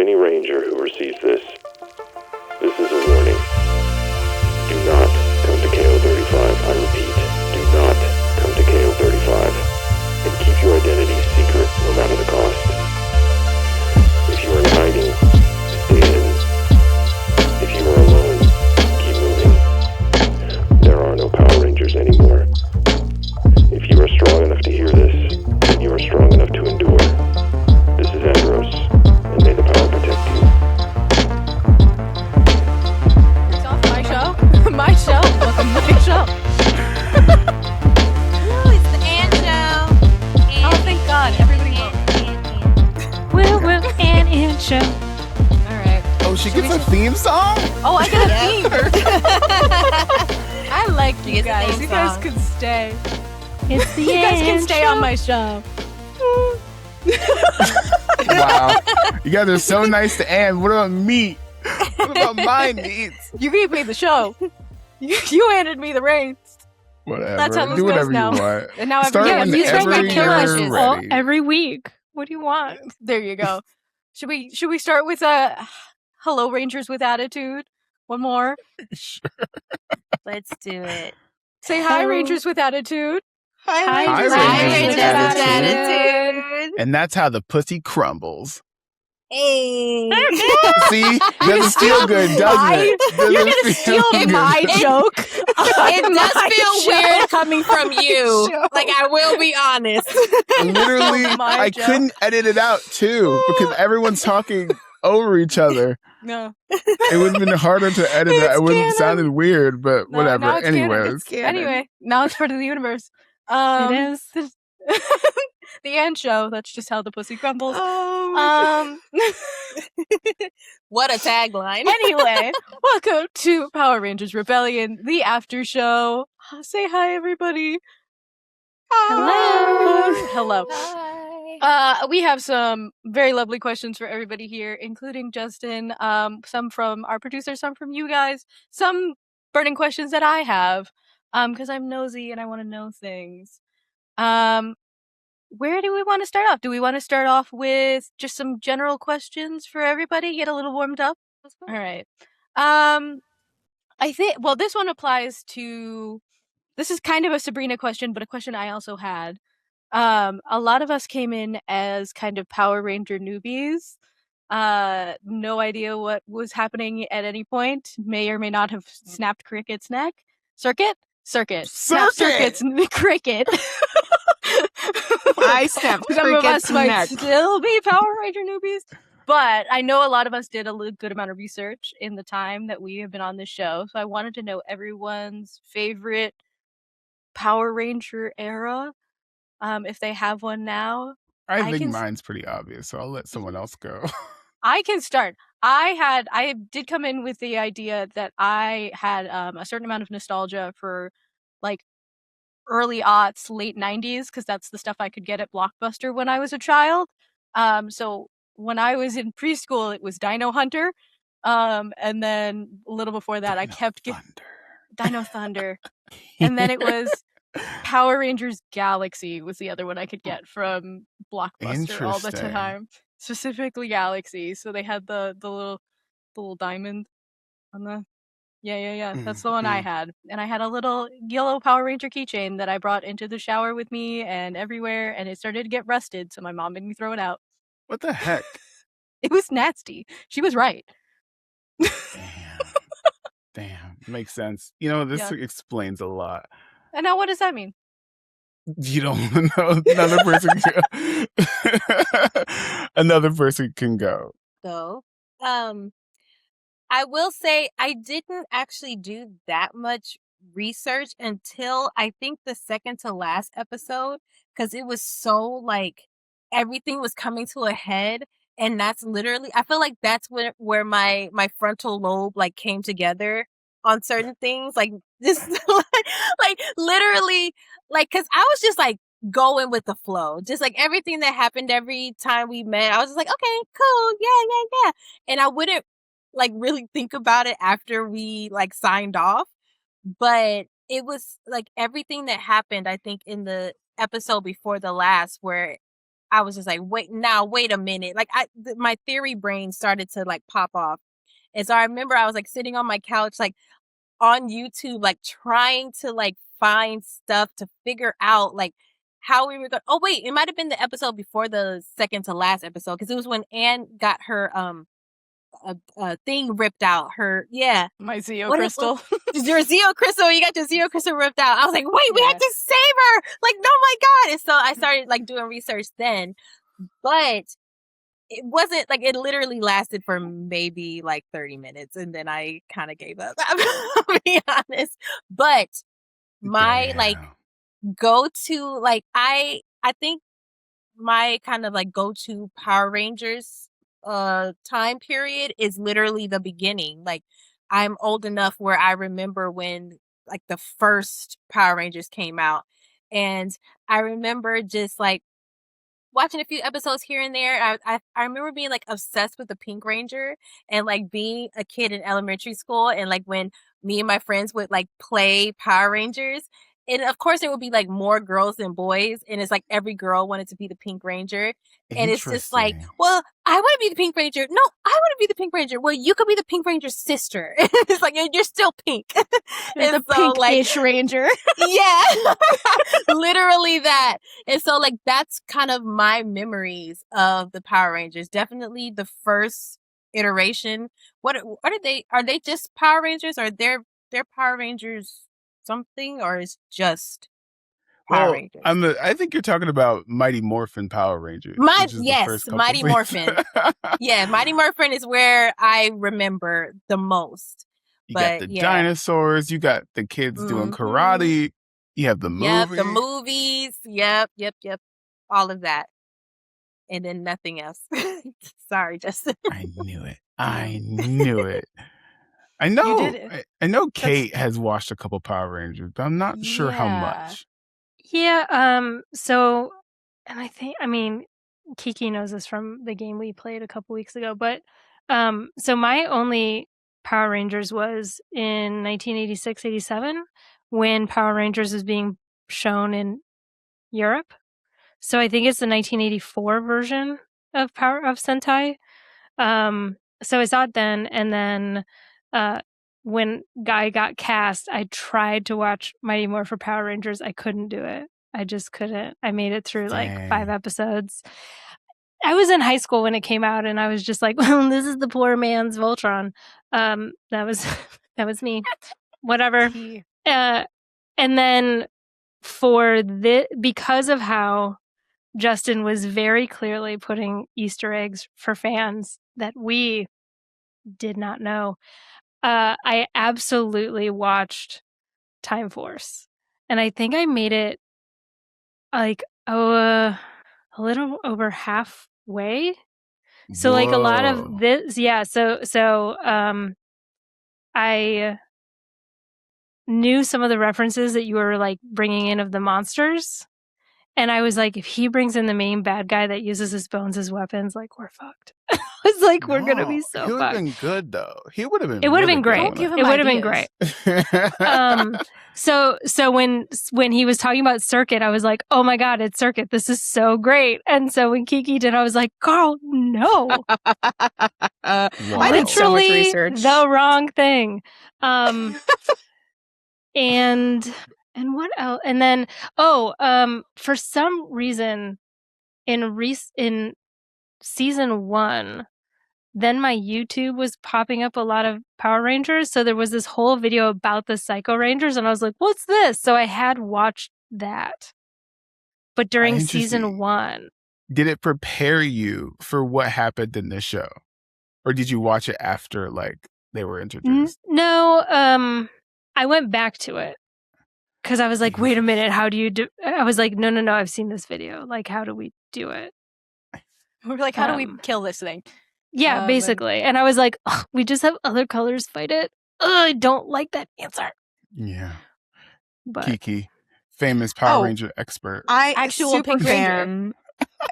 any ranger who receives this, this is a warning. Do not come to KO35. I repeat, do not come to KO35 and keep your identity secret no matter the cost. If you are in hiding, stay hidden. If you are alone, keep moving. There are no Power Rangers anymore. If you are strong enough to hear this, then you are strong enough to endure. This is Andros, and may the power protect you. It's off my show. My show. Welcome to my show. Ooh, it's the Ann Show. Oh, thank God. Everybody vote. Will and show. All right. Oh, she gets a theme song? Oh, I got a theme. I like you It's a guys. theme You guys song. can stay. It's the You guys can Ann stay show. on my show. Wow. You guys are so nice to Ann. What about me? What about my needs? You gave me the show. You handed me the reins. Whatever. That's how this Do goes whatever now. you want. And now Start every Yeah, he's whenever ready to kill us you're all, ready. every week. What do you want? There you go. Should we start with hello Rangers with attitude? One more. Sure. Let's do it. Say hi Hello. Rangers with attitude. Hi, Rangers Hi, with Rangers with attitude. attitude. And that's how the pussy crumbles. Hey. See? Doesn't feel good, doesn't it? You're Doesn't gonna feel steal good. my joke. It does feel weird coming from you. Show. Like, I will be honest. Literally, My I joke. couldn't edit it out too because everyone's talking over each other. No. It would have been harder to edit it. It's It wouldn't have canon. sounded weird, but No, whatever. now it's canon. Anyways. It's Anyway, now it's part of the universe. It is. The Ann Show. That's just how the pussy crumbles. Oh, what a tagline. Anyway, welcome to Power Rangers Rebellion, the after show. Say hi, everybody. Hello. Hello. Hi. We have some very lovely questions for everybody here, including Justin. Some from our producers, some from you guys, some burning questions that I have. Because I'm nosy and I want to know things. Where do we want to start off? Do we want to start off with just some general questions for everybody? Get a little warmed up. All right. I think. Well, this one applies to. This is kind of a Sabrina question, but a question I also had. A lot of us came in as kind of Power Ranger newbies. No idea what was happening at any point. May or may not have snapped Cricket's neck. Circuit. Snapped Circuit's cricket. I snapped Some of us Cricket's might neck. still be Power Ranger newbies, but I know a lot of us did a good amount of research in the time that we have been on this show. So I wanted to know everyone's favorite Power Ranger era, if they have one now. I I think can- mine's pretty obvious, so I'll let someone else go. I can start. I did come in with the idea that I had a certain amount of nostalgia for like early aughts, late 90s, because that's the stuff I could get at Blockbuster when I was a child. So when I was in preschool, it was Dino Hunter. And then a little before that, I kept getting Dino Thunder. And then it was Power Rangers Galaxy was the other one I could get from Blockbuster all the Interesting. time. Specifically Galaxy. So they had the little diamond on the yeah. That's the one I had. And I had a little yellow Power Ranger keychain that I brought into the shower with me and everywhere, and it started to get rusted, so my mom made me throw it out. What the heck? It was nasty. She was right. Damn. Makes sense. You know, this Yeah. explains a lot. And now what does that mean? You don't know. Another person can Another person can go. So, I will say I didn't actually do that much research until I think the second to last episode, because it was so like everything was coming to a head, and that's literally I feel like that's where my frontal lobe like came together on certain things, like this, like literally, like because I was just like going with the flow, just like everything that happened every time we met. I was just like, okay, cool, yeah, and I wouldn't like really think about it after we like signed off, but it was like everything that happened, I think, in the episode before the last, where I was just like, wait a minute. Like my theory brain started to like pop off. And so I remember I was like sitting on my couch, like on YouTube, like trying to like find stuff to figure out like how we were going. Oh wait, it might have been the episode before the second to last episode, because it was when Anne got her a thing ripped out. My Zeo What crystal. your Zeo crystal, you got your Zeo crystal ripped out. I was like, wait, we have to save her. Like, oh my God. And so I started like doing research then, but it wasn't like, it literally lasted for maybe like 30 minutes. And then I kind of gave up, I'll be honest. But my like go-to, like, I think my kind of like go-to Power Rangers time period is literally the beginning. Like, I'm old enough where I remember when like the first Power Rangers came out, and I remember just like watching a few episodes here and there. I remember being like obsessed with the Pink Ranger, and like being a kid in elementary school, and like when me and my friends would like play Power Rangers, and of course there would be like more girls than boys, and it's like every girl wanted to be the Pink Ranger. And it's just like, well, I want to be the Pink Ranger. No, I want to be the Pink Ranger. Well, you could be the Pink Ranger's sister. It's like, you're still pink. The so, pink-ish ranger. Yeah, literally that. And so like that's kind of my memories of the Power Rangers. Definitely the first iteration. What are they? Are they just Power Rangers? Or they're Power Rangers something, or is just Power Rangers? I think you're talking about Mighty Morphin Power Rangers. Yes, Mighty Morphin. Yeah, Mighty Morphin is where I remember the most. You got the dinosaurs. You got the kids doing karate. You have the movie. Yep, the movies. Yep. All of that. And then nothing else. Sorry, Justin. I knew it. I know. I know Kate has watched a couple Power Rangers, but I'm not sure how much. Yeah. So, and I mean, Kiki knows this from the game we played a couple weeks ago, but so my only Power Rangers was in 1986-87 when Power Rangers was being shown in Europe. So I think it's the 1984 version of Sentai. So I saw it then, and then when Guy got cast, I tried to watch Mighty Morphin Power Rangers. I couldn't do it. I just couldn't. I made it through like 5 episodes. I was in high school when it came out, and I was just like, well, this is the poor man's Voltron. That was me. Whatever. And then because of how Justin was very clearly putting Easter eggs for fans that we did not know, I absolutely watched Time Force. And I think I made it like a little over halfway. So like a lot of this, yeah. So I knew some of the references that you were like bringing in of the monsters, and I was like, if he brings in the main bad guy that uses his bones as weapons, like we're fucked. It's like we're gonna be so fucked. He would have been good though. He would have been. It would have been great. It would have been great. So when he was talking about Circuit, I was like, oh my God, it's Circuit. This is so great. And so when Kiki did, I was like, Carl, no. I did so much research. The wrong thing. And what else? And then, for some reason in season 1, then my YouTube was popping up a lot of Power Rangers. So there was this whole video about the Psycho Rangers, and I was like, what's this? So I had watched that. But during season 1. Did it prepare you for what happened in this show? Or did you watch it after like they were introduced? No, I went back to it. Because I was like, wait a minute, how do you do? I was like, no, I've seen this video. Like, how do we do it? We're like, how do we kill this thing? Yeah, basically. And I was like, we just have other colors fight it. I don't like that answer. Yeah. But Kiki, famous Power Ranger expert. Actual super fan.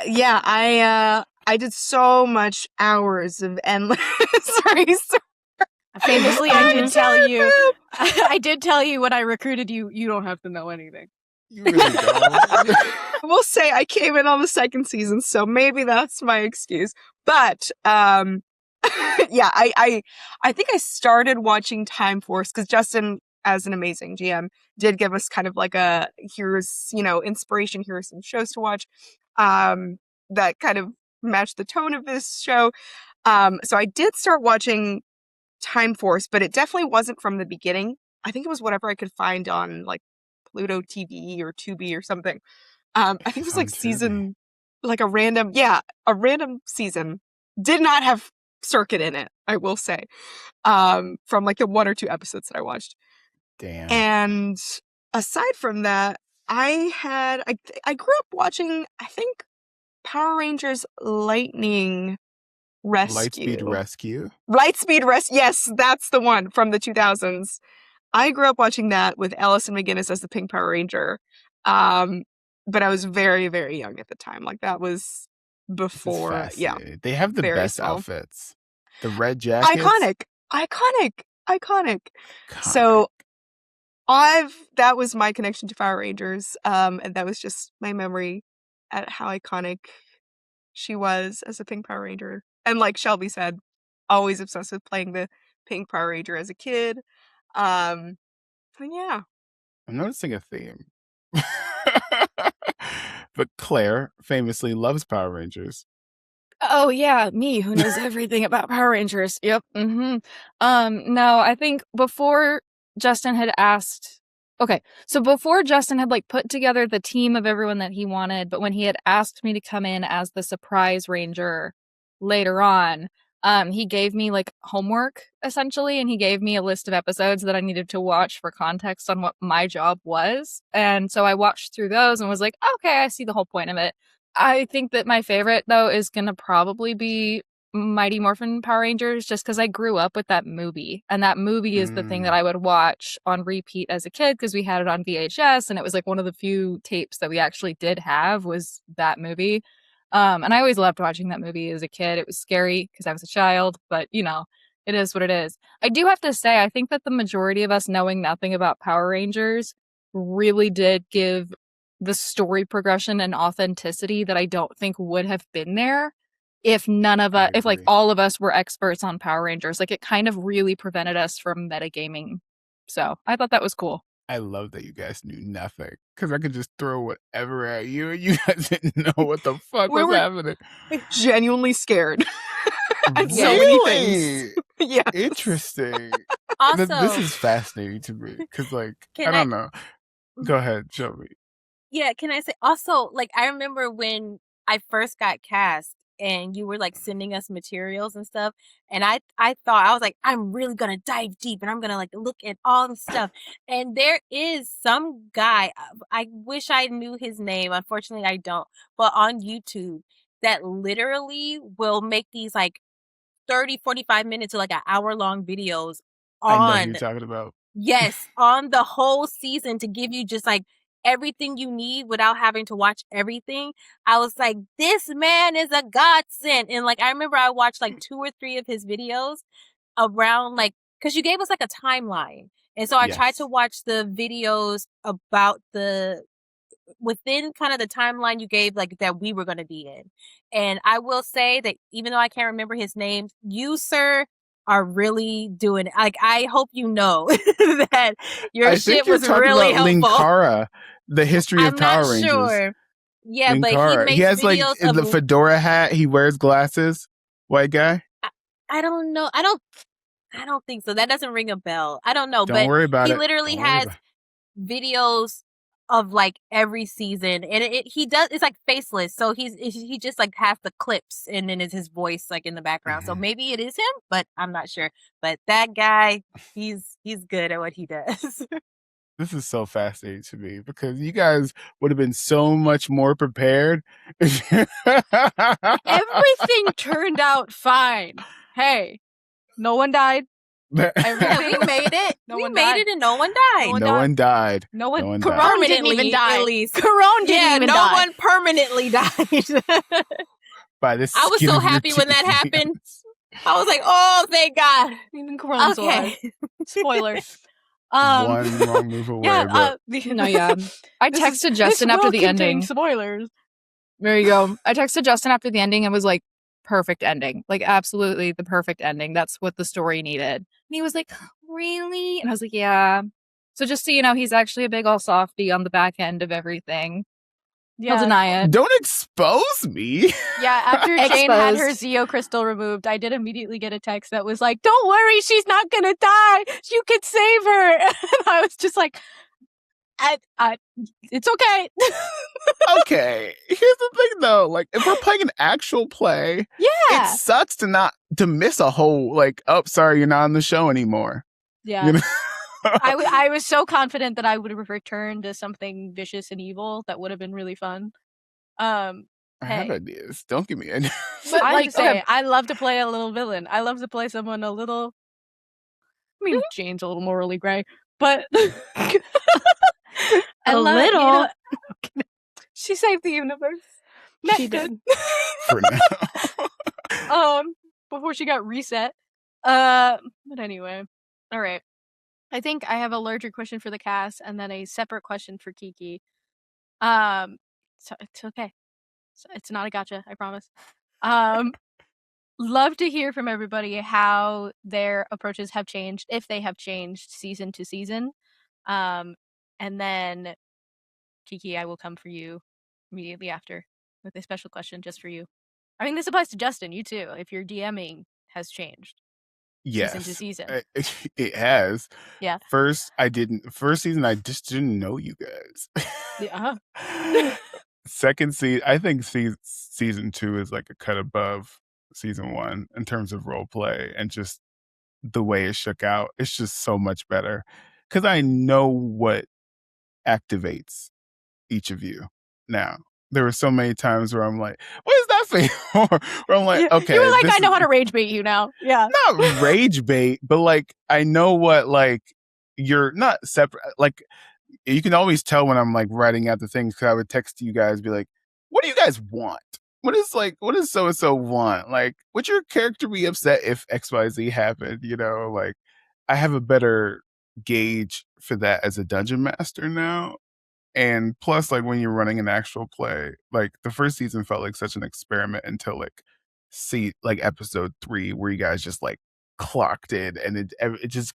Yeah, I did so much hours of endless research. Famously, I did tell you. I did tell you when I recruited you. You don't have to know anything. You really don't. We'll say I came in on the second season, so maybe that's my excuse. But yeah, I think I started watching Time Force because Justin, as an amazing GM, did give us kind of like a here's inspiration, here are some shows to watch that kind of matched the tone of this show. So I did start watching Time Force, but it definitely wasn't from the beginning. I think it was whatever I could find on like Pluto TV or Tubi or something. I think it was like season, like a random season. Did not have Circuit in it, I will say, from like the 1 or 2 episodes that I watched. Damn. And aside from that, I grew up watching, I think, Power Rangers Lightning Rescue. Lightspeed Rescue? Lightspeed Rescue, yes, that's the one from the 2000s. I grew up watching that with Allison McGinnis as the Pink Power Ranger. But I was very, very young at the time. Like, that was before, yeah. They have the best small outfits. The red jackets. Iconic. So, that was my connection to Power Rangers. And that was just my memory at how iconic she was as a Pink Power Ranger. And like Shelby said, always obsessed with playing the Pink Power Ranger as a kid. But yeah. I'm noticing a theme. But Claire famously loves Power Rangers. Oh yeah, me who knows everything about Power Rangers. Yep. No, I think before Justin had asked. Okay, so before Justin had like put together the team of everyone that he wanted, but when he had asked me to come in as the surprise ranger later on, he gave me like homework essentially, and he gave me a list of episodes that I needed to watch for context on what my job was. And so I watched through those and was like, okay, I see the whole point of it. I think that my favorite though is gonna probably be Mighty Morphin Power Rangers, just because I grew up with that movie, and that movie is the thing that I would watch on repeat as a kid because we had it on VHS, and it was like one of the few tapes that we actually did have was that movie. And I always loved watching that movie as a kid. It was scary because I was a child, but it is what it is. I do have to say, I think that the majority of us knowing nothing about Power Rangers really did give the story progression and authenticity that I don't think would have been there if none of us, if like all of us were experts on Power Rangers. Like, it kind of really prevented us from metagaming. So I thought that was cool. I love that you guys knew nothing, because I could just throw whatever at you and you guys didn't know what the fuck was happening. Genuinely scared. And so Really? many things. Yeah. Interesting. Also, This is fascinating to me, because like, I don't know. Go ahead, show me. Yeah, can I say also, like, I remember when I first got cast and you were like sending us materials and stuff, and I thought, I was like, I'm really gonna dive deep and I'm gonna like look at all the stuff. And there is some guy, I wish I knew his name, unfortunately I don't, but on YouTube that literally will make these like 30, 45 minutes to like an hour-long videos on, I know who you're talking about. Yes, on the whole season, to give you just like everything you need without having to watch everything. I was like, this man is a godsend. And like, I remember I watched like 2 or 3 of his videos around like, because you gave us like a timeline. And so I tried to watch the videos about within kind of the timeline you gave, like that we were going to be in. And I will say that even though I can't remember his name, you, sir, are really doing it. Like, I hope you know that your shit was really helpful. Linkara, the history of Power Rangers. I'm not sure. Yeah, Linkara. but he has like the fedora hat. He wears glasses. White guy. I don't know. I don't think so. That doesn't ring a bell. I don't know. Don't worry about it. He literally has videos of like every season, and it's like faceless, so he just like has the clips and then is his voice like in the background. So maybe it is him, but I'm not sure. But that guy, he's good at what he does. This is so fascinating to me, because you guys would have been so much more prepared. Everything turned out fine. Hey, no one died. We made it. We made it, and no one died. No one died. No one permanently didn't even die. At least Corona didn't even die. No one permanently died. By this, I was so happy when that happened. I was like, oh, thank God. Even Corona's alive. Spoiler. one wrong move away. Yeah, but No, yeah. I texted Justin after the ending. Spoilers. There you go. I texted Justin after the ending and was like, perfect ending. Like, absolutely the perfect ending. That's what the story needed. And he was like, really? And I was like, yeah. So just so you know, he's actually a big ol' softy on the back end of everything. He'll deny it. don't expose me. Yeah, after Jane had her Exposed. Zeo crystal removed, I did immediately get a text that was like, "Don't worry, she's not gonna die. You can save her." And I was just like, "It's okay." Okay, here's the thing though. Like, if we're playing an actual play, Yeah, it sucks to miss a whole like. Oh, sorry, you're not on the show anymore. yeah. You know? I was so confident that I would have returned to something vicious and evil. That would have been really fun. I have Hey. ideas. Don't give me ideas. But I like, have to say, okay. I love to play a little villain. I love to play someone a little. I mean, Jane's a little morally gray, but I A love it, you little. know? She saved the universe. She did. For now. Before she got reset. But anyway, all right. I think I have a larger question for the cast and then a separate question for Kiki. So it's okay. It's not a gotcha, I promise. Love to hear from everybody how their approaches have changed, if they have changed season to season. And then Kiki, I will come for you immediately after with a special question just for you. I mean, this applies to Justin, you too, if your DMing has changed season to Yes, season. it has. Yeah. First season, I just didn't know you guys. Yeah. Second season, I think season 2 is like a cut above season 1 in terms of role play and just the way it shook out. It's just so much better because I know what activates each of you now. There were so many times where I'm like, what is that for? Where I'm like, okay. You were like, I know how to rage bait you now. Yeah. Not rage bait, but like, I know what, like, you're not separate. Like, you can always tell when I'm like writing out the things because I would text you guys, be like, what do you guys want? What does so and so want? Like, would your character be upset if XYZ happened? You know, like, I have a better gauge for that as a dungeon master now. And plus, like, when you're running an actual play, like, the first season felt like such an experiment until like episode 3, where you guys just like clocked it and it just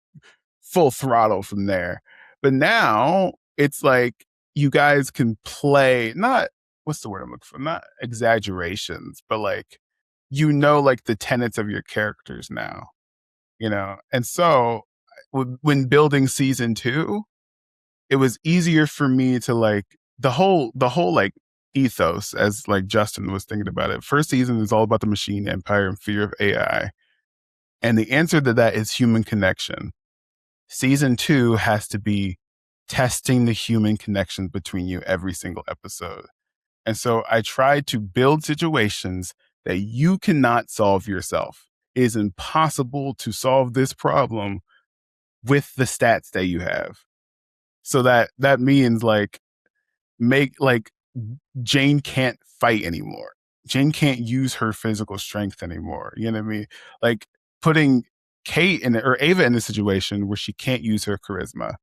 full throttle from there. But now it's like you guys can play, not, what's the word I'm looking for? Not exaggerations, but like, like the tenets of your characters now, And so when building season 2, it was easier for me to like the whole like ethos, as like Justin was thinking about it. First season is all about the machine empire and fear of AI. And the answer to that is human connection. Season 2 has to be testing the human connection between you every single episode. And so I tried to build situations that you cannot solve yourself. It is impossible to solve this problem with the stats that you have. So that means like Jane can't fight anymore. Jane can't use her physical strength anymore. You know what I mean? Like putting Kate or Ava in a situation where she can't use her charisma.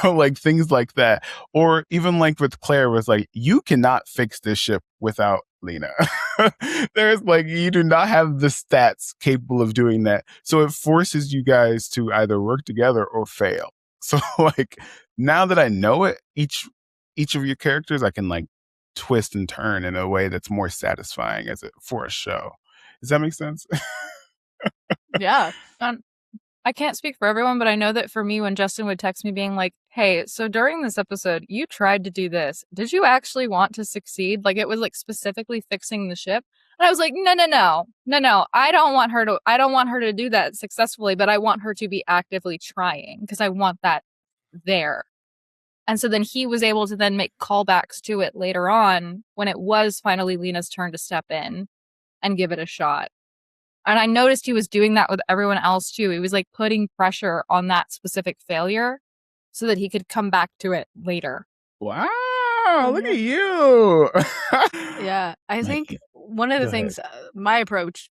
Like things like that. Or even like with Claire was like, you cannot fix this ship without Lena. There's like, you do not have the stats capable of doing that. So it forces you guys to either work together or fail. So like now that I know it, each of your characters, I can like twist and turn in a way that's more satisfying for a show. Does that make sense? Yeah. I can't speak for everyone, but I know that for me, when Justin would text me being like, hey, so during this episode, you tried to do this. Did you actually want to succeed? Like it was like specifically fixing the ship. And I was like, no. I don't want her to do that successfully, but I want her to be actively trying because I want that there. And so then he was able to then make callbacks to it later on when it was finally Lena's turn to step in and give it a shot. And I noticed he was doing that with everyone else too. He was like putting pressure on that specific failure so that he could come back to it later. Wow, look at you. Yeah, I think one of the things, my approach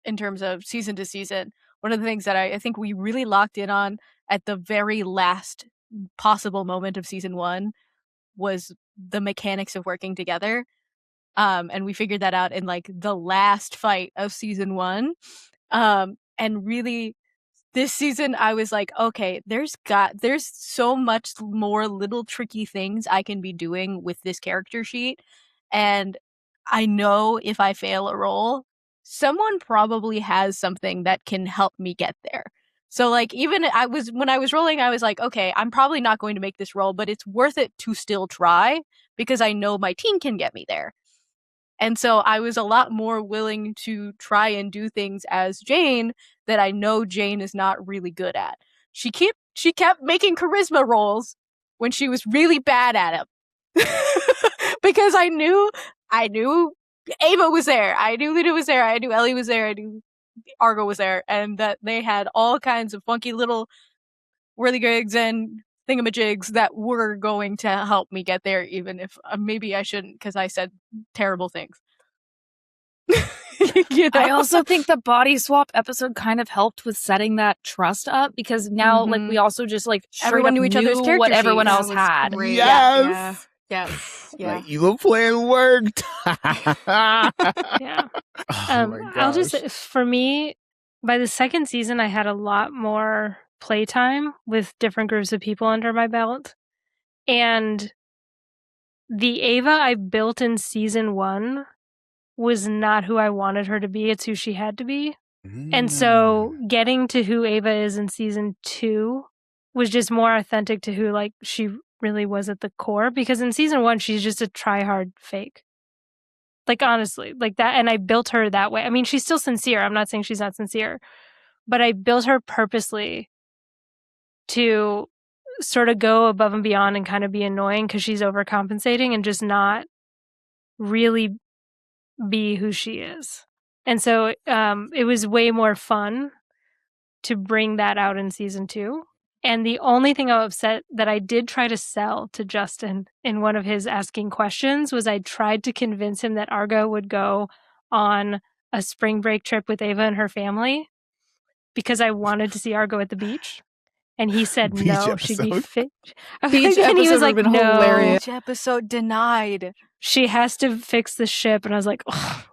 in terms of season to season one of the things that I think we really locked in on at the very last possible moment of season 1 was the mechanics of working together. And we figured that out in like the last fight of season 1. And really this season I was like, okay, there's so much more little tricky things I can be doing with this character sheet. And I know if I fail a roll, someone probably has something that can help me get there. So like even when I was rolling, I was like, okay, I'm probably not going to make this roll, but it's worth it to still try because I know my team can get me there. And so I was a lot more willing to try and do things as Jane that I know Jane is not really good at. She kept making charisma rolls when she was really bad at them. Because I knew Ava was there. I knew Luna was there. I knew Ellie was there. I knew Argo was there. And that they had all kinds of funky little whirligigs and thingamajigs that were going to help me get there, even if maybe I shouldn't because I said terrible things. You know? I also think the body swap episode kind of helped with setting that trust up because now like we also just like everyone knew each other's character what everyone sheets. else had. Great. Yes. Yeah. My evil plan worked. Yeah. Oh my I'll just gosh. for me, by the second season, I had a lot more playtime with different groups of people under my belt, and the Ava I built in season 1 was not who I wanted her to be. It's who she had to be. And so getting to who Ava is in season 2 was just more authentic to who like she really was at the core, because in season 1 she's just a try-hard fake. Like honestly, like that, and I built her that way. I mean, she's still sincere. I'm not saying she's not sincere, but I built her purposely to sort of go above and beyond and kind of be annoying because she's overcompensating and just not really be who she is. And so it was way more fun to bring that out in season 2. And the only thing I'm upset that I did try to sell to Justin in one of his asking questions was I tried to convince him that Argo would go on a spring break trip with Ava and her family because I wanted to see Argo at the beach. And he said Beach no, she'd be episode? fit. Beach And he episode was like, would've been no, hilarious. Each episode denied. she has to fix the ship. And I was like, oh,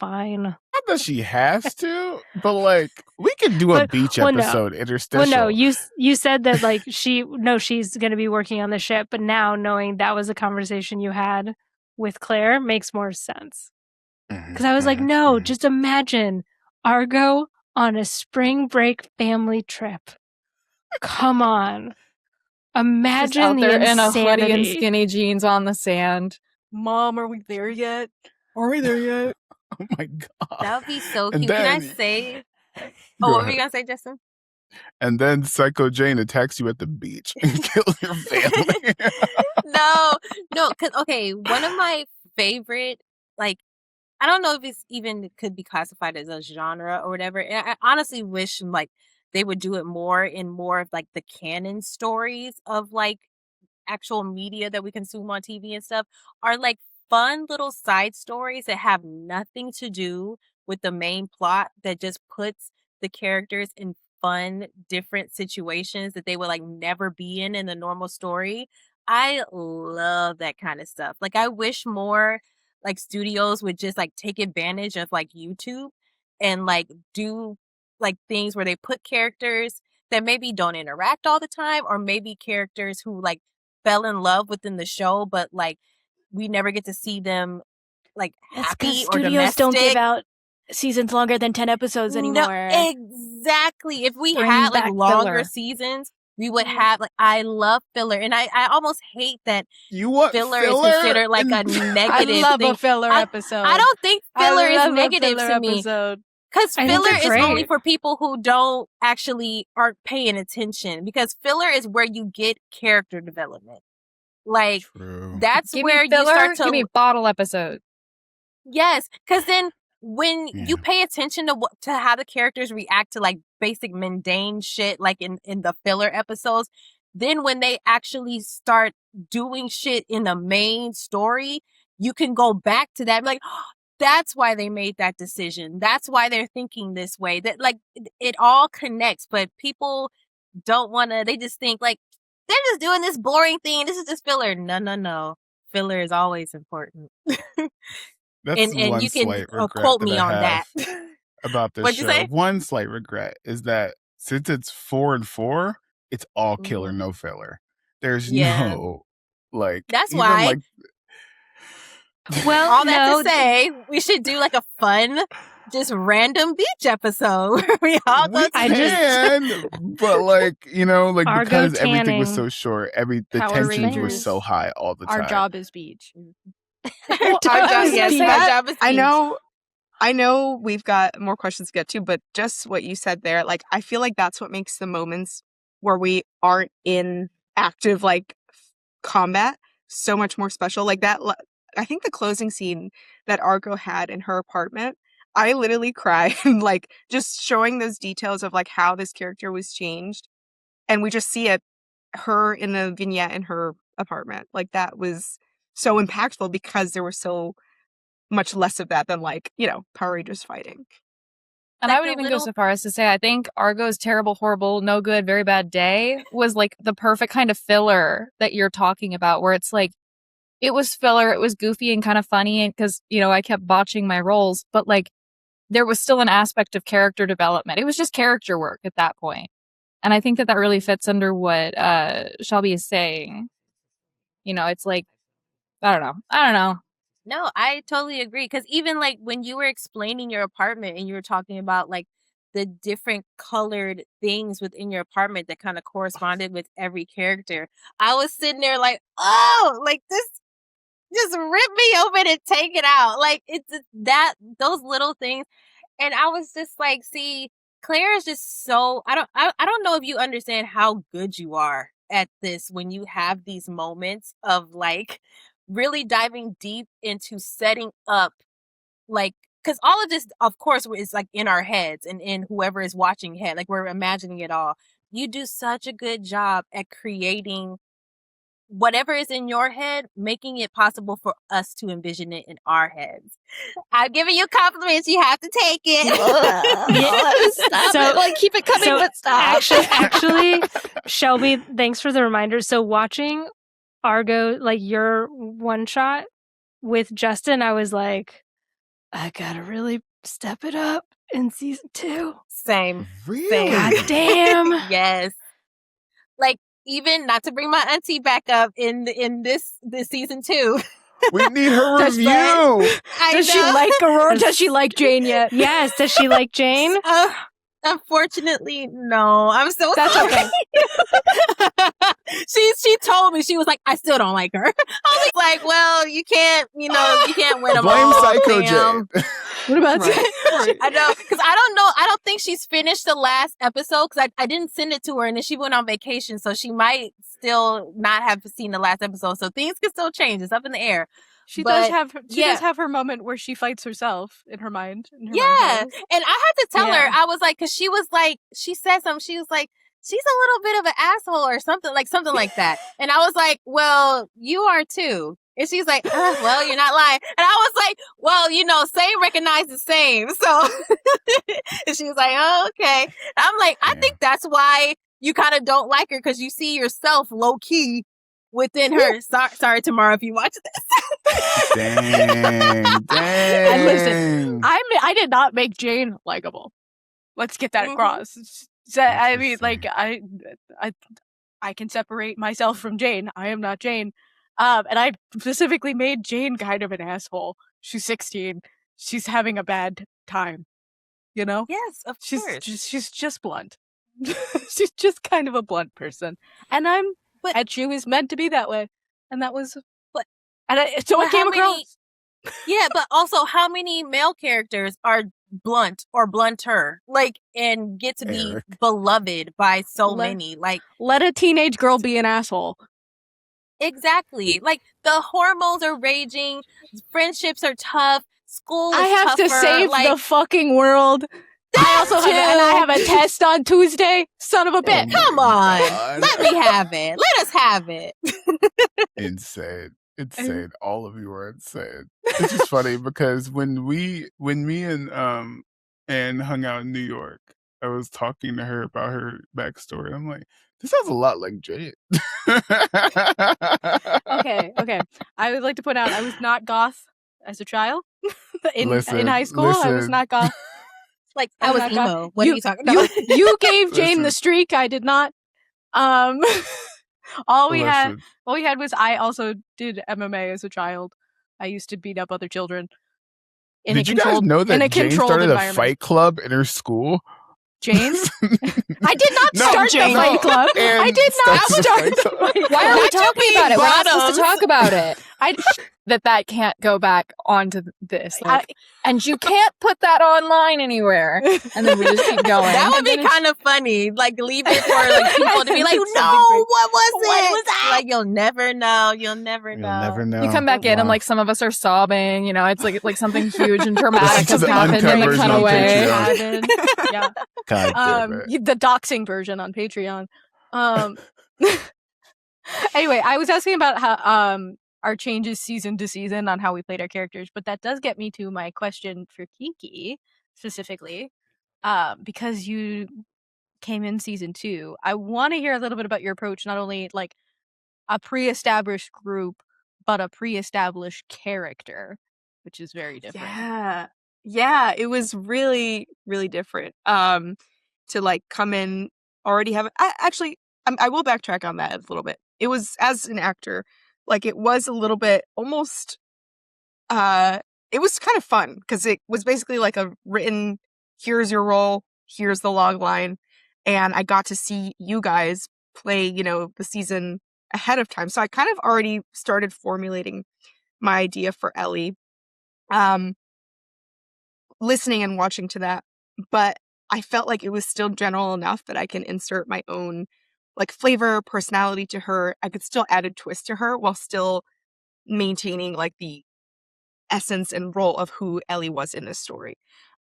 fine. Not that she has to, but like we could do a beach episode interstitial. Well, no, you said that like she's going to be working on the ship, but now knowing that was a conversation you had with Claire makes more sense. Because I was like, no, just imagine Argo on a spring break family trip. Come on, imagine out the there insanity. in a hoodie and skinny jeans on the sand. Mom, are we there yet? Are we there yet? Oh my god, That would be so And cute. Can I then- say? Go Oh, what were ahead. you gonna say, Justin? And then Psycho Jane attacks you at the beach and kills your family. No, because okay, one of my favorite, like, I don't know if it's even could be classified as a genre or whatever. And I honestly wish like they would do it more in more of like the canon stories of like actual media that we consume on TV and stuff, are like fun little side stories that have nothing to do with the main plot, that just puts the characters in fun different situations that they would like never be in the normal story. I love that kind of stuff. Like I wish more like studios would just like take advantage of like YouTube and like do like things where they put characters that maybe don't interact all the time, or maybe characters who like fell in love within the show, but like we never get to see them like That's happy because or studios domestic. don't give out seasons longer than 10 episodes anymore. No, exactly. If we Bring had like back longer filler. seasons, we would have like, I love filler, and I almost hate that You want filler is considered like a I negative love thing. a filler episode. I don't think filler I is love a negative filler to me. episode. Because I think filler they're is only great. for people who aren't paying attention. Because filler is where you get character development. Like True. that's Give where me filler, you start to give me bottle episode. yes. Because then when Yeah. you pay attention to how the characters react to like basic mundane shit, like in the filler episodes, then when they actually start doing shit in the main story, you can go back to that and be like, oh, that's why they made that decision. That's why they're thinking this way. That like it all connects, but people don't want to. They just think like they're just doing this boring thing. This is just filler. No. Filler is always important. That's and one you can slight regret quote that me I on that. have about this What'd you show. say? One slight regret is that since it's 4 and 4, it's all killer, no filler. There's Yeah. no like. That's even, why. Like, Well, All that no, to say, we should do like a fun, just random beach episode where we all go we to I the just- can, but like like Argo because everything was tanning. so short, the Power tensions were Rangers. so high all the time. Our job is beach. Our job, yes, beach. our job is beach. I know we've got more questions to get to, but just what you said there, like I feel like that's what makes the moments where we aren't in active like combat so much more special. Like that, I think the closing scene that Argo had in her apartment, I literally cried, like just showing those details of like how this character was changed, and we just see her in the vignette in her apartment. Like that was so impactful because there was so much less of that than like, Power Rangers fighting. And Like I would the even go little- so far as to say I think Argo's terrible, horrible, no good, very bad day was like the perfect kind of filler that you're talking about, where it's like it was filler, it was goofy and kind of funny, and because I kept botching my roles, but like there was still an aspect of character development. It was just character work at that point, and I think that really fits under what Shelby is saying. It's like I don't know. No, I totally agree. Because even like when you were explaining your apartment and you were talking about like the different colored things within your apartment that kind of corresponded with every character, I was sitting there like, oh, like this, just rip me open and take it out. Like it's those little things. And I was just like, see, Claire is just so, I don't know if you understand how good you are at this when you have these moments of like really diving deep into setting up, like, because all of this, of course, is like in our heads and in whoever is watching head, like we're imagining it all. You do such a good job at creating whatever is in your head, making it possible for us to envision it in our heads. I'm giving you compliments. You have to take it. Stop So- it. Like keep it coming, but stop. Actually, Shelby, thanks for the reminder. So watching Argo, like your one shot with Justin, I was like, I gotta really step it up in season 2. Same. Really? God damn. Yes. Like, even not to bring my auntie back up in this season 2. We need her Does review. Does she like Aurora? Does she like Jane yet? Yes, does she like Jane? Unfortunately, no. I'm so That's sorry. okay. She told me, she was like, I still don't like her. I was like, well, you can't win them Blame all. Psycho Damn. Jane. What about Right. I know, because I don't know. I don't think she's finished the last episode because I didn't send it to her, and then she went on vacation, so she might still not have seen the last episode. So things can still change. It's up in the air. She But, does have her moment where she fights herself in her mind. in her Yeah, mind and I had to tell her. Yeah. I was like, because she was like, she said something. She was like, she's a little bit of an asshole or something like that. And I was like, well, you are too. And she's like, well, you're not lying. And I was like, well, same recognize the same. So, and she was like, oh, okay. And I'm like, I Yeah. think that's why you kind of don't like her, because you see yourself low key within her. Sorry, Tamara, if you watch this. Dang. And listen, I did not make Jane likable. Let's get that Mhm. across. So, I mean, Interesting. like I can separate myself from Jane. I am not Jane. And I specifically made Jane kind of an asshole. She's 16. She's having a bad time. Yes, of She's course. she's just blunt. She's just kind of a blunt person. And But- Etchu is meant to be that way. And that was But- so but it came how many- across. Yeah, but also how many male characters are blunt or blunter, like, and get to be Eric. beloved by so Le- many? Like, Let a teenage girl be an asshole. exactly. Like, the hormones are raging, friendships are tough, school is I have to tougher, save like, the fucking world. I also have, and I have a test on Tuesday. Son of a bitch. come on. God. Let me have it. Let us have it. Insane. insane. All of you are insane. It's just funny because when me and Anne hung out in New York, I was talking to her about her backstory. I'm like, this sounds a lot like Jade. Okay. I would like to point out I was not goth as a child. in high school, I was listen. not goth. Like, I I was was not emo. What are you talking about? You gave Jane the Listen. streak. I did not. All we had Listen. was I also did MMA as a child. I used to beat up other children. Did you guys know that Jane started a fight club in her school? Jane? I did not No, start Jane. the fight club. Anne I did not started the start fight the club. fight club. Why are we Not to talking be about it? We're not supposed bottoms. to talk about it. I That can't go back onto this. I- And you can't put that online anywhere. And then we just keep going. That would And be then it's- kind of funny. Like, leave it for like people to be like, Something no, great. what was What it? was that? Like, you'll never know. You'll never You'll know. never know. We come back in and Wow. like some of us are sobbing, you know, it's like something huge and dramatic Listen has to the happened uncut in the version kind on of way. Patreon. Yeah. God damn it. The doxing version on Patreon. Anyway, I was asking about how our changes season to season on how we played our characters, but that does get me to my question for Kiki specifically, because you came in season 2. I want to hear a little bit about your approach, not only like a pre-established group, but a pre-established character, which is very different. Yeah, it was really, really different. To like come in already have. I will backtrack on that a little bit. It was as an actor, like it was a little bit almost. It was kind of fun because it was basically like a written. Here's your role. Here's the log line, and I got to see you guys play. The season ahead of time, so I kind of already started formulating my idea for Ellie. Listening and watching to that, but I felt like it was still general enough that I can insert my own like flavor, personality to her. I could still add a twist to her while still maintaining like the essence and role of who Ellie was in this story.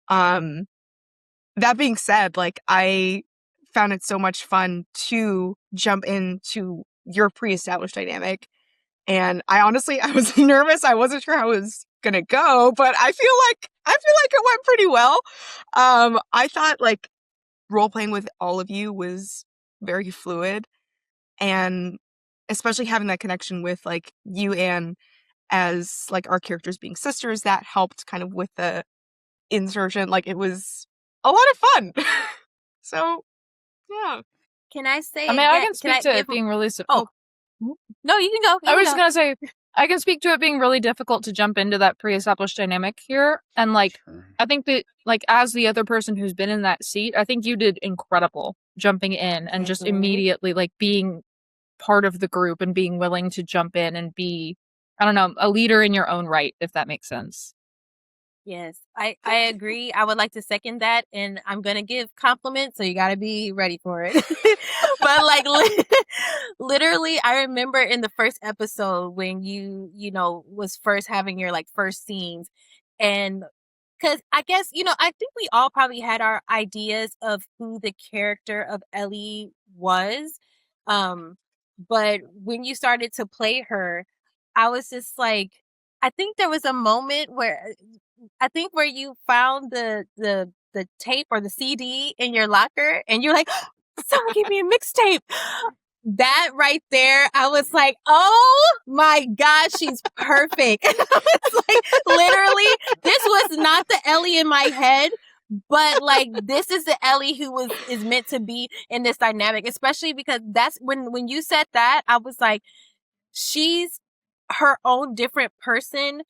That being said, like I found it so much fun to jump into your pre-established dynamic. And I was nervous. I wasn't sure how it was gonna go, but I feel like it went pretty well. I thought like role playing with all of you was very fluid, and especially having that connection with like you and as like our characters being sisters, that helped kind of with the insertion. Like it was a lot of fun. So yeah. Can I say? I mean, I again- can speak to it being really. Oh. No, you can go. I was just gonna say, I can speak to it being really difficult to jump into that pre-established dynamic here, and like, I think that like as the other person who's been in that seat, I think you did incredible jumping in and just Mhm. immediately like being part of the group and being willing to jump in and be, I don't know, a leader in your own right, if that makes sense. Yes, I agree. I would like to second that, and I'm gonna give compliments, so you got to be ready for it. But like literally, I remember in the first episode when you was first having your like first scenes, and because I guess I think we all probably had our ideas of who the character of Ellie was, but when you started to play her, I was just like, I think there was a moment where you found the tape or the CD in your locker, and you're like, someone gave me a mixtape. That right there, I was like, oh my God, she's perfect. And I was like, literally, this was not the Ellie in my head, but like this is the Ellie who is meant to be in this dynamic, especially because that's when you said that, I was like, she's her own different person.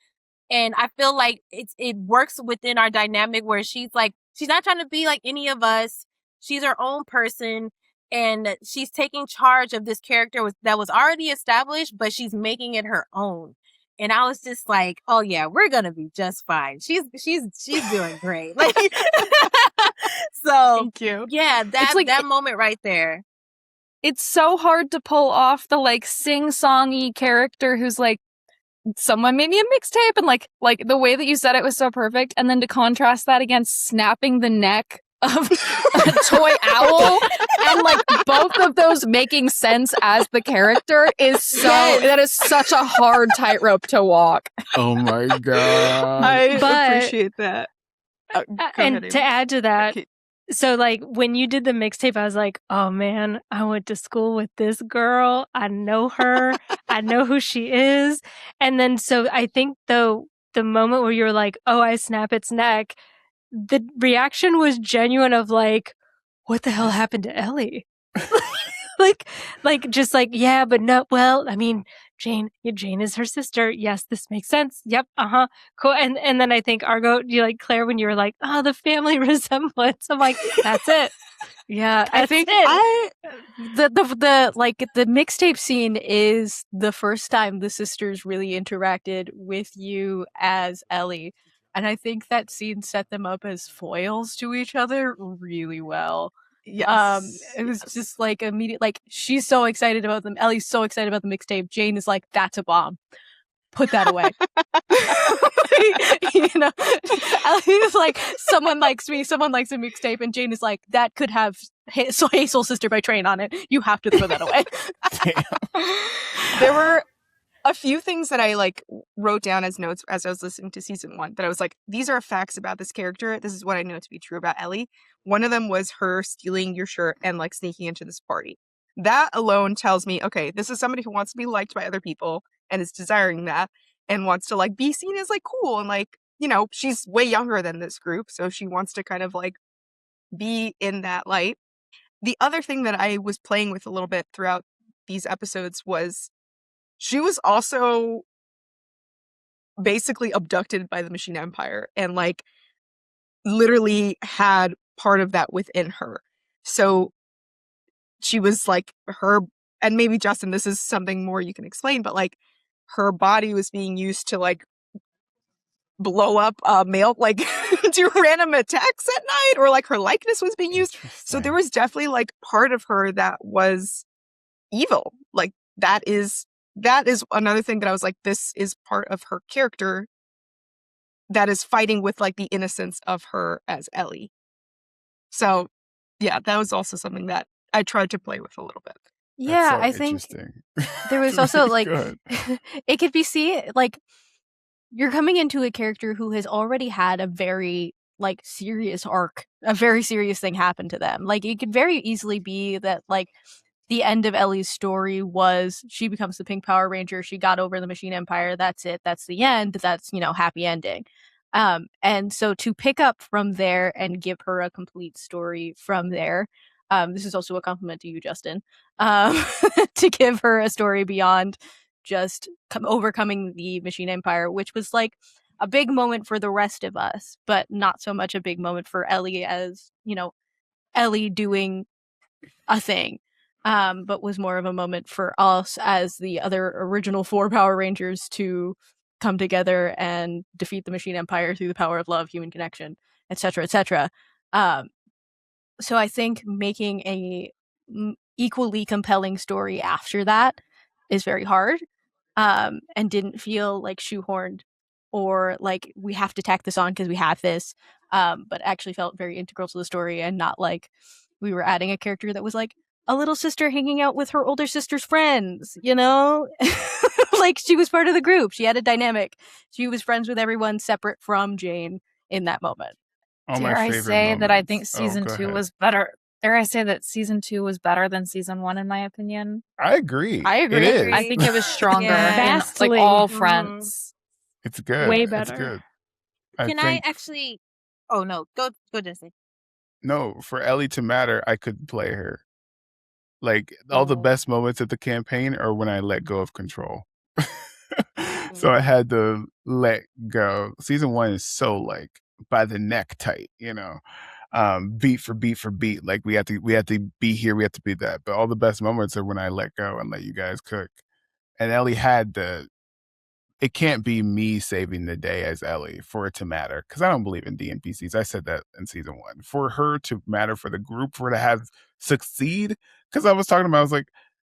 And I feel like it works within our dynamic where she's not trying to be like any of us. She's her own person, and she's taking charge of this character that was already established, but she's making it her own. And I was just like, oh yeah, we're gonna be just fine. She's doing great. Like, so Thank you. yeah, that moment right there. It's so hard to pull off the like sing-songy character who's like, someone made me a mixtape, and like the way that you said it was so perfect, and then to contrast that against snapping the neck of a toy owl, and like both of those making sense as the character is that is such a hard tightrope to walk. Oh my god. I But- appreciate that. Go and ahead, to Amy. add to that, Okay. so like when you did the mixtape, I was like, oh man, I went to school with this girl. I know her. I know who she is. And then so I think though the moment where you were like, oh, I snap its neck, the reaction was genuine of like, what the hell happened to Ellie? like just like, yeah, but no, well, I mean, Jane is her sister. Yes, this makes sense. Yep. Cool. And then I think Argo, you like Claire, when you were like, oh, the family resemblance. I'm like, that's it. Yeah, I That's think it. the mixtape scene is the first time the sisters really interacted with you as Ellie. And I think that scene set them up as foils to each other really well. Yes. It was just like immediate, like she's so excited about them. Ellie's so excited about the mixtape. Jane is like, that's a bomb. Put that away. You know, Ellie's like, someone likes me, someone likes a mixtape, and Jane is like, that could have Hey Soul Sister by Train on it. You have to throw that away. There were a few things that I like wrote down as notes as I was listening to season 1 that I was like, these are facts about this character. This is what I know to be true about Ellie. One of them was her stealing your shirt and like sneaking into this party. That alone tells me, okay, this is somebody who wants to be liked by other people and is desiring that and wants to like be seen as like cool and like, you know, she's way younger than this group, so she wants to kind of like be in that light. The other thing that I was playing with a little bit throughout these episodes was she was also basically abducted by the Machine Empire and like literally had part of that within her. So she was like her, and maybe Justin, this is something more you can explain, but like her body was being used to like blow up male, like do random attacks at night, or like her likeness was being used. So there was definitely like part of her that was evil. Like that is another thing that I was like, this is part of her character that is fighting with like the innocence of her as Ellie. So yeah, that was also something that I tried to play with a little bit. Yeah, so I think interesting. there was It's also really like good. it could be like you're coming into a character who has already had a very like serious arc, a very serious thing happen to them. Like it could very easily be that like the end of Ellie's story was she becomes the Pink Power Ranger, she got over the Machine Empire, that's it, that's the end, that's, you know, happy ending. And so to pick up from there and give her a complete story from there, this is also a compliment to you, Justin, to give her a story beyond just overcoming the Machine Empire, which was like a big moment for the rest of us, but not so much a big moment for Ellie as, you know, Ellie doing a thing. But was more of a moment for us as the other original 4 Power Rangers to come together and defeat the Machine Empire through the power of love, human connection, etc., etc. So I think making a equally compelling story after that is very hard, and didn't feel like shoehorned or like we have to tack this on because we have this, but actually felt very integral to the story and not like we were adding a character that was like a little sister hanging out with her older sister's friends, you know? Like she was part of the group. She had a dynamic. She was friends with everyone separate from Jane in that moment. All Dare my I favorite say that I moments. think season go 2 ahead. was better? Dare I say that season 2 was better than season 1 in my opinion? I agree. I agree. It is. I think it was stronger Yeah. in Vastly. like all Mhm. fronts. It's good. Way It's better. good. Can think, I actually? Oh no, go Disney. No, for Ellie to matter, I could play her. Like all the Oh. best moments of the campaign are when I let go of control. So I had to let go. Season 1 is so like by the neck tight, you know. Beat for beat for beat. Like we have to be here, we have to be that. But all the best moments are when I let go and let you guys cook. And Ellie had it can't be me saving the day as Ellie for it to matter. Because I don't believe in DNPCs. I said that in season 1. For her to matter, for the group, for her to have succeed. Because I was talking about,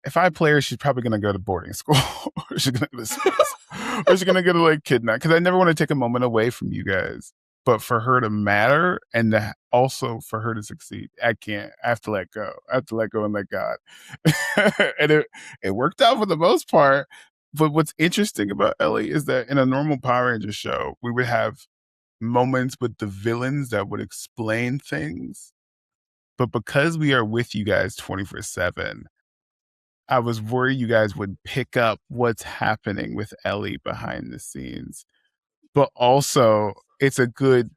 if I play her, she's probably going to go to boarding school. Or she's going to go to space. Or she's going to go to like kidnap. Because I never want to take a moment away from you guys. but for her to matter and also for her to succeed, I can't. I have to let go. I have to let go and let God. And it worked out for the most part. But what's interesting about Ellie is that in a normal Power Rangers show, we would have moments with the villains that would explain things. But because we are with you guys 24/7, I was worried you guys would pick up what's happening with Ellie behind the scenes. But also, it's a good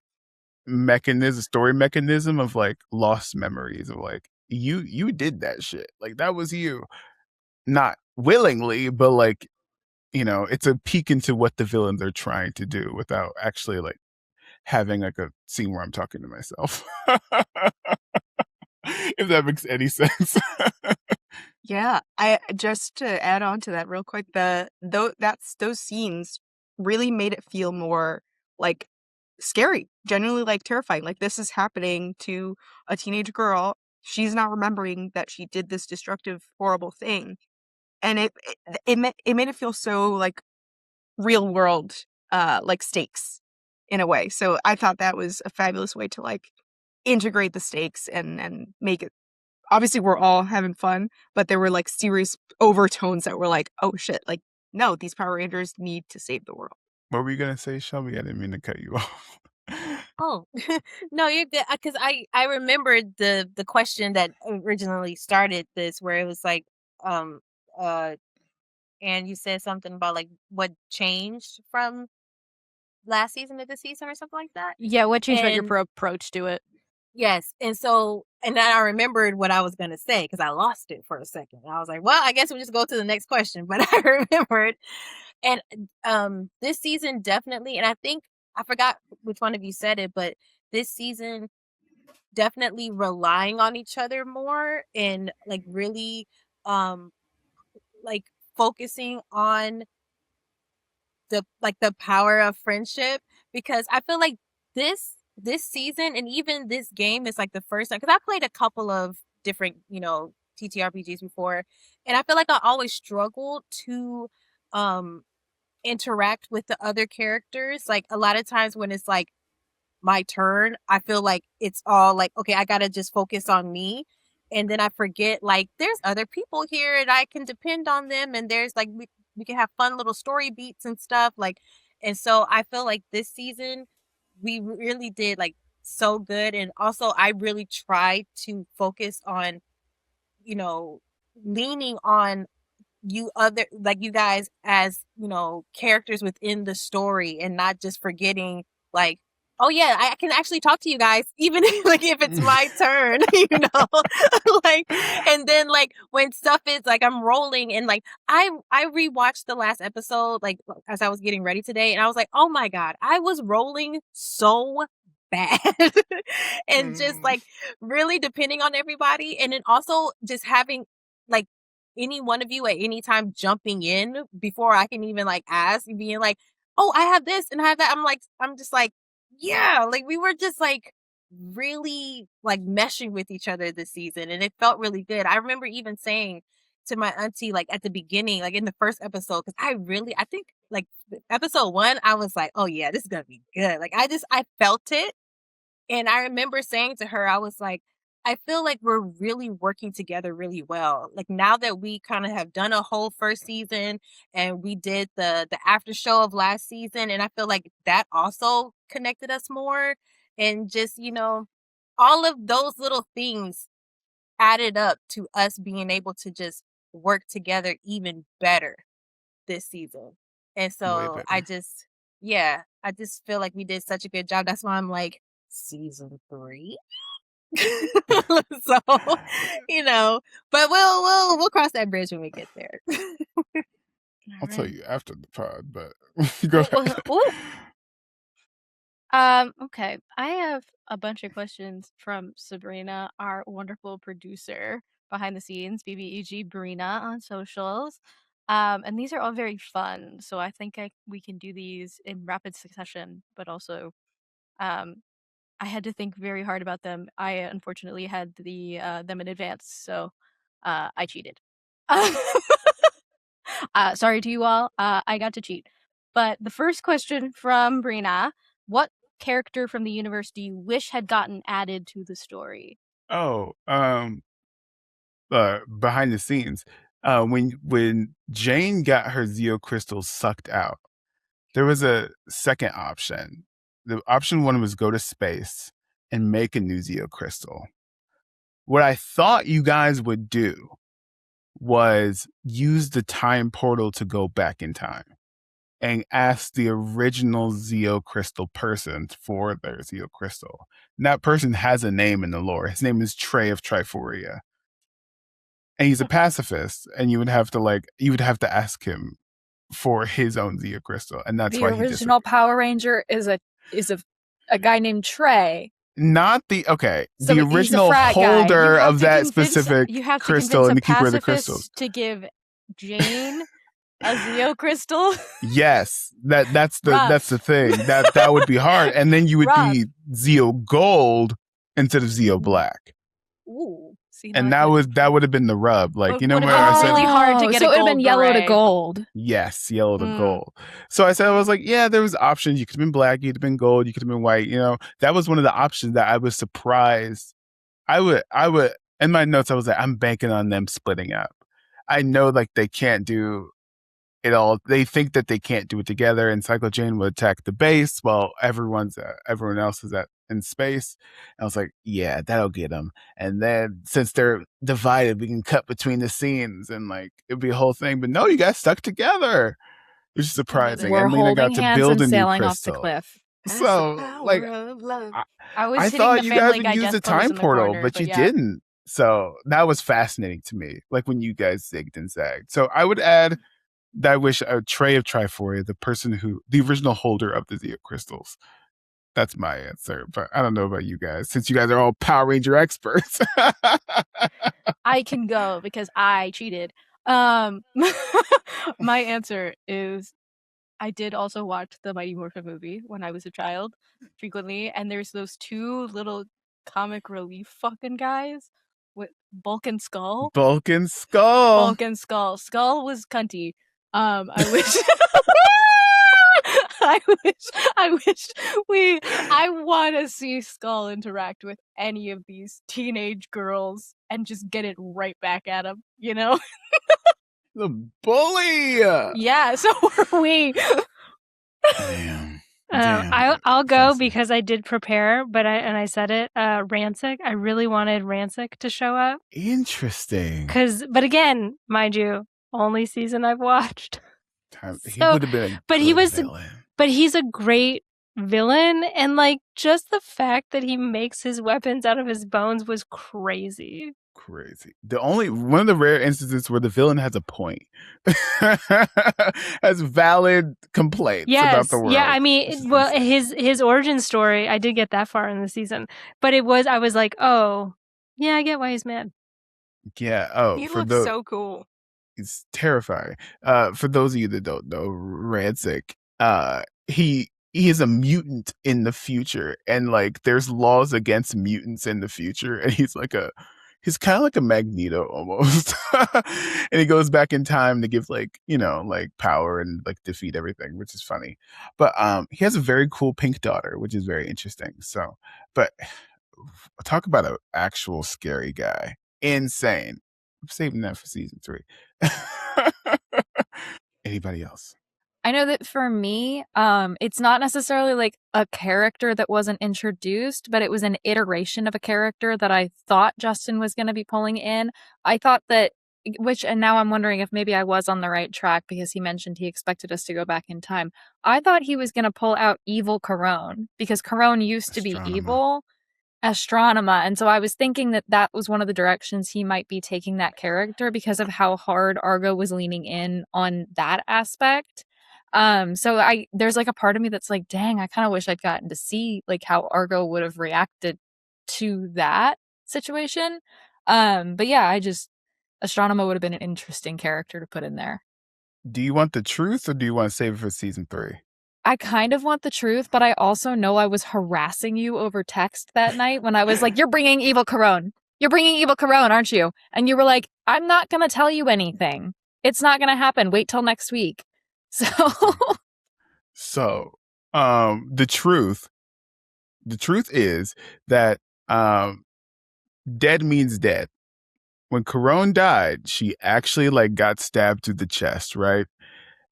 story mechanism of like lost memories of like you did that shit. Like that was you. Not willingly, but like, it's a peek into what the villains are trying to do without actually like having like a scene where I'm talking to myself. If that makes any sense. Yeah, I just to add on to that real quick, those scenes really made it feel more like scary, genuinely like terrifying. Like this is happening to a teenage girl. She's not remembering that she did this destructive, horrible thing, and it made it feel so like real world, like stakes in a way. So I thought that was a fabulous way to like integrate the stakes and make it. Obviously, we're all having fun, but there were like serious overtones that were like, oh shit, like, no, these Power Rangers need to save the world. What were you gonna say, Shelby? I didn't mean to cut you off. Oh, no, you're good. Because I remembered the question that originally started this, where it was like, um, uh, and you said something about like what changed from last season to this season or something like that. Yeah, what changed about your And approach to it? yes, and then I remembered what I was gonna say because I lost it for a second. I was like, well, I guess we'll just go to the next question. But I remembered, and this season definitely, and I think I forgot which one of you said it, but this season definitely relying on each other more and like really um like focusing on the power of friendship, because I feel like this season and even this game is like the first time, because I played a couple of different TTRPGs before, and I feel like I always struggled to um interact with the other characters. Like a lot of times when it's like my turn, I feel like it's all like, okay, I gotta just focus on me. And then I forget like there's other people here and I can depend on them, and there's like we can have fun little story beats and stuff. Like, and so I feel like this season we really did like so good. And also I really tried to focus on, leaning on you guys as characters within the story, and not just forgetting like, oh yeah, I can actually talk to you guys even if, like if it's my turn. Like, and then like when stuff is like I'm rolling, and like I rewatched the last episode like as I was getting ready today, and I was like, oh my god, I was rolling so bad. And just like really depending on everybody, and then also just having like any one of you at any time jumping in before I can even like ask, and being like, oh, I have this and I have that. I'm just like, yeah, like we were just like really like meshing with each other this season, and it felt really good. I remember even saying to my auntie like at the beginning, like in the first episode, because I think like episode 1, I was like, oh yeah, this is gonna be good. Like I felt it. And I remember saying to her, I was like, I feel like we're really working together really well. Like now that we kind of have done a whole first season, and we did the after show of last season, and I feel like that also connected us more. And just, all of those little things added up to us being able to just work together even better this season. And Way so better. yeah, I just feel like we did such a good job. That's why I'm like, season 3. So, but we'll cross that bridge when we get there. I'll tell you after the pod, but go ahead. Okay. I have a bunch of questions from Sabrina, our wonderful producer behind the scenes, BBEG Brina on socials. And these are all very fun, so I think we can do these in rapid succession, but also um, I had to think very hard about them. I unfortunately had them in advance, so I cheated. Sorry to you all. I got to cheat. But the first question from Brina: what character from the universe do you wish had gotten added to the story? Oh, behind the scenes, when Jane got her Zeo crystals sucked out, there was a second option. The option one was go to space and make a new Zeo crystal. What I thought you guys would do was use the time portal to go back in time and ask the original Zeo crystal person for their Zeo crystal. And that person has a name in the lore. His name is Trey of Triforia. And he's a pacifist, and you would have to ask him for his own Zeo crystal, and that's The why original Power Ranger is a guy named Trey. not the So the he's a original frat guy. holder You have of to that convince- specific you have to crystal convince and a the keeper of the pacifist crystals. to give Jane a Zeo crystal. Yes, that's Rough. the thing. That would be hard, and then you would Rough. be Zeo Gold instead of Zeo Black, Ooh, see, and now that would have been the rub. Like, you know Would've where been I said really hard to get so a it would have been gold yellow to beret. gold. yes, yellow to Mm. gold. So I said, I was like, yeah, there was options. You could have been black, you could have been gold, you could have been white. You know, that was one of the options that I was surprised. I would in my notes, I was like, I'm banking on them splitting up. I know like they can't do it all. They think that they can't do it together, and Cyclo Jane would attack the base while everyone else is in space. And I was like, yeah, that'll get them. And then since they're divided, we can cut between the scenes, and like it'd be a whole thing. But no, you guys stuck together, which is surprising. We're And Lena holding got to hands build and a new sailing off the crystal. cliff. So like, I was I hitting thought the you Family guys would Guy use death the pose time in the portal, corner, but you yeah. didn't. So that was fascinating to me. Like when you guys zigged and zagged. So I would add that I wish a Trey of Triforia, the original holder of the Zeo crystals. That's my answer. But I don't know about you guys, since you guys are all Power Ranger experts. I can go because I cheated. My answer is I did also watch the Mighty Morphin movie when I was a child frequently, and there's those two little comic relief fucking guys with Bulk and Skull. Bulk and Skull. Bulk and Skull. Skull was cunty. I wish I want to see Skull interact with any of these teenage girls and just get it right back at him, you know? The bully. Yeah, so were we. Damn. I'll go because I did prepare, but I said it. Rancic. I really wanted Rancic to show up. Interesting. But again, mind you, only season I've watched. He would have been a good villain. But he's a great villain, and like just the fact that he makes his weapons out of his bones was crazy. One of the rare instances where the villain has a point, has valid complaints about the world. Yeah, I mean, his origin story, I did get that far in the season, but I was like, oh, yeah, I get why he's mad. Yeah. Oh, He looks so cool. It's terrifying. For those of you that don't know, Rancic, he is a mutant in the future, and like there's laws against mutants in the future, and he's kind of like a Magneto almost. And he goes back in time to give like power and like defeat everything, which is funny. But he has a very cool pink daughter, which is very interesting. So, but talk about an actual scary guy. Insane. I'm saving that for season 3. Anybody else? I know that for me, it's not necessarily like a character that wasn't introduced, but it was an iteration of a character that I thought Justin was going to be pulling in. I thought that, and now I'm wondering if maybe I was on the right track because he mentioned he expected us to go back in time. I thought he was going to pull out evil Corone because Corone used to be evil. Astronema. And so I was thinking that was one of the directions he might be taking that character because of how hard Argo was leaning in on that aspect. So there's like a part of me that's like, dang, I kind of wish I'd gotten to see like how Argo would have reacted to that situation. But yeah, Astronema would have been an interesting character to put in there. Do you want the truth or do you want to save it for season 3? I kind of want the truth, but I also know I was harassing you over text that night when I was like, you're bringing evil Corone. You're bringing evil Corone, aren't you? And you were like, I'm not going to tell you anything. It's not going to happen. Wait till next week. So the truth the truth is that dead means dead. When Corone died, she actually like got stabbed through the chest, right?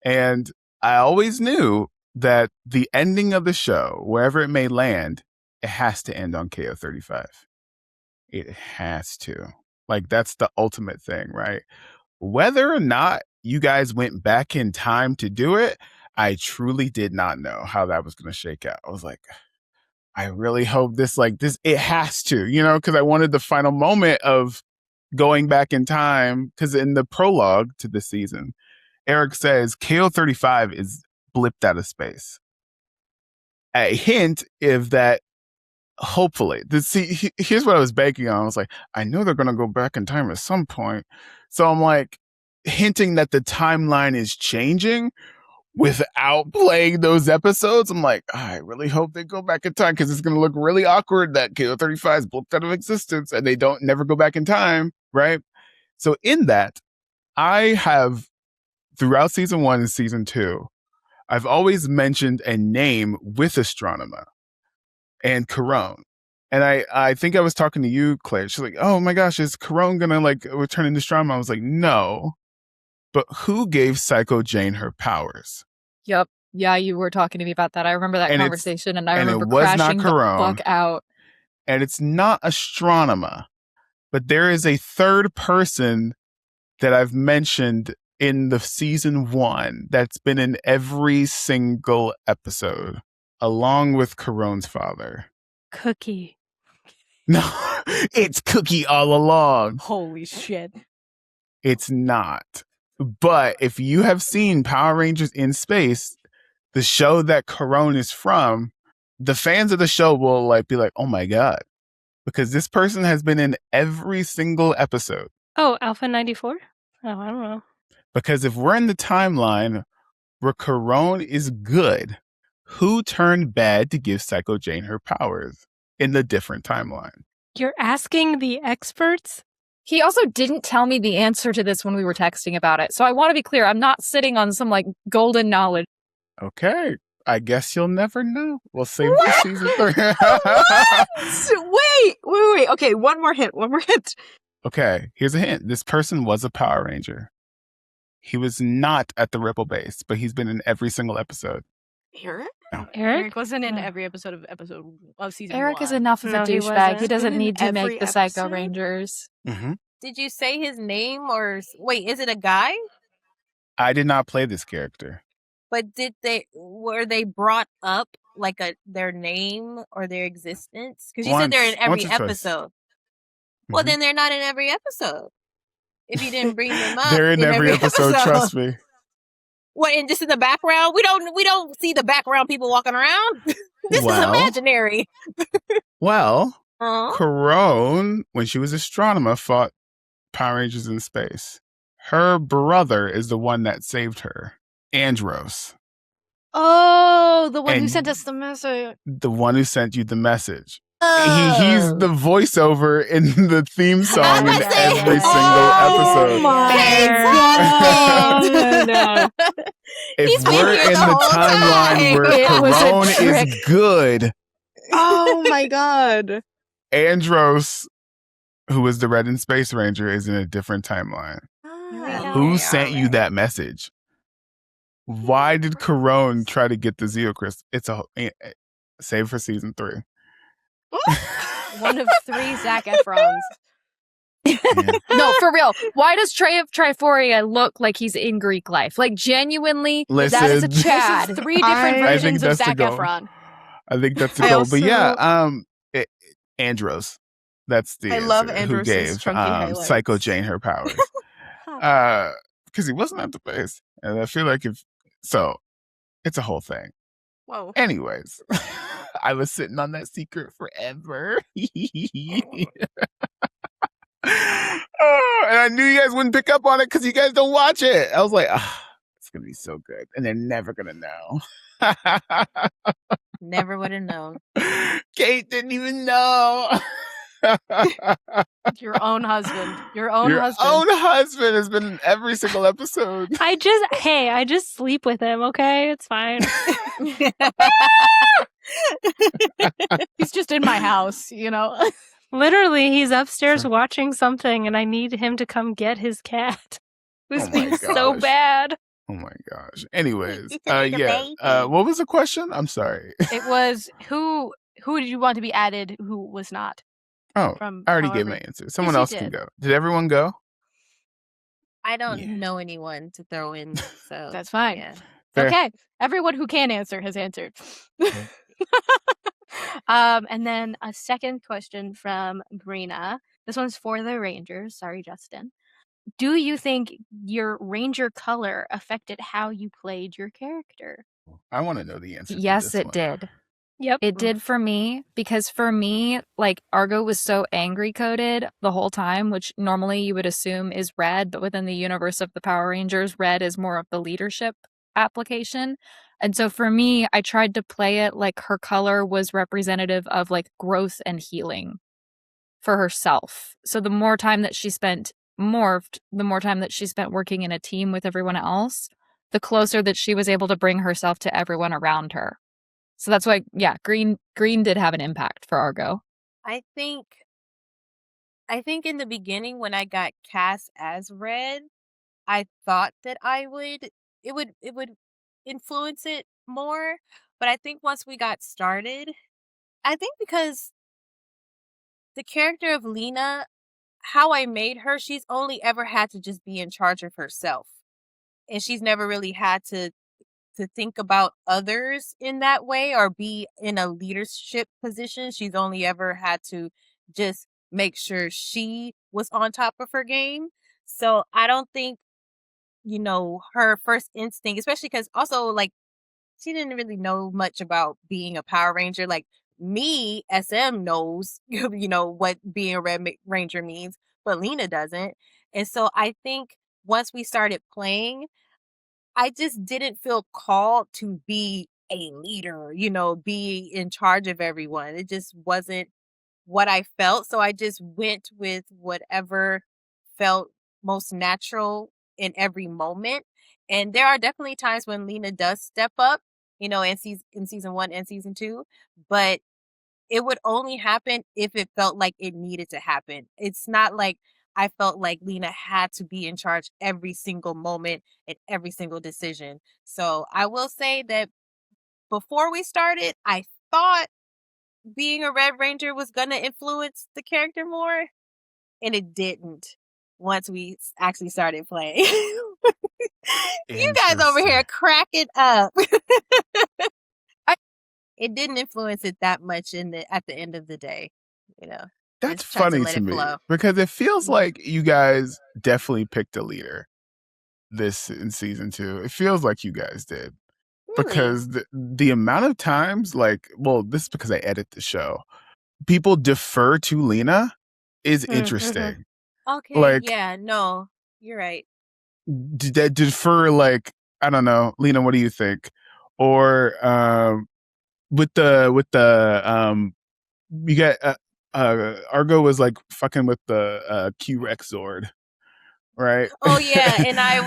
And I always knew that the ending of the show, wherever it may land, it has to end on KO35. It has to. Like, that's the ultimate thing, right? Whether or not you guys went back in time to do it, I truly did not know how that was going to shake out. I was like, I really hope this, it has to, because I wanted the final moment of going back in time. Because in the prologue to this season, Eric says KO35 is blipped out of space. A hint is that hopefully, here's what I was banking on. I was like, I know they're going to go back in time at some point. So I'm like hinting that the timeline is changing without playing those episodes. I'm like, I really hope they go back in time because it's going to look really awkward that KO35 is blipped out of existence and they don't never go back in time, right? So in that, I have, throughout season 1 and season 2, I've always mentioned a name with Astronema and Corone. And I think I was talking to you, Claire. She's like, oh my gosh, is Corone going to return into Astronema? I was like, no. But who gave Psycho Jane her powers? Yep. Yeah, you were talking to me about that. I remember that conversation, and I remember it was crashing not the Corone. fuck out. And it's not Astronema, but there is a third person that I've mentioned in the season 1 that's been in every single episode, along with Corone's father. Cookie. No, it's Cookie all along. Holy shit. It's not. But if you have seen Power Rangers in Space, the show that Corone is from, the fans of the show will be like, oh my God. Because this person has been in every single episode. Oh, Alpha 94? Oh, I don't know. Because if we're in the timeline where Corone is good, who turned bad to give Psycho Jane her powers in the different timeline? You're asking the experts? He also didn't tell me the answer to this when we were texting about it. So I want to be clear. I'm not sitting on some golden knowledge. Okay. I guess you'll never know. We'll save for season 3. Wait. Okay, one more hint. Okay, here's a hint. This person was a Power Ranger. He was not at the Ripple base, but he's been in every single episode. Eric? No. Eric wasn't in every episode of season 1. Eric is enough of a No, he douchebag. wasn't. He doesn't In need to every make the Psycho episode? Rangers. Mm-hmm. Did you say his name or wait? Is it a guy? I did not play this character. But were they brought up their name or their existence? Because you said they're in every once or twice. episode. Well, Mhm. then they're not in every episode. If you didn't bring them up, They're in every episode, trust me. What? And just in the background, we don't see the background people walking around. This is imaginary. Well, Huh? Corone, when she was Astronema, fought Power Rangers in space. Her brother is the one that saved her, Andros. Oh, the one who And- sent us the message. The one who sent you the message. Oh. He's the voiceover in the theme song in I was saying- every single Oh episode. my God. If He's been we're here in the the whole timeline time. where It was a Corone trick. is good, Oh my God. Andros, who was the Red and Space Ranger, is in a different timeline. Who sent you that message? Why did Corone try to get the Zeo Crystal? It's save for season 3. One of 3 Zac Efrons. No, for real. Why does Trey of Triforia look like he's in Greek life? Genuinely, that is a Listen. Chad. This is 3 different I think versions of that's the Zac goal. Efron. I think that's the I goal. also- But yeah, Andros. That's the I love answer, Andros's who gave chunky highlights. Psycho Jane her powers. Because he wasn't at the base. And I feel like it's a whole thing. Whoa. Anyways, I was sitting on that secret forever. Oh, and I knew you guys wouldn't pick up on it because you guys don't watch it. I was like, it's going to be so good. And they're never going to know. Never would have known. Kate didn't even know. Your own husband. Your own Your husband. own husband has been in every single episode. I just sleep with him, okay? It's fine. He's just in my house, you know. Literally, he's upstairs Sure. watching something, and I need him to come get his cat. Who's Oh my being so gosh. bad. Oh my gosh. Anyways, He's a little yeah. baby. What was the question? I'm sorry. It was who did you want to be added? Who was not? Oh, From I already gave however- my answer. Someone Yes, you else can did. go. Did everyone go? I don't Yeah. know anyone to throw in, so That's fine. yeah. Fair. Okay, everyone who can answer has answered. And then a second question from Brina. This one's for the Rangers. Sorry, Justin. Do you think your Ranger color affected how you played your character? I want to know the answer. Yes, to this it one. did. Yep. It did for me because for me, like Argo was so angry coded the whole time, which normally you would assume is red, but within the universe of the Power Rangers, red is more of the leadership application. And so for me, I tried to play it like her color was representative of like growth and healing for herself. So the more time that she spent morphed, the more time that she spent working in a team with everyone else, the closer that she was able to bring herself to everyone around her. So that's why, yeah, green did have an impact for Argo. I think in the beginning when I got cast as red, I thought that it would influence it more. But I think once we got started, I think because the character of Lena, how I made her, she's only ever had to just be in charge of herself. And she's never really had to think about others in that way or be in a leadership position. She's only ever had to just make sure she was on top of her game. So I don't think, her first instinct, especially because also like she didn't really know much about being a Power Ranger. Like me, SM knows, what being a Red Ranger means, but Lena doesn't. And so I think once we started playing, I just didn't feel called to be a leader, be in charge of everyone. It just wasn't what I felt. So I just went with whatever felt most natural in every moment. And there are definitely times when Lena does step up, in season 1 and season 2, but it would only happen if it felt like it needed to happen. It's not like I felt like Lena had to be in charge every single moment and every single decision. So I will say that before we started, I thought being a Red Ranger was going to influence the character more, and it didn't once we actually started playing. You guys over here cracking up. It didn't influence it that much at the end of the day, That's Just tried funny let to it me flow. because it feels Mhm. like you guys definitely picked a leader this in season 2. It feels like you guys did Really? because the amount of times, this is because I edit the show. People defer to Lena is Mhm. interesting. Okay, Like yeah, no, you're right. defer, I don't know, Lena. What do you think? Or with the you got Argo was like fucking with the Q-Rex Zord, right? Oh yeah, and I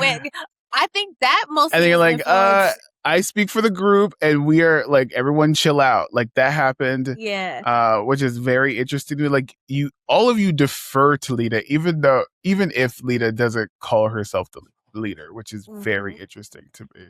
think that And mostly then you're is like, influenced. I speak for the group, and we are like, everyone chill out. Like that happened, Yeah. which is very interesting. Like all of you defer to Lita, even if Lita doesn't call herself the leader, which is very Mhm. interesting to me.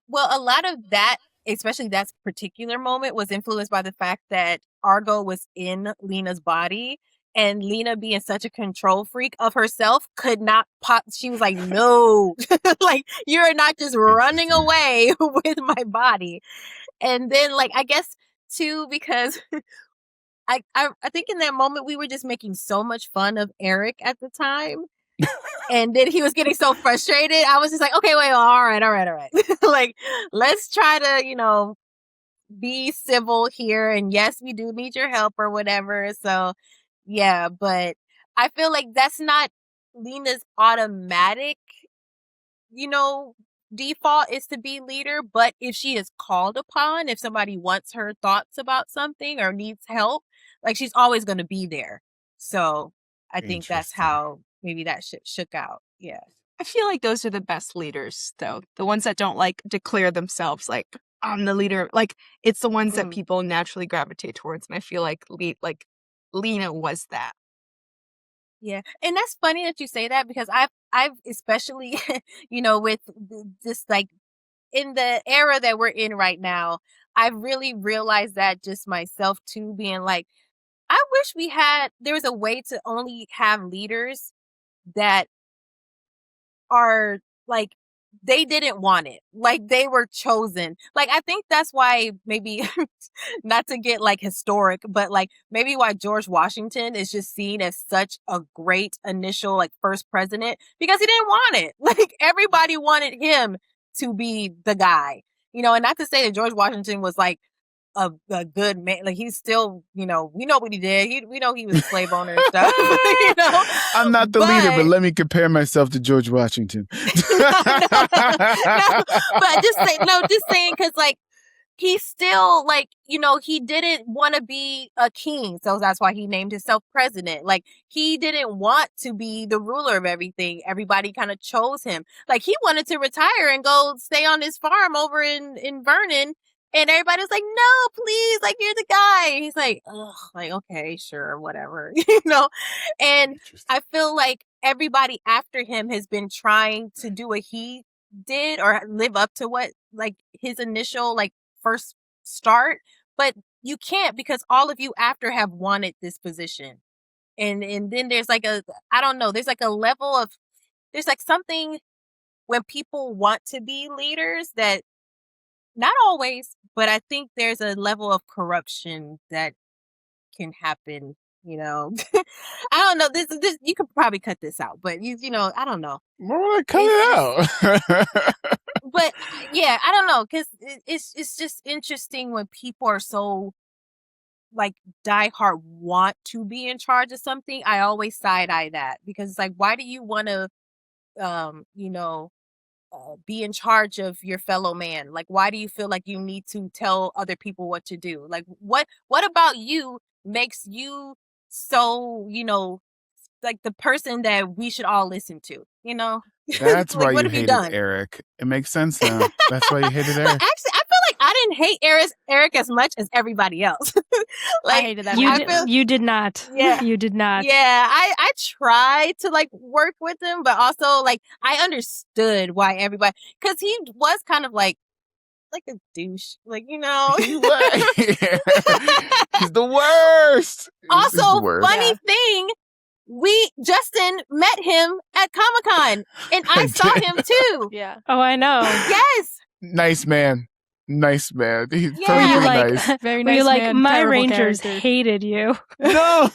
Well, a lot of that, especially that particular moment, was influenced by the fact that Argo was in Lena's body, and Lena, being such a control freak of herself, could not pop. She was like, "No, like you're not just running Interesting. away with my body." And then, like, I guess too, because I think in that moment we were just making so much fun of Eric at the time. And then he was getting so frustrated. I was just like, okay, wait, all right. Like, let's try to, be civil here. And yes, we do need your help or whatever. So, yeah, but I feel like that's not Lena's automatic, default is to be leader. But if she is called upon, if somebody wants her thoughts about something or needs help, like she's always going to be there. So I think that's Interesting. how maybe that shook out. Yeah. I feel like those are the best leaders, though. The ones that don't declare themselves I'm the leader. Like, it's the ones that Mm. people naturally gravitate towards, and I feel like Lena was that. Yeah, and that's funny that you say that because I've especially, with just like in the era that we're in right now, I've really realized that just myself too, being like, I wish there was a way to only have leaders that are like, they didn't want it. Like, they were chosen. Like, I think that's why maybe not to get like historic, but like maybe why George Washington is just seen as such a great initial like first president, because he didn't want it. Like, everybody wanted him to be the guy, and not to say that George Washington was like a good man. Like, he's still, we know what he did. We know he was a slave owner and stuff. I'm not the leader, but let me compare myself to George Washington. no, but just saying, because like, he still, like, he didn't want to be a king. So that's why he named himself president. Like, he didn't want to be the ruler of everything. Everybody kind of chose him. Like, he wanted to retire and go stay on his farm over in Vernon. And everybody was like, no, please, like, you're the guy. And he's like, ugh, like, okay, sure, whatever, And I feel like everybody after him has been trying to do what he did or live up to what, like, his initial, like, first start, but you can't, because all of you after have wanted this position. And then there's like I don't know, there's like a level of, there's like something when people want to be leaders that, not always, but I think there's a level of corruption that can happen, I don't know, this you could probably cut this out, but I don't know. Well, cut it out. But yeah, I don't know, because it's just interesting when people are so like diehard want to be in charge of something. I always side eye that, because it's like, why do you want to, be in charge of your fellow man? Like, why do you feel like you need to tell other people what to do? Like, what about you makes you so, like the person that we should all listen to, That's like, why what you have you hated done? Eric. It makes sense now. That's why you hated But Eric. actually, I feel like I didn't hate Eric as much as everybody else. Like, I hated that. You did not. Yeah. You did not. Yeah, I tried to like work with him, but also like I understood why everybody, because he was kind of like a douche, like, He was. He's the worst. He's Also, the worst. funny thing, Justin met him at Comic-Con, and I saw him too. Yeah. Oh, I know. Yes. Nice man. He's Yeah. perfectly Were you like- nice. Very Were nice you like, man, my terrible Rangers character. hated you? No.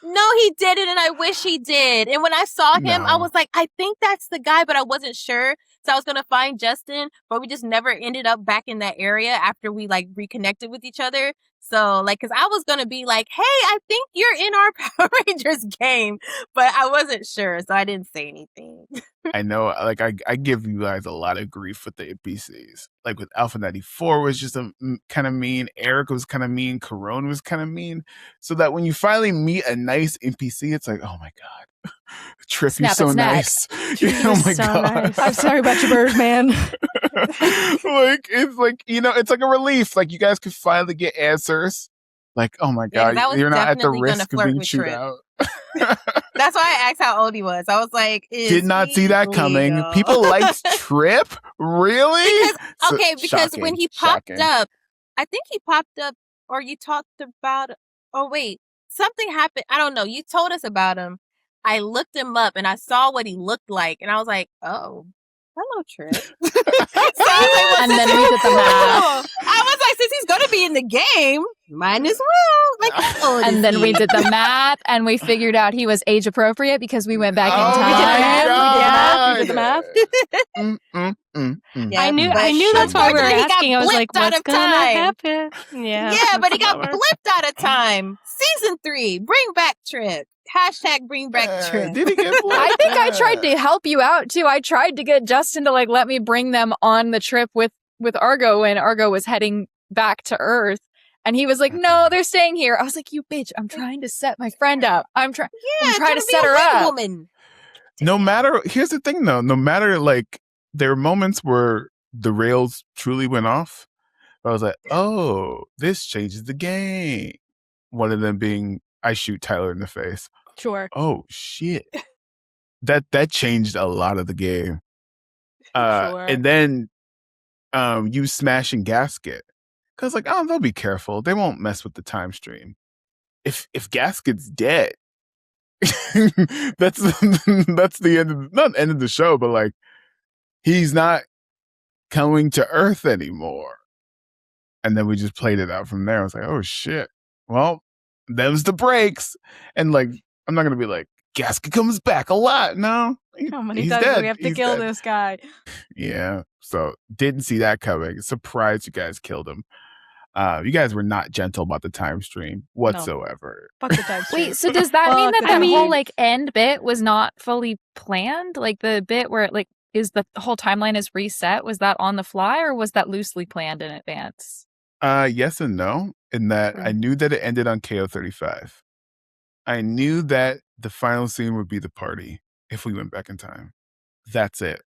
No, he didn't, and I wish he did. And when I saw him, I No. was like, I think that's the guy, but I wasn't sure. So I was gonna find Justin, but we just never ended up back in that area after we like reconnected with each other. So like, cause I was gonna be like, hey, I think you're in our Power Rangers game, but I wasn't sure, so I didn't say anything. I know, like, I give you guys a lot of grief with the NPCs. Like, with Alpha 94 was just kind of mean. Eric was kind of mean. Corona was kind of mean. So that when you finally meet a nice NPC, it's like, oh my God. Trip, Snap you're so and snack. nice. He Oh was my so God. nice. I'm sorry about your bird, man. Like, it's like, it's like a relief. Like, you guys could finally get answers. Like, oh my Yeah, 'cause God, I was you're not at the definitely gonna risk of flirt being with chewed Trip. out. That's why I asked how old he was. I was like, Did not see that coming. legal? People liked Trip? Really? Because when he popped Shocking. up, I think he popped up, or you talked about, oh wait, something happened. I don't know. You told us about him. I looked him up and I saw what he looked like, and I was like, oh, hello, Trip. So I was like, well, And since then we did the math. I was like, since he's going to be in the game, might as well. Like, how old is And then he? we did the math, and we figured out he was age appropriate because we went back Oh in my time. We did the math. Yeah, I knew but that's why we were unfortunately, he got asking. I was like, blipped out what's of gonna time. happen? Yeah. Yeah, but he that's got a bummer. blipped out of time. Season 3, bring back Trip. Hashtag bring back Trip. Did he get I think I tried to help you out too. I tried to get Justin to like let me bring them on the trip with Argo when Argo was heading back to Earth. And he was like, no, they're staying here. I was like, you bitch, I'm trying to set my friend up. I'm trying to gonna be set a her white up. Woman. No matter, here's the thing though, no matter, like, there are moments where the rails truly went off, But I was like, oh, this changes the game. One of them being, I shoot Tyler in the face. Sure. Oh shit, that changed a lot of the game. Sure. And then you smashing Gasket, because like, oh, they'll be careful. They won't mess with the time stream. If Gasket's dead, that's the end of not end of the show, but like he's not coming to Earth anymore. And then we just played it out from there. I was like, oh shit. Well, them's the breaks. And like, I'm not gonna be like, Gasket comes back a lot. No. How many he's times dead. do we have to He's kill dead. this guy? Yeah. So didn't see that coming. Surprised you guys killed him. You guys were not gentle about the time stream whatsoever. Fuck the time stream. Wait, so does that mean Fuck that the that whole time. like end bit was not fully planned? Like the bit where it like is the whole timeline is reset? Was that on the fly or was that loosely planned in advance? Yes and no. In that I knew that it ended on KO35. I knew that the final scene would be the party if we went back in time. That's it.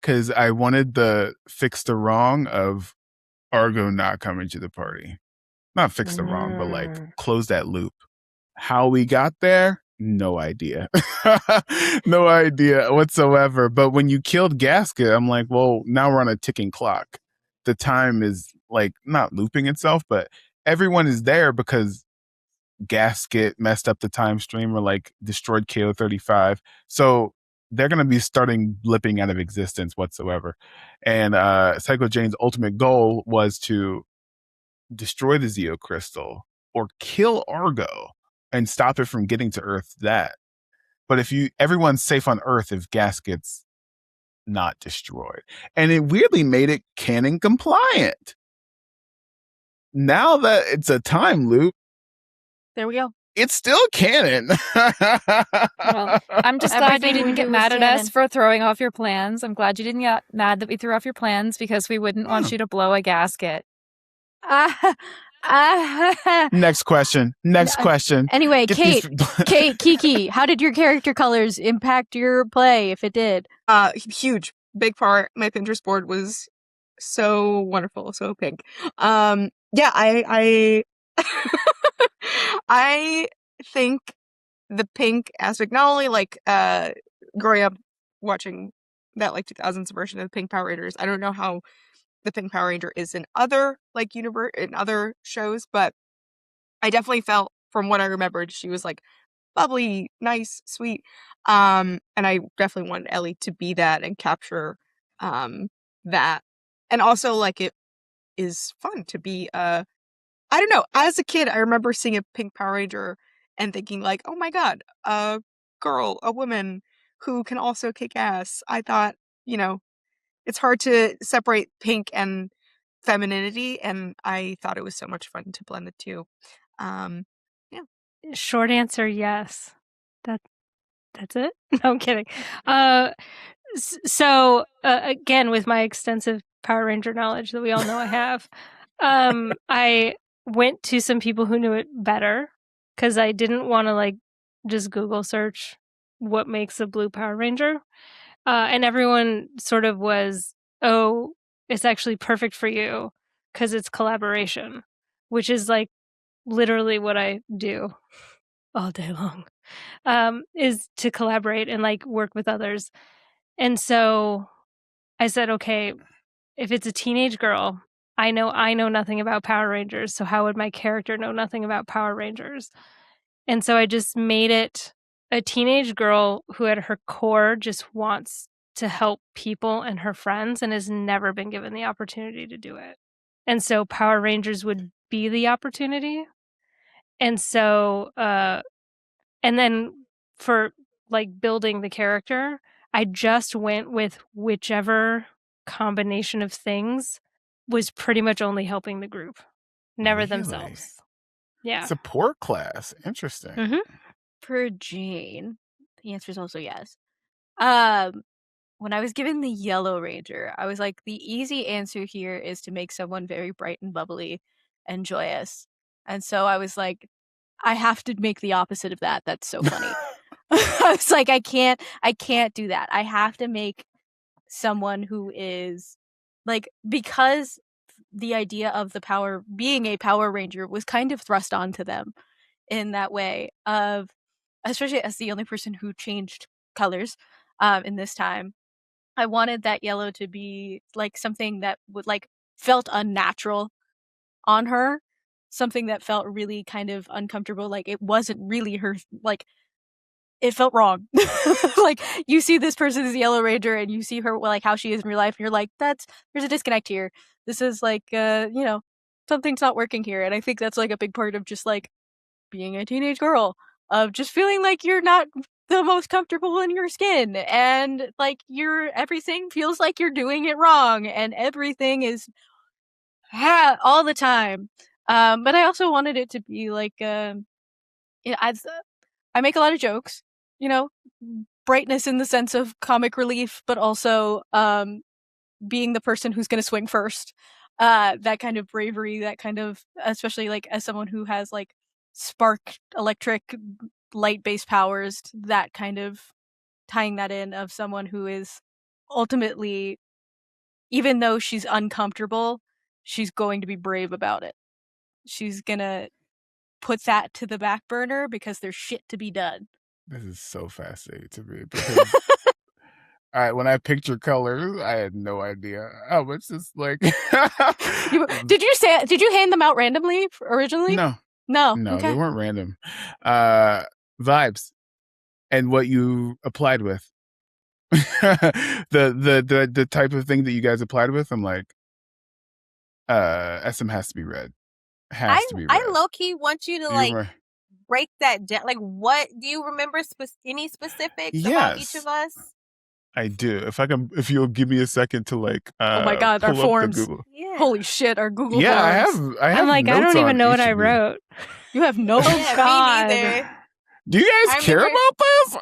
Because I wanted the fix the wrong of Argo not coming to the party. Not fix the wrong, but like close that loop. How we got there, no idea. No idea whatsoever. But when you killed Gasket, I'm like, well, now we're on a ticking clock. The time is like not looping itself, but everyone is there because Gasket messed up the time stream or like destroyed KO35. So they're going to be starting blipping out of existence whatsoever. And Psycho Jane's ultimate goal was to destroy the Zeo Crystal or kill Argo and stop it from getting to Earth. But if everyone's safe on Earth if Gasket's not destroyed. And it weirdly made it canon compliant. Now that it's a time loop, there we go. It's still canon. Well, I'm just glad you Everything we didn't do get is mad at us canon. for throwing off your plans. I'm glad you didn't get mad that we threw off your plans because we wouldn't want you to blow a gasket. Next question. Anyway, Get Kate, these- Kiki, how did your character colors impact your play, if it did? Huge, big part. My Pinterest board was so wonderful, so pink. Yeah, I I think the pink aspect, not only like growing up watching that like 2000s version of the Pink Power Rangers, I don't know how the Pink Power Ranger is in other like in other shows, but I definitely felt from what I remembered she was like bubbly, nice, sweet. And I definitely wanted Ellie to be that and capture that. And also like it is fun to be I don't know, as a kid I remember seeing a Pink Power Ranger and thinking like, oh my god, a girl, a woman who can also kick ass. I thought, it's hard to separate pink and femininity, and I thought it was so much fun to blend the two. Yeah. Short answer, yes. That's it. No, I'm kidding. So again, with my extensive Power Ranger knowledge that we all know I have, I went to some people who knew it better because I didn't want to like just Google search what makes a blue Power Ranger. And everyone sort of was, oh, it's actually perfect for you because it's collaboration, which is like literally what I do all day long, is to collaborate and like work with others. And so I said, okay, if it's a teenage girl, I know nothing about Power Rangers, so how would my character know nothing about Power Rangers? And so I just made it a teenage girl who at her core just wants to help people and her friends and has never been given the opportunity to do it. And so Power Rangers would be the opportunity. And so and then for like building the character, I just went with whichever combination of things was pretty much only helping the group, never Really? themselves. Yeah. Support class. Interesting. Mhm. For Jane, the answer is also yes. When I was given the Yellow Ranger, I was like, the easy answer here is to make someone very bright and bubbly and joyous. And so I was like, I have to make the opposite of that. That's so funny. I was like, I can't do that. I have to make someone who is like, because the idea of the power being a Power Ranger was kind of thrust onto them in that way of, especially as the only person who changed colors in this time. I wanted that yellow to be like something that would like felt unnatural on her, something that felt really kind of uncomfortable, like it wasn't really her, like it felt wrong. Like you see this person as Yellow Ranger and you see her like how she is in real life and you're like, there's a disconnect here. This is like something's not working here. And I think that's like a big part of just like being a teenage girl, of just feeling like you're not the most comfortable in your skin, and like everything feels like you're doing it wrong, and everything is all the time. But I also wanted it to be like, I make a lot of jokes, brightness in the sense of comic relief, but also being the person who's going to swing first. That kind of bravery, that kind of, especially like as someone who has like spark electric light-based powers, that kind of tying that in of someone who is ultimately, even though she's uncomfortable, she's going to be brave about it. She's gonna put that to the back burner because there's shit to be done. This is so fascinating to me because all right, when I picture colors, I had no idea. Oh, it's just like Did you hand them out randomly originally? No, okay. they weren't random. Vibes and what you applied with. the type of thing that you guys applied with, I'm like, SM has to be red. Has to be red. I low-key want you to break that down. Like, what do you remember? Any specifics about each of us? I do. If you'll give me a second to like, oh my god, our forms! Yeah. Holy shit, our Google yeah, forms. I have. I'm like, I don't even know what I wrote. You have no. Yeah, God. me neither. Do you guys care about this?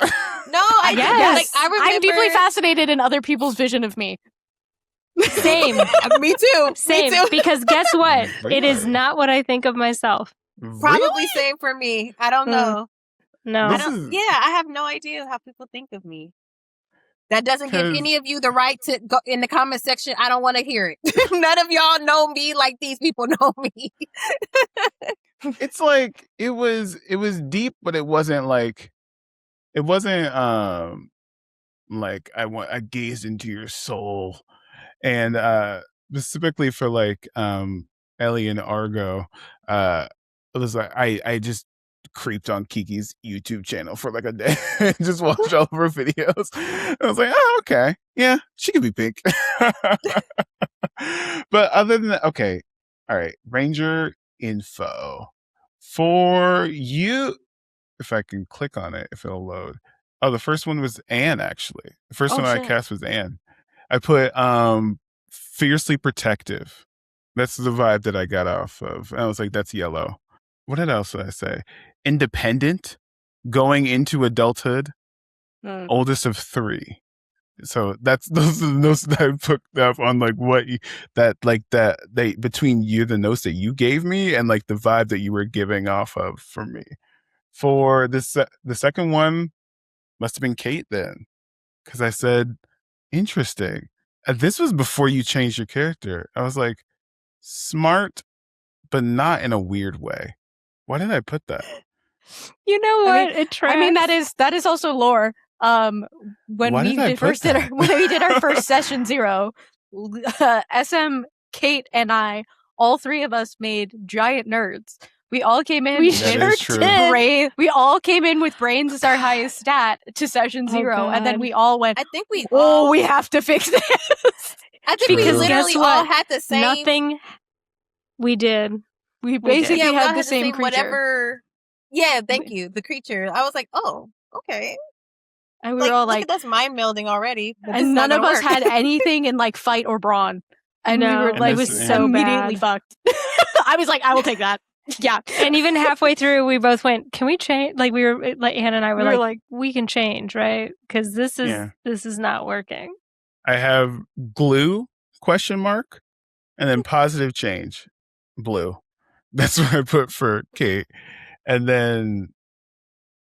No, I guess. do. Like, I remember. I'm deeply fascinated in other people's vision of me. Same. Me too. Same. Me too. Because guess what? It is not what I think of myself. Probably same for me. I don't know. No. I have no idea how people think of me. That doesn't give any of you the right to go in the comment section. I don't want to hear it. None of y'all know me like these people know me. It's like it was deep, but it wasn't like I gazed into your soul. And specifically for like Ellie and Argo, it was like I just creeped on Kiki's YouTube channel for like a day and just watched all of her videos. I was like, oh, okay. Yeah, she could be pink. But other than that, okay. All right. Ranger info. For you, if I can click on it, if it'll load. Oh, the first one was Anne, actually. The first one I cast was Anne. I put fiercely protective. That's the vibe that I got off of. And I was like, that's yellow. What else did I say? Independent, going into adulthood, oldest of 3. So those are the notes that I put up on like they between you, the notes that you gave me and like the vibe that you were giving off of for me. For this, the second one must have been Kate then, because I said, interesting. This was before you changed your character. I was like, smart, but not in a weird way. Why did I put that? You know what? It tracks. I mean, that is also lore. When we did our first session 0, SM, Kate, and I, all 3 of us made giant nerds. We all came in. We all came in with brains as our highest stat to session 0, and then we all went. I think we have to fix this. I think we literally all had the same. Nothing. We did. We basically had the same creature. Whatever. Yeah, thank you. The creature. I was like, oh, okay. And we were all like, that's mind melding already. And none of us had anything in like fight or brawn. And we were like, it was so immediately bad. fucked. I was like, I will take that. Yeah. And even halfway through, we both went, can we change? Like we were like, Hannah and I were like, we can change, right? Because this is not working. I have glue ? And then positive change, blue. That's what I put for Kate. And then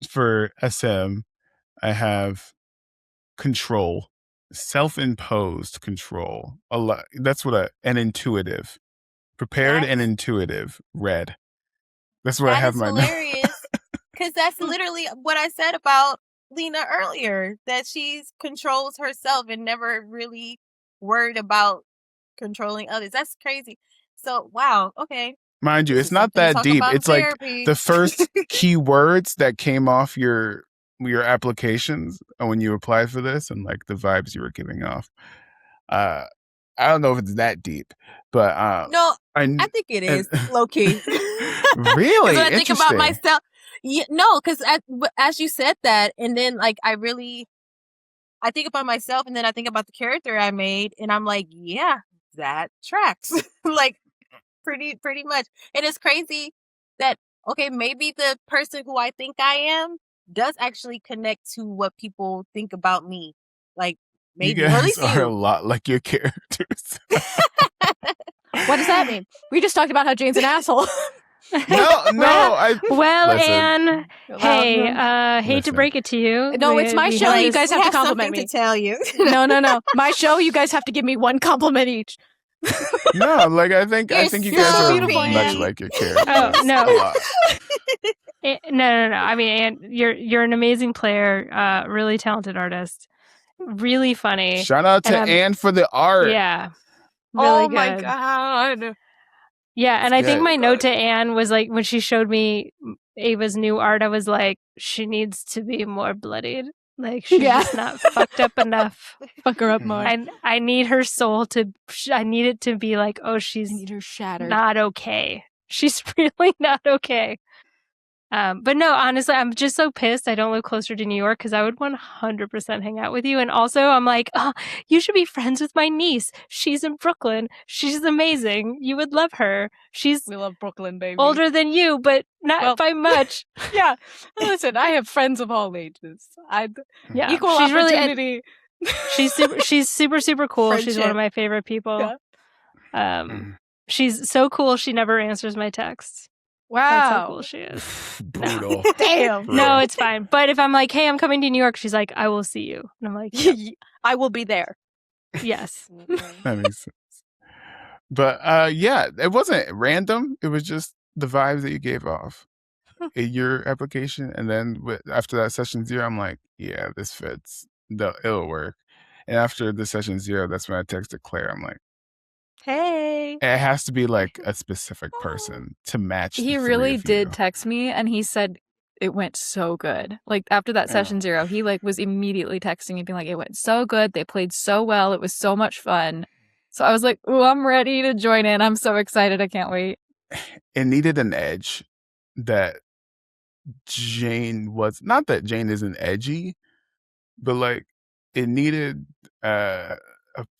for SM, I have control, self-imposed control. A lot. That's what and intuitive. Prepared and That's- intuitive. Red. That's where I That have is my hilarious. Because that's literally what I said about Lena earlier, that she controls herself and never really worried about controlling others. That's crazy. So, wow. Okay. Mind you, This it's is not something to that talk deep. about in It's like therapy. the first key words that came off your applications when you applied for this, and like the vibes you were giving off. I don't know if it's that deep, but No, I think it is and- low key. Really? When I think about Interesting. myself, no, because as you said that, and then like I think about myself, and then I think about the character I made, and I'm like, yeah, that tracks. Like pretty much. And it's crazy that okay, maybe the person who I think I am does actually connect to what people think about me. Like You maybe, or at guys least are a you. lot like your characters. What does that mean? We just talked about how Jane's an asshole. No, Well, listen. Anne, hey, hate to Listen. break it to you. No, it's my show. have You this- guys we have to compliment something me. to tell you. No. My show. You guys have to give me one compliment each. No, like I think You're you guys so are beautiful, much Anne. like your characters. Oh, no. A lot. No. I mean, Anne, you're an amazing player, really talented artist, really funny. Shout out to And Anne for the art. Yeah, really Oh good. my god. Yeah, and I think good. my note to Anne was like when she showed me Ava's new art, I was like, she needs to be more bloodied. Like she's Yeah. just not fucked up enough. Fuck her up more. I need her soul to. I need it to be like, oh, she's I need her shattered. not okay. She's really not okay. But no, honestly, I'm just so pissed I don't live closer to New York because I would 100% hang out with you. And also, I'm like, oh, you should be friends with my niece. She's in Brooklyn. She's amazing. You would love her. She's We love Brooklyn, baby. older than you, but not Well- by much. Yeah. Listen, I have friends of all ages. Yeah, Equal she's really. opportunity. She's super cool. She's one Friendship. of my favorite people. Yeah. She's so cool. She never answers my texts. Wow. That's how cool she is. Brutal. Damn. For No, real. it's fine. But if I'm like, hey, I'm coming to New York, she's like, I will see you. And I'm like, yep, I will be there. yes. That makes sense. But yeah, it wasn't random. It was just the vibes that you gave off in your application, and then after that session 0, I'm like, yeah, this fits. It'll work. And after the session 0, that's when I texted Claire. I'm like, Hey. it has to be like a specific person to match. He the really three of did you. text me and he said it went so good. Like after that Yeah. session 0, he like was immediately texting me being like, it went so good. They played so well. It was so much fun. So I was like, ooh, I'm ready to join in. I'm so excited. I can't wait. It needed an edge that Jane was. Not that Jane isn't edgy, but like it needed a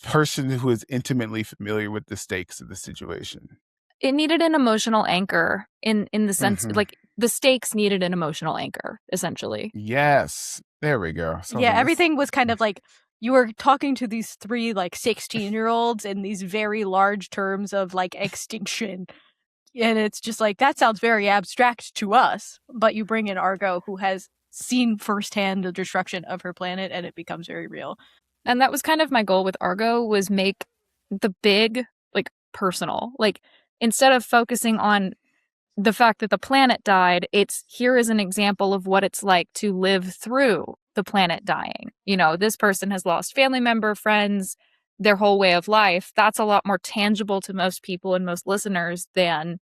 person who is intimately familiar with the stakes of the situation. It needed an emotional anchor in the sense Mhm. like the stakes needed an emotional anchor, essentially. Yes, there we go. So Yeah, this- everything was kind of like you were talking to these 3 like 16-year-olds in these very large terms of like extinction. And it's just like that sounds very abstract to us, but you bring in Argo who has seen firsthand the destruction of her planet and it becomes very real. And that was kind of my goal with Argo, was make the big like personal. Like instead of focusing on the fact that the planet died, it's here is an example of what it's like to live through the planet dying. You know, this person has lost family member, friends, their whole way of life. That's a lot more tangible to most people and most listeners than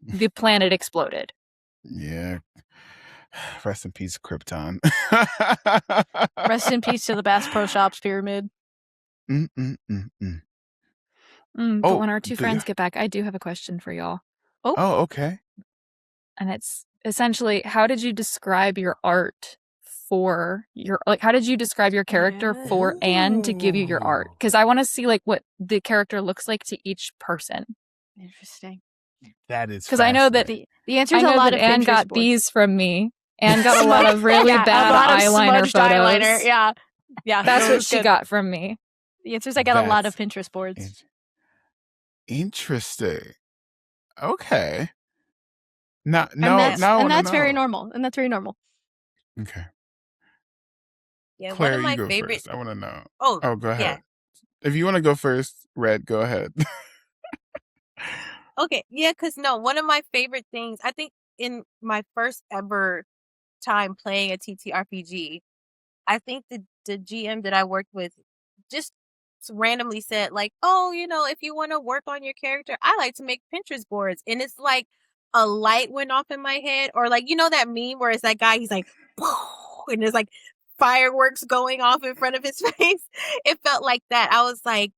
the planet exploded. Yeah. Rest in peace, Krypton. Rest in peace to the Bass Pro Shops pyramid. Mm. But Oh, when our 2 do friends you- get back, I do have a question for y'all. Oh, okay. And it's essentially, how did you describe your art for your, like, how did you describe your character for Anne to give you your art? Because I want to see like what the character looks like to each person. Interesting. That is Because I know that The answer I is a know lot that of Anne Pinterest got boards. these from me. Anne got a lot of really Yeah, bad a lot of eyeliner smudged photos. eyeliner. Yeah. That's it what was she good. got from me. The answer is I got a lot of That's Pinterest boards. Interesting. Okay. No, And that's, now I and wanna that's very know. normal. And that's very normal. Okay. Yeah, Claire, one of my you go favorite. first. I want to know. Oh, Go ahead. yeah. If you want to go first, Red, go ahead. Okay, yeah, because no, one of my favorite things, I think in my first ever time playing a TTRPG, I think the GM that I worked with just randomly said, like, oh, if you want to work on your character, I like to make Pinterest boards. And it's like a light went off in my head, or like, that meme where it's that guy, he's like, and there's like fireworks going off in front of his face. It felt like that. I was like,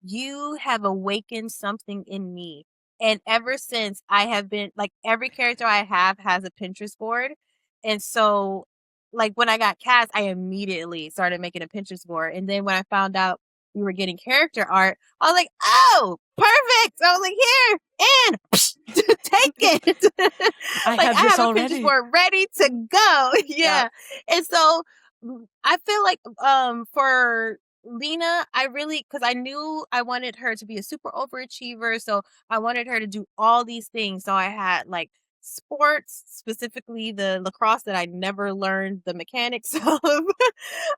you have awakened something in me. And ever since, I have been like, every character I have has a Pinterest board. And so, like, when I got cast, I immediately started making a Pinterest board. And then when I found out we were getting character art, I was like, oh, perfect. I was like, here, and take it. I Like, have I this have a already. Pinterest board ready to go. Yeah. And so I feel like for Lena, I really, because I knew I wanted her to be a super overachiever. So I wanted her to do all these things. So I had like sports, specifically the lacrosse that I never learned the mechanics of.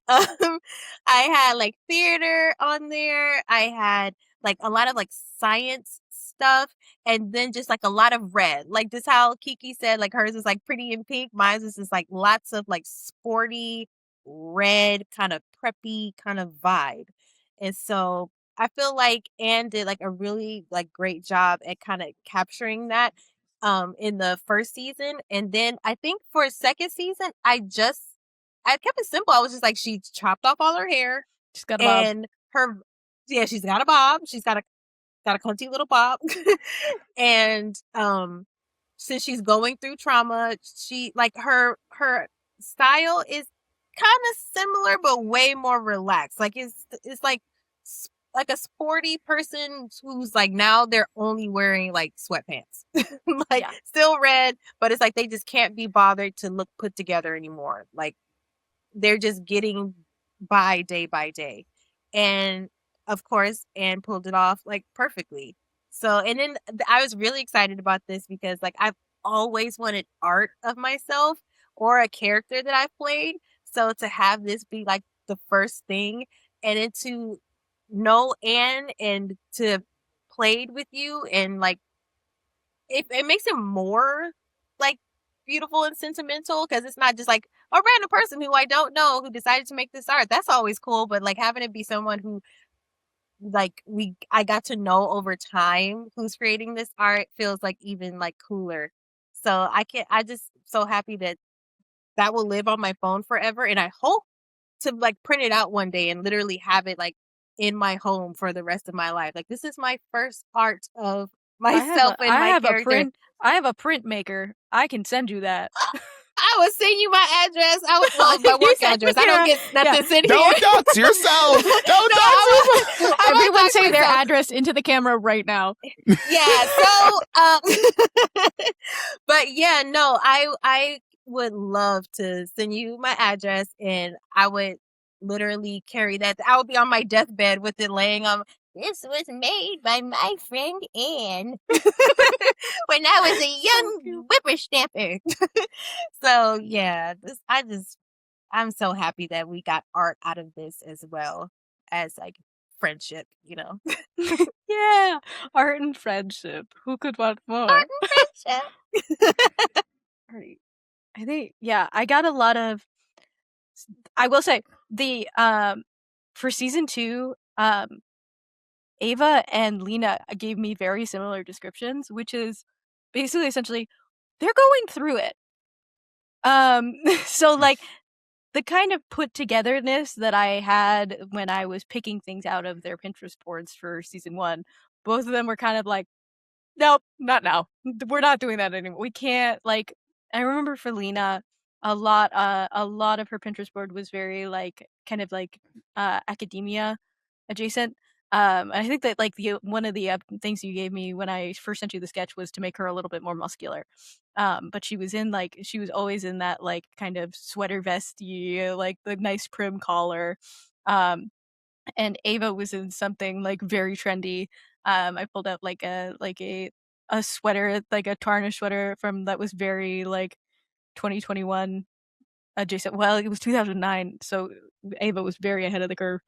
I had like theater on there. I had like a lot of like science stuff, and then just like a lot of red. Like this, how Kiki said, like hers is like pretty in pink. Mine is just like lots of like sporty red, kind of preppy kind of vibe. And so I feel like Anne did like a really like great job at kind of capturing that in the first season. And then I think for a second season, I kept it simple. I was just like, she chopped off all her hair. She's got a bob. And she's got a bob. She's got a cunty little bob. And since she's going through trauma, she like her style is kind of similar but way more relaxed. Like it's like a sporty person who's like, now they're only wearing like sweatpants. Like still red, but it's like they just can't be bothered to look put together anymore. Like they're just getting by day. And of course, Anne pulled it off like perfectly. So, and then I was really excited about this because like I've always wanted art of myself or a character that I've played. So to have this be like the first thing, and then to know Anne and to played with you, and like it makes it more like beautiful and sentimental, because it's not just like a random person who I don't know who decided to make this art. That's always cool, but like having it be someone who like I got to know over time who's creating this art feels like even like cooler. So I just so happy that will live on my phone forever, and I hope to like print it out one day and literally have it like in my home for the rest of my life. Like this is my first art of myself and my character. I have a print maker. I can send you that. I will send you my address. My work address. I don't get nothing sent here. Don't dox yourself. Don't dox yourself. Everyone say their address into the camera right now. Yeah. So, but yeah, no, I would love to send you my address, and I would literally carry that. I would be on my deathbed with it laying on. This was made by my friend Anne when I was a young whippersnapper. So yeah, I'm so happy that we got art out of this as well as like friendship, Yeah, art and friendship. Who could want more? Art and friendship. Right. I think I got a lot of. I will say the for season 2, Ava and Lena gave me very similar descriptions, which is basically essentially they're going through it. So like the kind of put togetherness that I had when I was picking things out of their Pinterest boards for season 1, both of them were kind of like, nope, not now. We're not doing that anymore. We can't, like, I remember for Lena, a lot of her Pinterest board was very like kind of like academia adjacent. I think that like one of the things you gave me when I first sent you the sketch was to make her a little bit more muscular. But she was always in that like kind of sweater vesty, like the nice prim collar. And Ava was in something like very trendy. I pulled out like a sweater, like a tarnished sweater that was very like 2021 adjacent. Well, it was 2009, so Ava was very ahead of the curve.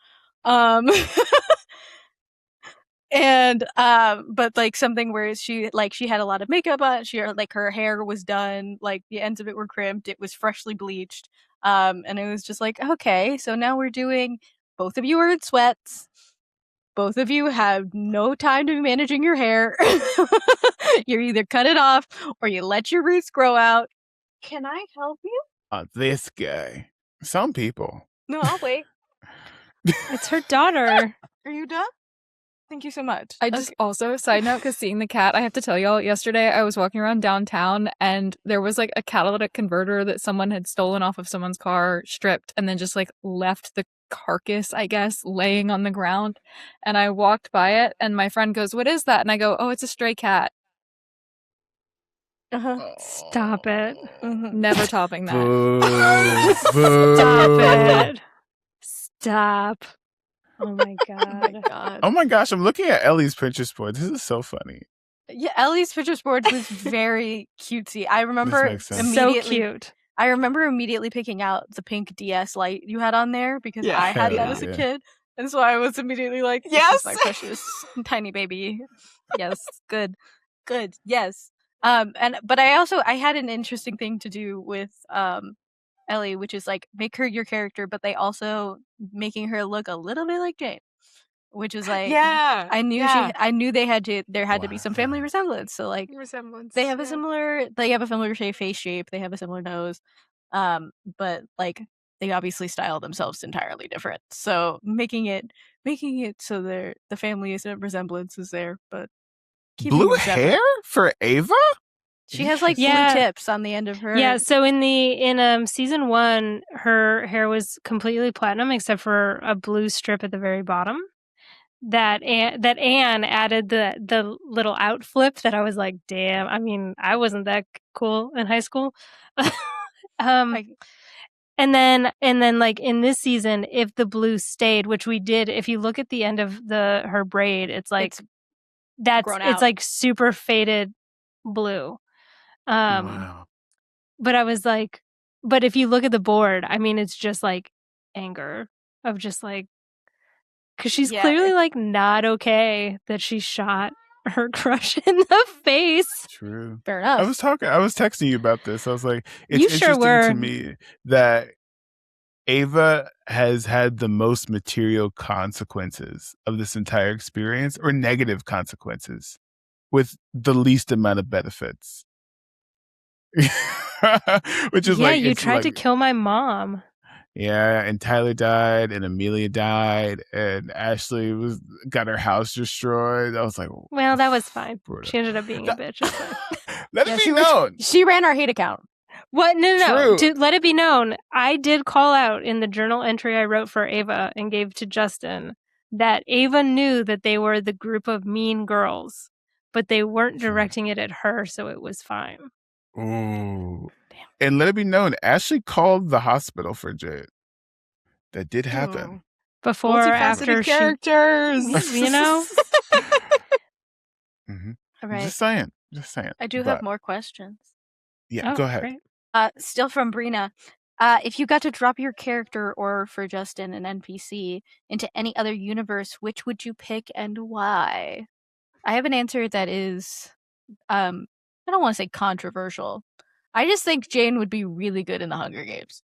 And but like something where she had a lot of makeup on, her hair was done, like the ends of it were crimped, it was freshly bleached. And it was just like, okay, so now we're doing, both of you are in sweats, both of you have no time to be managing your hair. You either cut it off or you let your roots grow out. Can I help you? This guy. Some people. No, I'll wait. It's her daughter. Are you done? Thank you so much. I just also, side note, because seeing the cat, I have to tell y'all, yesterday I was walking around downtown and there was like a catalytic converter that someone had stolen off of someone's car, stripped, and then just like left the carcass, I guess, laying on the ground. And I walked by it and my friend goes, "What is that?" And I go, "Oh, it's a stray cat." Stop it. Never topping that. Boo. Boo. Stop it. Stop. Oh my Oh my god. god. Oh my gosh, I'm looking at Ellie's Pinterest board. This is so funny. Yeah, Ellie's Pinterest board was very cutesy. I remember makes sense. So immediately. cute. I remember immediately picking out the pink DS light you had on there because Yeah. I had Hell that as a yeah. kid, and so I was immediately like, "This Yes! is my precious tiny baby." Yes, good, yes. But I had an interesting thing to do with Ellie, which is like make her your character, but they also making her look a little bit like Jane, which is like, Yeah. I knew there had to be some family Wow. resemblance. So like Resemblance. they have a yeah. similar face shape, they have a similar nose, but like they obviously style themselves entirely different. So making it so the family resemblance is there, but keeping Blue them separate. hair for Ava? She has like Yeah. blue tips on the end of her. Yeah, so in season 1, her hair was completely platinum except for a blue strip at the very bottom. That Anne added the little out flip that I was like, damn. I mean, I wasn't that cool in high school. Like, And then like in this season, if the blue stayed, which we did, if you look at the end of her braid, it's like grown out. it's like super faded blue. Wow. But I was like, but if you look at the board, I mean, it's just like anger of just like, because she's Yeah, clearly like not okay that she shot her crush in the face. True. fair enough. I was texting you about this. I was like, it's You sure interesting were. to me that Ava has had the most material consequences of this entire experience, or negative consequences, with the least amount of benefits. Which is Yeah, like, you it's tried to like- kill my mom. Yeah, and Tyler died, and Amelia died, and Ashley got her house destroyed. I was like, Well, that was fine. brutal. She ended up being a bitch. It's fine. Let Yeah, it be known. She ran our hate account. What? No. True. To let it be known, I did call out in the journal entry I wrote for Ava and gave to Justin that Ava knew that they were the group of mean girls, but they weren't directing it at her, so it was fine. Ooh. And let it be known, Ashley called the hospital for Jade. That did happen. Before or after Multifaceted characters. you know? Mhm. All right. Just saying. I do have more questions. Yeah, Oh, go ahead. great. Still from Brina. If you got to drop your character, or for Justin, an NPC, into any other universe, which would you pick and why? I have an answer that is, I don't want to say controversial. I just think Jane would be really good in the Hunger Games.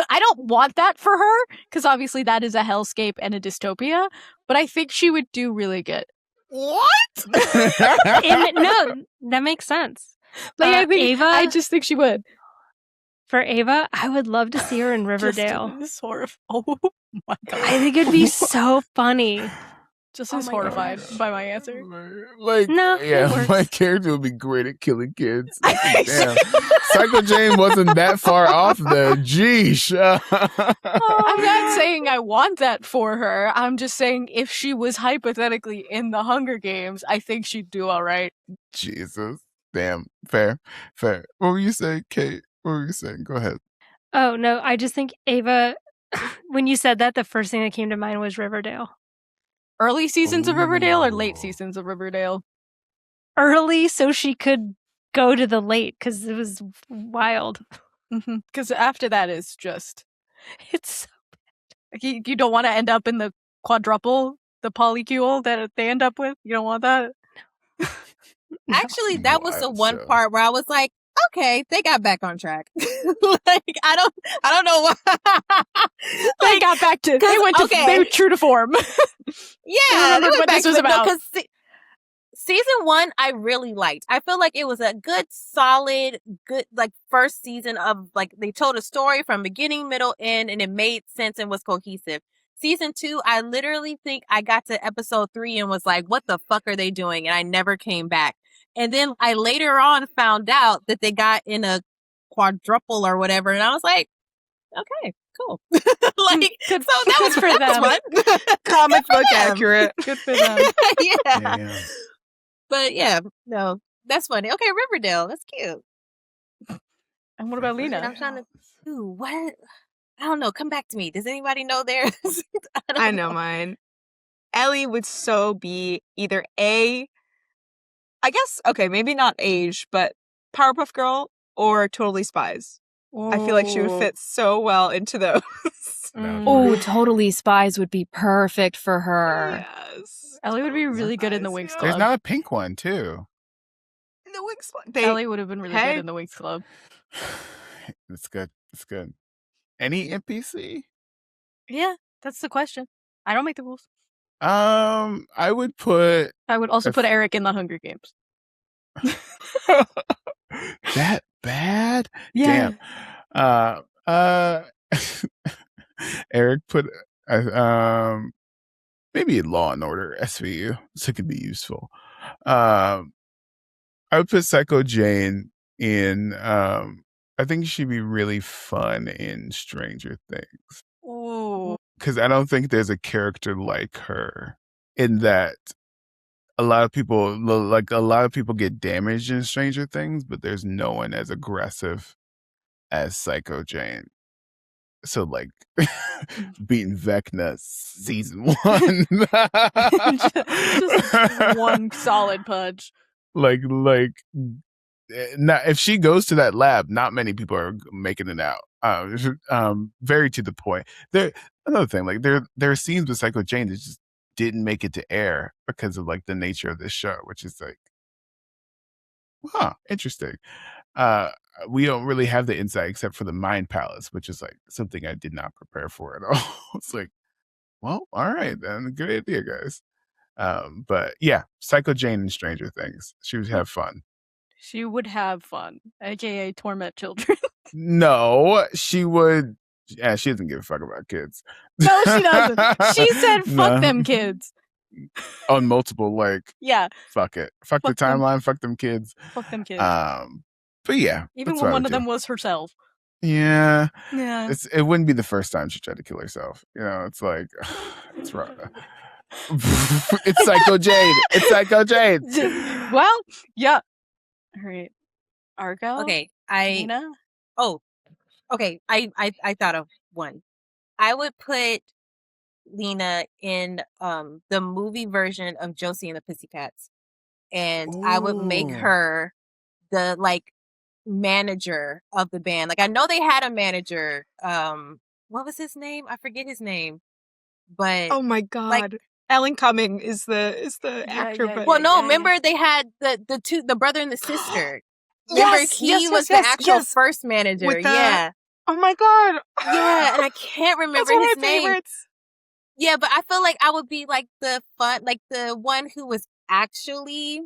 I don't want that for her, because obviously that is a hellscape and a dystopia, but I think she would do really good. What? No, that makes sense. Like, Ava, I just think she would. for Ava, I would love to see her in Riverdale. Justin is oh my god. I think it'd be so funny. Justin's my horrified gosh. by my answer. Like, No, it yeah, works. my character would be great at killing kids. Damn. Psycho Jane wasn't that far off there. Jeesh. I'm not saying I want that for her. I'm just saying if she was hypothetically in the Hunger Games, I think she'd do all right. Jesus. Damn. Fair. What were you saying, Kate? What were you saying? Go ahead. Oh, no, I just think Ava, when you said that, the first thing that came to mind was Riverdale. Early seasons of Riverdale or late Ooh. seasons of Riverdale? Early, so she could go to the late, because it was wild. Because after that is just, It's you don't want to end up in the quadruple the polycule that they end up with. You don't want that. Actually, that was the Wild one show. part where I was like, okay, they got back on track. Like, I don't know why. They Like, got back to. They 'cause, went to. okay. They were true to form. yeah, remembered they went what back this was to it. No, about. 'cause season 1, I really liked. I feel like it was a good, solid, good, like, first season of, like, they told a story from beginning, middle, end, and it made sense and was cohesive. Season 2, I literally think I got to episode 3 and was like, what the fuck are they doing? And I never came back. And then I later on found out that they got in a quadruple or whatever. And I was like, okay, cool. Like, Good- so that was good for that was fun. Comic book them. accurate. Good for them. Yeah. Yeah. But yeah, no, that's funny. Okay, Riverdale, that's cute. And what about And Lena? I'm trying to. Ooh, what? I don't know. Come back to me. Does anybody know theirs? don't I know mine. Ellie would so be either I guess, okay, maybe not age, but Powerpuff Girl or Totally Spies. I feel like she would fit so well into those. Oh, Totally Spies would be perfect for her. Yes. Ellie would be Totally really good in the Spies, Winx yeah. Club. There's not a pink one too. In the Winx Club. Ellie would have been really Hey. good in the Winx Club. It's good. It's good. Any NPC? Yeah, that's the question. I don't make the rules. I would put I would also If- put Eric in the Hunger Games. that bad. Yeah. Damn. Eric put maybe Law and Order SVU, so it could be useful. I would put Psycho Jane in. I think she'd be really fun in Stranger Things Ooh. because I don't think there's a character like her in that. A lot of people get damaged in Stranger Things, but there's no one as aggressive as Psycho Jane. So like beating Vecna season 1. Just one solid punch. like now if she goes to that lab, not many people are making it out. Very to the point. Another thing, like there are scenes with Psycho Jane that just didn't make it to air because of like the nature of this show, which is like, interesting. We don't really have the insight except for the Mind Palace, which is like something I did not prepare for at all. It's like, well, all right, then, good idea, guys. But yeah, Psycho Jane and Stranger Things. She would have fun. She would have fun, aka torment children. No, she would. Yeah, she doesn't give a fuck about kids. No, she doesn't. She said, "Fuck No. them kids." On multiple, like, Yeah, fuck it, fuck the Fuck them. timeline, fuck them kids. fuck them kids. But yeah, Even that's when what I one would of them do. was herself. Yeah, Yeah. it wouldn't be the first time she tried to kill herself. You know, it's like it's wrong. It's Psycho Jade. It's Psycho Jade. Well, yeah. All right. Argo. Okay, Lena. Oh, okay. I thought of one. I would put Lena in the movie version of Josie and the Pussycats, and I would make Ooh. her the like manager of the band. Like I know they had a manager. What was his name? I forget his name, but Oh my god. Alan Cumming is the actor, yeah, but well, no. yeah. Remember they had the brother and the sister. Yes, Remember he yes, was yes, the actual yes. first manager. With the- Yeah, oh my god. yeah, and I can't remember That's one his of my name. favorites. Yeah, but I feel like I would be like the one who was actually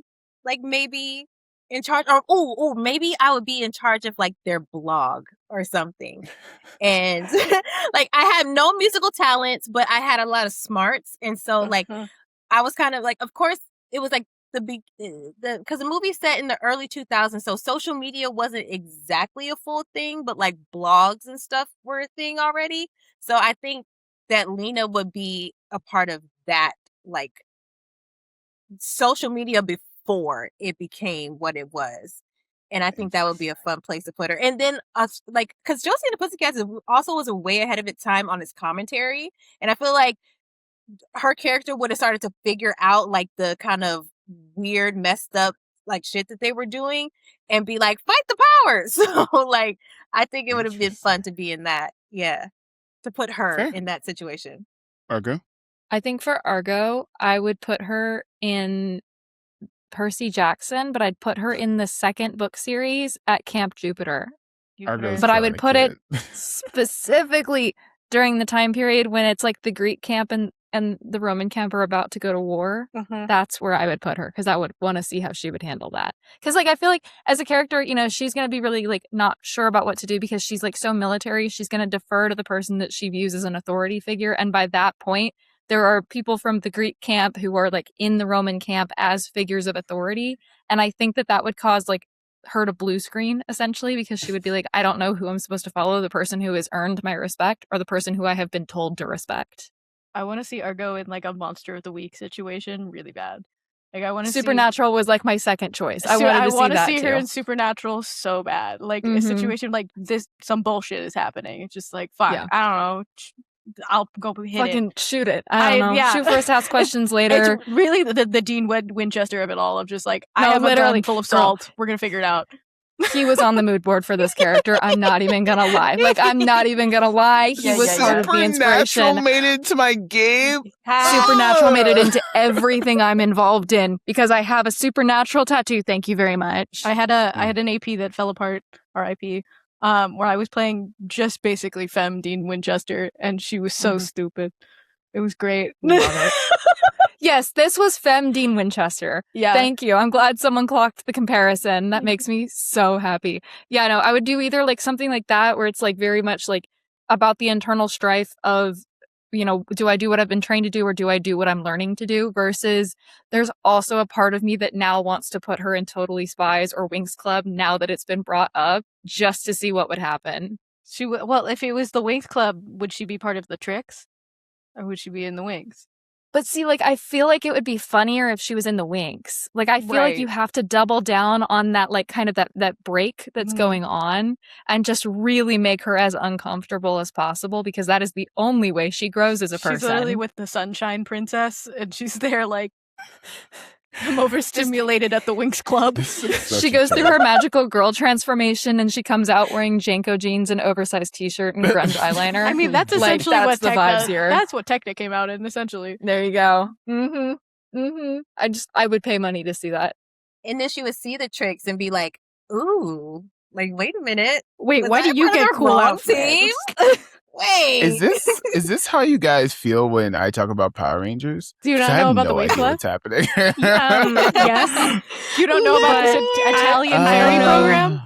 like maybe in charge, or maybe I would be in charge of like their blog or something. And like I have no musical talents, but I had a lot of smarts, and so like I was kind of like, of course, it was like because the movie set in the early 2000s, so social media wasn't exactly a full thing, but like blogs and stuff were a thing already. So I think that Lena would be a part of that, like social media before it became what it was. And I think that would be a fun place to put her. And then, like, because Josie and the Pussycats also was way ahead of its time on its commentary. And I feel like her character would have started to figure out, like, the kind of weird, messed up, like, shit that they were doing and be like, fight the powers. So, like, I think it would have been fun to be in that. Yeah. To put her Fair. in that situation. Argo. I think for Argo, I would put her in Percy Jackson, but I'd put her in the second book series at Camp Jupiter. Argo's But I still would a put it kid. specifically during the time period when it's like the Greek camp and the Roman camp are about to go to war. Mhm. That's where I would put her, because I would want to see how she would handle that. Because like I feel like as a character, you know, she's going to be really like not sure about what to do because she's like so military. She's going to defer to the person that she views as an authority figure. And by that point, there are people from the Greek camp who are like in the Roman camp as figures of authority. And I think that that would cause like her to blue screen essentially, because she would be like, I don't know who I'm supposed to follow, the person who has earned my respect or the person who I have been told to respect. I want to see Argo in like a monster of the week situation really bad. Like I want to Supernatural was like my second choice. I see, wanted to I see want to that see her too. in Supernatural so bad. Like a Mhm. situation like this, some bullshit is happening. It's just like fuck. Yeah. I don't know. I'll go hit Fucking it. shoot it. I don't know. yeah. Shoot first, ask questions later. It's really the Dean Winchester of it all. Of just like I No, have a literally, gun full of girl. salt. We're gonna figure it out. He was on the mood board for this character. I'm not even gonna lie. Like, I'm not even gonna lie. He Yeah, was yeah, part yeah. of the inspiration. Supernatural made it into my game. Supernatural made it into everything I'm involved in because I have a supernatural tattoo. Thank you very much. I had an AP that fell apart, RIP, where I was playing just basically femme Dean Winchester, and she was so stupid. It was great. Love it. Yes, this was Femme Dean Winchester. Yeah. Thank you. I'm glad someone clocked the comparison. That makes me so happy. Yeah, no, I would do either like something like that where it's like very much like about the internal strife of, you know, do I do what I've been trained to do or do I do what I'm learning to do, versus there's also a part of me that now wants to put her in Totally Spies or Winx Club now that it's been brought up just to see what would happen. Well, if it was the Winx Club, would she be part of the Tricks, or would she be in the Winx? But see, like, I feel like it would be funnier if she was in the Winx. Like, I feel like you have to double down on that, like, kind of that break that's going on and just really make her as uncomfortable as possible, because that is the only way she grows as a person. She's literally with the Sunshine Princess, and she's there like, I'm overstimulated at the Winx Club. She goes through her magical girl transformation and she comes out wearing Janko jeans and oversized t-shirt and grunge eyeliner. I mean, that's Like, essentially that's what the vibes here. That's what Tecna came out in, essentially. There you go. I would pay money to see that. And then she would see the tricks and be like, ooh, like, wait a minute. Wait, Was why I do you part of get the cool wrong outfits? team? Wait. Is this how you guys feel when I talk about Power Rangers? Do you 'Cause not I know have about the no Winx idea Club? what's happening. Yes. You don't know about this Italian fairy program?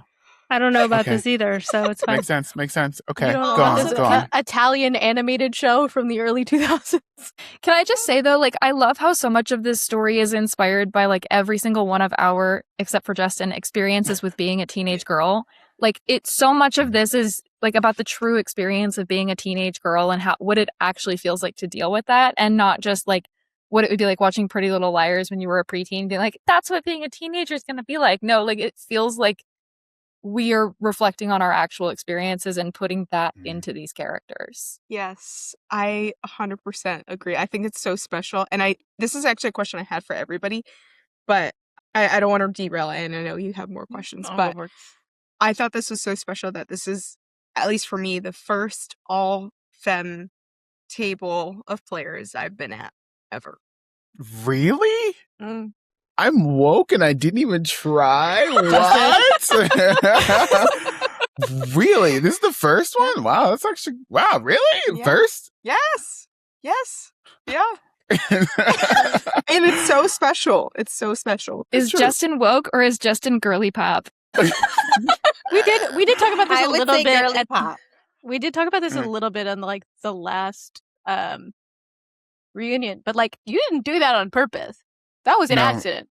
I don't know about Okay. this either, so it's fine. Makes sense. Okay, You don't know go about on, this go on. Italian animated show from the early 2000s? Can I just say though, like, I love how so much of this story is inspired by like every single one of our, except for Justin, experiences with being a teenage girl. Like, it's so much of this is like about the true experience of being a teenage girl and how what it actually feels like to deal with that, and not just like what it would be like watching Pretty Little Liars when you were a preteen, being like, that's what being a teenager is going to be like. No, like, it feels like we are reflecting on our actual experiences and putting that into these characters. Yes, I 100% agree. I think it's so special. And this is actually a question I had for everybody, but I don't want to derail it. And I know you have more questions, but I thought this was so special that this is, at least for me, the first all-femme table of players I've been at ever. Really? Mm. I'm woke and I didn't even try. What? Really? This is the first one? Wow, that's actually really? Yeah. First? Yes. Yeah. And it's so special. It's so special. Is true. Justin woke or is Justin girly pop? We did talk about this I a would little say bit. girly pop. We did talk about this a Mm. little bit on like the last reunion, but like you didn't do that on purpose. That was an No. accident.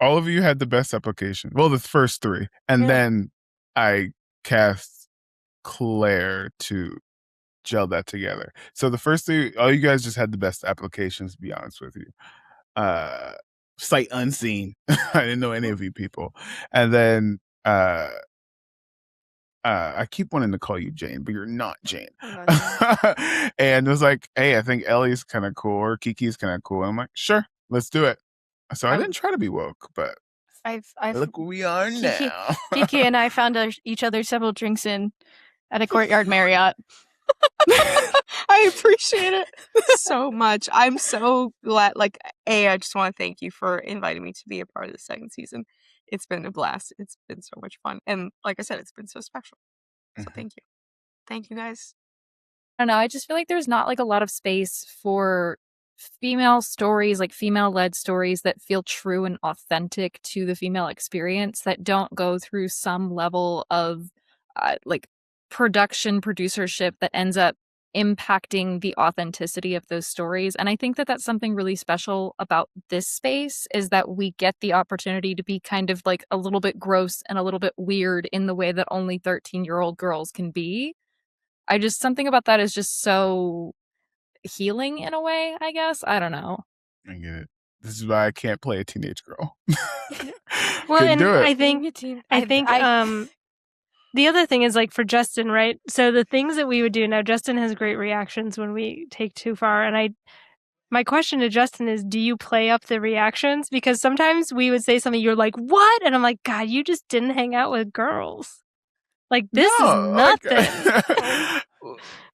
All of you had the best application. Well, the first three. And Yeah. then I cast Claire to gel that together. So the first three, all you guys just had the best applications, to be honest with you. Sight unseen. I didn't know any of you people. And then I keep wanting to call you Jane, but you're not Jane. And it was like, hey, I think Ellie's kind of cool or Kiki's kind of cool. And I'm like, sure, let's do it. So I didn't try to be woke, but I've look where we are Kiki- now. Kiki and I found each other several drinks in at a Courtyard Marriott. I appreciate it so much. I'm so glad. Like, I just want to thank you for inviting me to be a part of the second season. It's been a blast. It's been so much fun. And like I said, it's been so special. So thank you. Thank you guys. I don't know. I just feel like there's not like a lot of space for female stories, like female-led stories that feel true and authentic to the female experience, that don't go through some level of like producership that ends up impacting the authenticity of those stories. And I think that that's something really special about this space, is that we get the opportunity to be kind of like a little bit gross and a little bit weird in the way that only 13-year-old girls can be. Something about that is just so healing in a way, I guess. I don't know. I get it. This is why I can't play a teenage girl. Well, Couldn't and do it. I think the other thing is, like, for Justin, right? So the things that we would do now, Justin has great reactions when we take too far, and my question to Justin is, do you play up the reactions? Because sometimes we would say something, you're like, what? And I'm like, God, you just didn't hang out with girls. Like, this is nothing.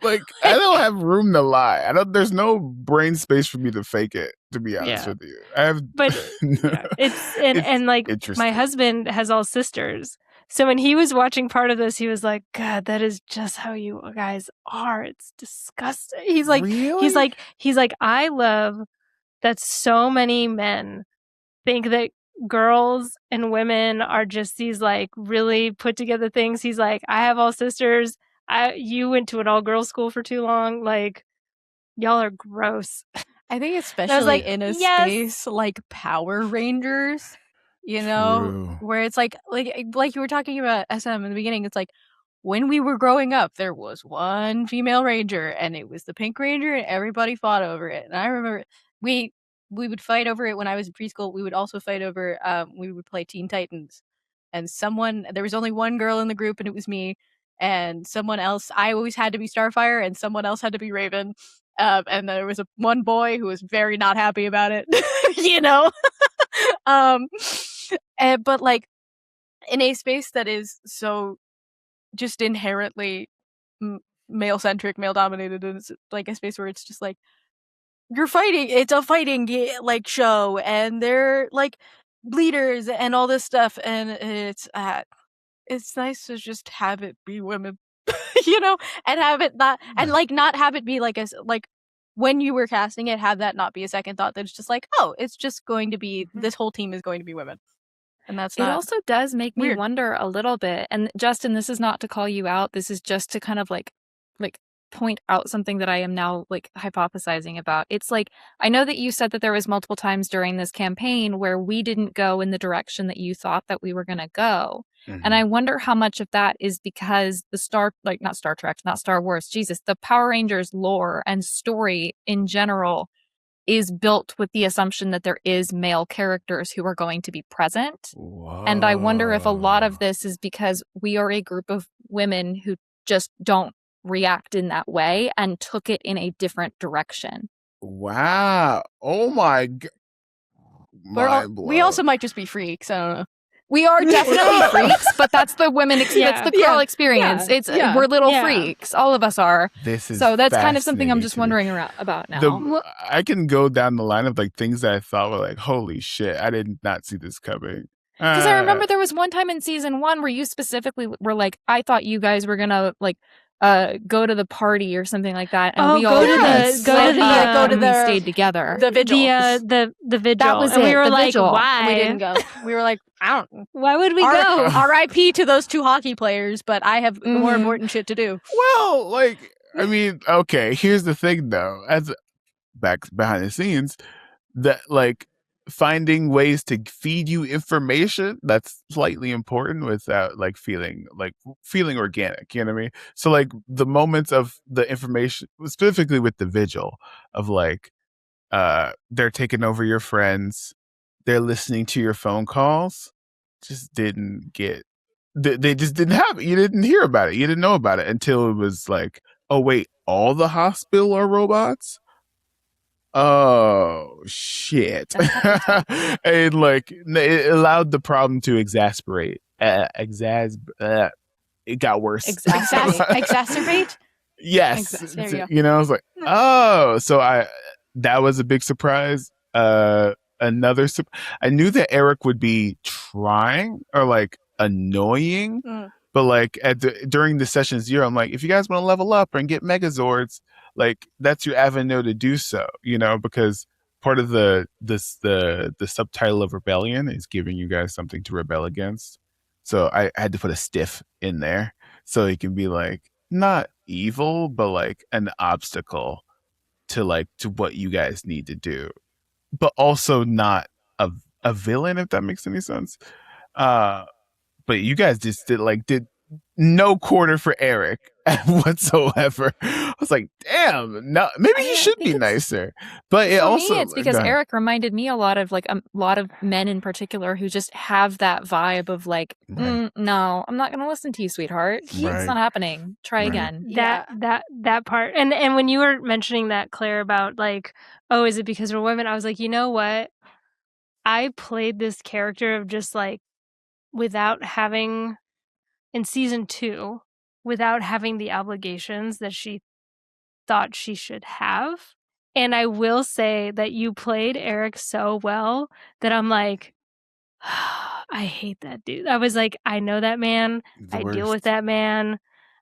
Like, I don't have room to lie. There's no brain space for me to fake it, to be honest with you. It's like, my husband has all sisters. So when he was watching part of this, he was like, God, that is just how you guys are. It's disgusting. He's like, really? he's like, I love that so many men think that girls and women are just these like really put together things. He's like, I have all sisters. You went to an all girls school for too long. Like, y'all are gross. I think especially in a space like Power Rangers, you know, where it's like you were talking about SM in the beginning. It's like, when we were growing up, there was one female ranger, and it was the Pink Ranger, and everybody fought over it. And I remember we would fight over it when I was in preschool. We would also fight over, we would play Teen Titans. And there was only one girl in the group, and it was me. And someone else, I always had to be Starfire, and someone else had to be Raven. And there was one boy who was very not happy about it, you know? But like, in a space that is so just inherently male-centric, male-dominated, and it's like a space where it's just like, you're fighting, it's a fighting like show, and they're like bleeders and all this stuff, and it's nice to just have it be women, you know, and have it not, and like not have it be like when you were casting it, have that not be a second thought, that it's just like, oh, it's just going to be, this whole team is going to be women. And that's not. It also does make me wonder a little bit. And Justin, this is not to call you out. This is just to kind of like point out something that I am now like hypothesizing about. It's like, I know that you said that there was multiple times during this campaign where we didn't go in the direction that you thought that we were going to go. Mm-hmm. And I wonder how much of that is because not Star Trek, not Star Wars, Jesus, the Power Rangers lore and story in general is built with the assumption that there is male characters who are going to be present. Whoa. And I wonder if a lot of this is because we are a group of women who just don't react in that way and took it in a different direction. Wow. Oh my God. We also might just be freaks. I don't know. We are definitely freaks, but that's the women that's the girl experience. We're little freaks. All of us are. So that's kind of something I'm just wondering about now. I can go down the line of like things that I thought were like, holy shit, I did not see this coming. Because I remember there was one time in season 1 where you specifically were like, I thought you guys were gonna like go to the party or something like that, and we all stayed together. The vigil, the vigil. That was and we were like, vigil. why? We didn't go. We were like, I don't. Why would we go? R.I.P. to those 2 hockey players, but I have more important shit to do. Well, like, I mean, okay. Here's the thing, though. As behind the scenes, that like finding ways to feed you information that's slightly important without like feeling organic, you know what I mean? So like the moments of the information, specifically with the vigil, of like they're taking over your friends, they're listening to your phone calls, just didn't get, they just didn't have it. You didn't hear about it, you didn't know about it until it was like, oh wait, all the hospital are robots? Oh shit. And like it allowed the problem to exasperate. It got worse. Exacerbate? Yes. Exactly. There you go. You know, I was like, oh, so that was a big surprise. I knew that Eric would be trying or like annoying, but like during the session 0, I'm like, if you guys want to level up and get Megazords, like that's your avenue to do so, you know, because part of the subtitle of Rebellion is giving you guys something to rebel against. So I had to put a stiff in there so it can be like not evil, but like an obstacle to what you guys need to do, but also not a villain, if that makes any sense. But you guys just did no quarter for Eric whatsoever. I was like, damn, no, maybe he should be nicer. But it For also, me, it's because Eric reminded me a lot of men in particular who just have that vibe of like, no, I'm not going to listen to you, sweetheart. It's not happening. Try again. That part. And when you were mentioning that, Claire, about like, oh, is it because we're women? I was like, you know what? I played this character of just like without having in season 2, without having the obligations that she thought she should have. And I will say that you played Eric so well that I'm like, I hate that dude. I was like, I know that man. I deal with that man.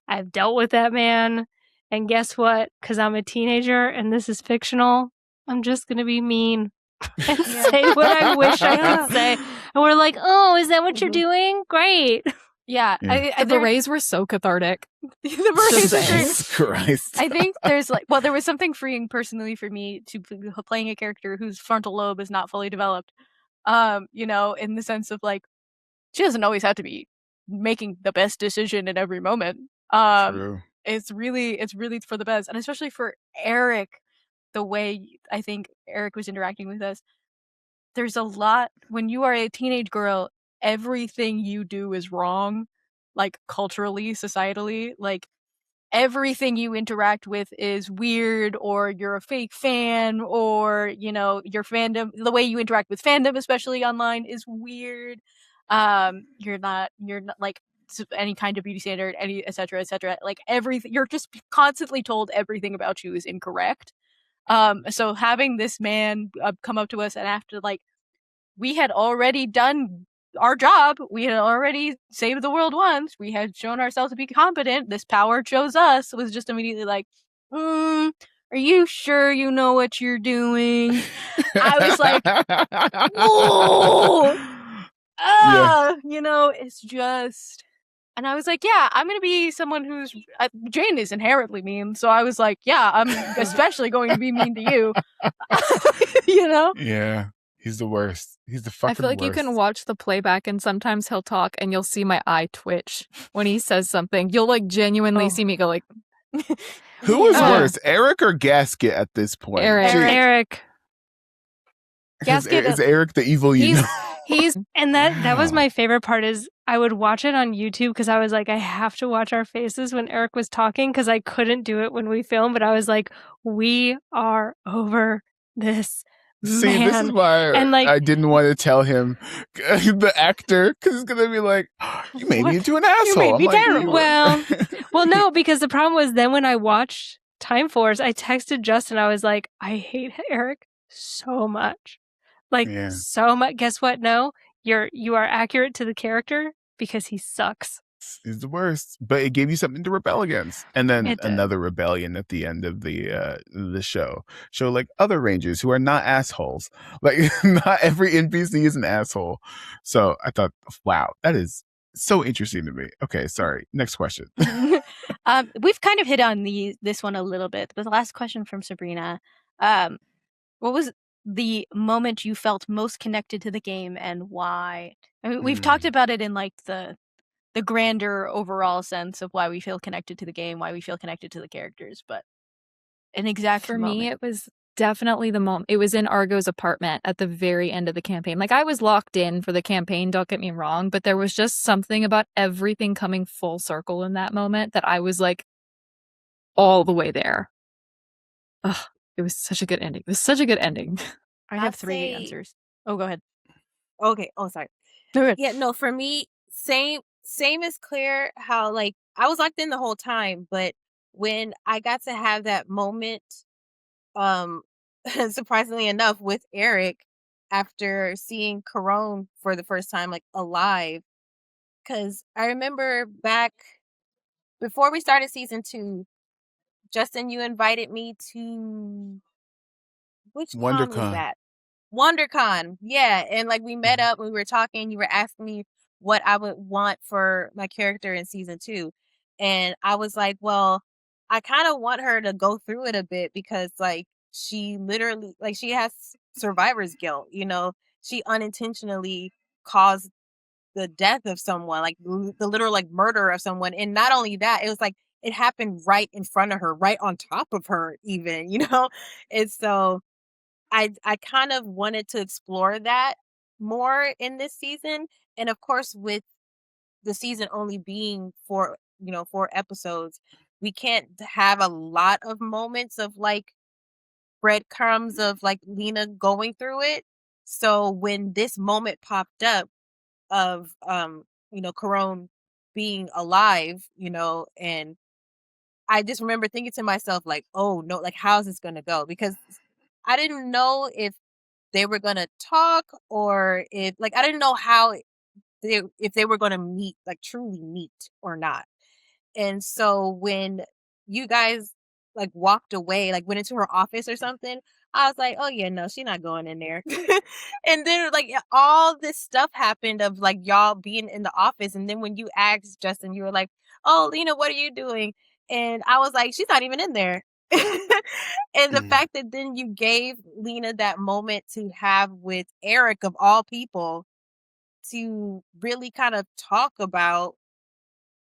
I've dealt with that man. And guess what? Because I'm a teenager and this is fictional, I'm just going to be mean and say what I wish I could say. And we're like, oh, is that what you're doing? Great. Yeah. The berets were so cathartic. The berets are great. Jesus Christ. I think there's there was something freeing personally for me to playing a character whose frontal lobe is not fully developed. You know, in the sense of like, she doesn't always have to be making the best decision in every moment. True. It's really for the best. And especially for Eric, the way I think Eric was interacting with us, there's a lot when you are a teenage girl, everything you do is wrong, like culturally, societally, like everything you interact with is weird, or you're a fake fan, or you know, your fandom, the way you interact with fandom, especially online, is weird. You're not like any kind of beauty standard, any etc. Like everything, you're just constantly told everything about you is incorrect. So having this man come up to us, and after like we had already done our job, we had already saved the world once, we had shown ourselves to be competent, this power chose us, was just immediately like, are you sure you know what you're doing? I was like, whoa, you know, it's just, and I was like, yeah, I'm gonna be someone who's Jane is inherently mean, so I was like, yeah, I'm especially going to be mean to you. You know? Yeah. He's the worst. He's the fucking worst. I feel like you can watch the playback and sometimes he'll talk and you'll see my eye twitch when he says something. You'll like genuinely see me go like... Who is worse, Eric or Gasket at this point? Eric. Gasket is Eric the evil you know? And that was my favorite part, is I would watch it on YouTube because I was like, I have to watch our faces when Eric was talking because I couldn't do it when we filmed, but I was like, we are over this. See, man. this is why I didn't want to tell him, the actor, because he's going to be like, you made me into an asshole. You made me like, terrible. Well, no, because the problem was then when I watched Time Force, I texted Justin, I was like, I hate Eric so much. Like, so much. Guess what? No, you are accurate to the character because he sucks. He's the worst, but it gave you something to rebel against, and then another rebellion at the end of the show like other rangers who are not assholes. Like not every NPC is an asshole. So I thought, wow, that is so interesting to me. Okay, sorry. Next question. We've kind of hit on this one a little bit, but the last question from Sabrina, what was the moment you felt most connected to the game and why? I mean, we've talked about it in like the grander overall sense of why we feel connected to the game, why we feel connected to the characters, but an exact for moment. me, it was definitely the moment. It was in Argo's apartment at the very end of the campaign. Like I was locked in for the campaign, don't get me wrong, but there was just something about everything coming full circle in that moment that I was like all the way there. Ugh, it was such a good ending. It was such a good ending. I have 3 answers. Oh, go ahead. Okay. Oh, sorry. Yeah, no, for me, same as Claire, how like I was locked in the whole time, but when I got to have that moment, um, surprisingly enough, with Eric after seeing Corone for the first time, like alive. Because I remember back before we started season 2, Justin, you invited me to which con was WonderCon. that? WonderCon, yeah. And like we met up, we were talking. You were asking me what I would want for my character in season 2, and I was like, well, I kind of want her to go through it a bit because like she literally like she has survivor's guilt. You know, she unintentionally caused the death of someone, like the literal like murder of someone, and not only that, it was like it happened right in front of her, right on top of her, even. You know, and so I kind of wanted to explore that more in this season. And of course, with the season only being 4 episodes, we can't have a lot of moments of like breadcrumbs of like Lena going through it. So when this moment popped up of Corone being alive, and I just remember thinking to myself like, oh no, like how's this gonna go? Because I didn't know if they were gonna talk or if like I didn't know how if they were gonna meet, like truly meet or not. And so when you guys like walked away, like went into her office or something, I was like, oh yeah, no, she's not going in there. And then like all this stuff happened of like y'all being in the office. And then when you asked Justin, you were like, oh, Lena, what are you doing? And I was like, she's not even in there. And the fact that then you gave Lena that moment to have with Eric of all people to really kind of talk about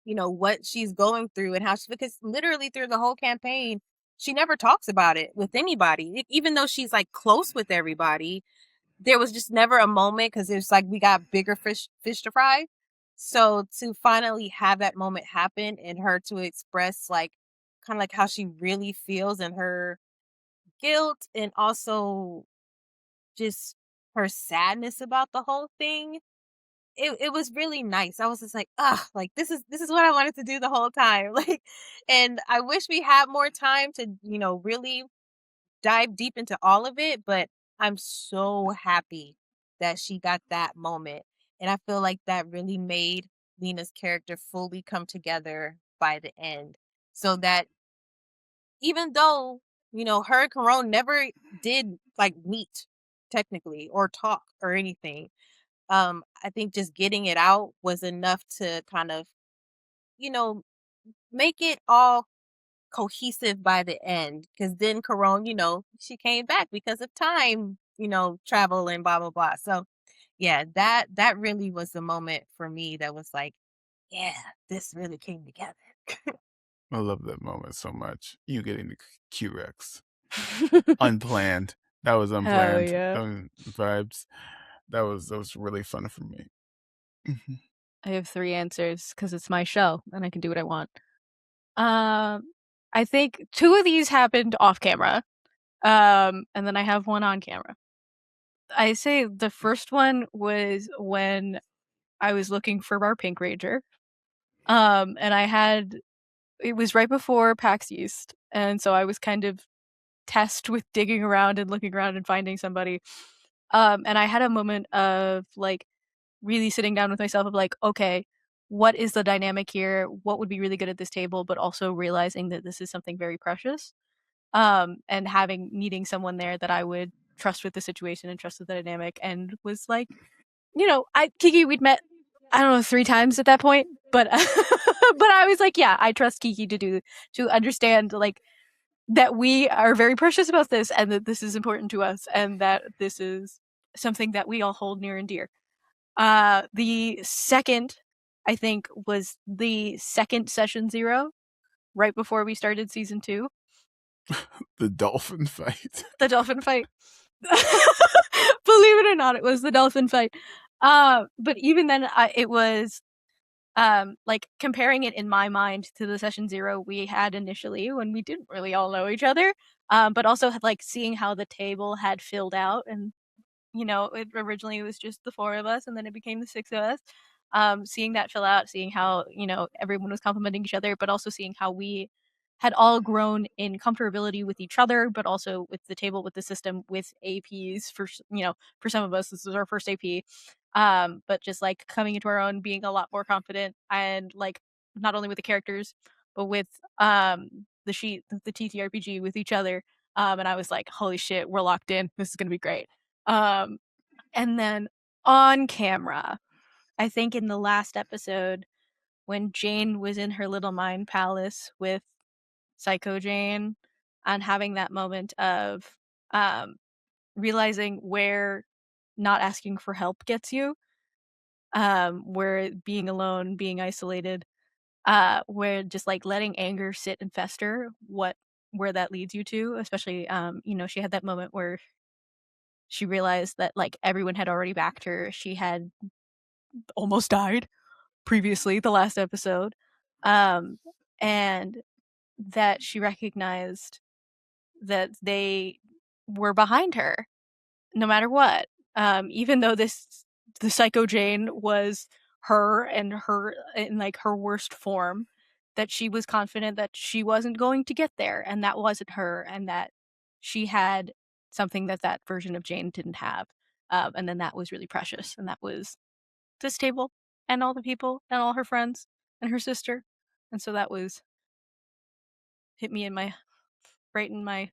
what she's going through and how she, because literally through the whole campaign she never talks about it with anybody, even though she's like close with everybody. There was just never a moment because it's like we got bigger fish to fry. So to finally have that moment happen and her to express like kind of like how she really feels and her guilt and also just her sadness about the whole thing, it was really nice. I was just like, ah, like this is what I wanted to do the whole time. Like, and I wish we had more time to, really dive deep into all of it, but I'm so happy that she got that moment. And I feel like that really made Lena's character fully come together by the end. So that even though, her and Corone never did like meet technically or talk or anything, I think just getting it out was enough to kind of, you know, make it all cohesive by the end. Because then Corone, she came back because of time, travel and blah blah blah. So yeah, that really was the moment for me that was like, yeah, this really came together. I love that moment so much. You getting the Q-Rex. Unplanned. That was unplanned. yeah. Vibes. That was really fun for me. Mhm. I have 3 answers because it's my show and I can do what I want. I think 2 of these happened off camera, and then I have 1 on camera. I say the first one was when I was looking for our Pink Ranger, and it was right before PAX East, and so I was kind of test with digging around and looking around and finding somebody, and I had a moment of like really sitting down with myself of like, okay, what is the dynamic here? What would be really good at this table? But also realizing that this is something very precious. And needing someone there that I would trust with the situation and trust with the dynamic, and was like, Kiki, we'd met, I don't know, 3 times at that point, but but I was like, yeah, I trust Kiki to understand like that we are very precious about this and that this is important to us and that this is something that we all hold near and dear. The second, I think, was the second session 0, right before we started season 2. The dolphin fight. The dolphin fight. Believe it or not, it was the dolphin fight. But even then, it was like comparing it in my mind to the session 0 we had initially when we didn't really all know each other, but also had like seeing how the table had filled out, and originally it was just the 4 of us, and then it became the 6 of us. Seeing that fill out, seeing how everyone was complimenting each other, but also seeing how we had all grown in comfortability with each other, but also with the table, with the system, with APs. For for some of us, this is our first AP. But just like coming into our own, being a lot more confident, and like not only with the characters, but with the sheet, the TTRPG, with each other. And I was like, holy shit, we're locked in. This is gonna be great. And then on camera, I think in the last episode, when Jane was in her little mind palace with Psycho Jane, and having that moment of realizing where not asking for help gets you, where being alone, being isolated, where just like letting anger sit and fester, where that leads you to, especially she had that moment where she realized that like everyone had already backed her. She had almost died previously, the last episode, and that she recognized that they were behind her no matter what. Even though the Psycho Jane was her and her in like her worst form, that she was confident that she wasn't going to get there, and that wasn't her, and that she had something that that version of Jane didn't have. And then that was really precious, and that was this table and all the people and all her friends and her sister. And so that was hit me in my right in my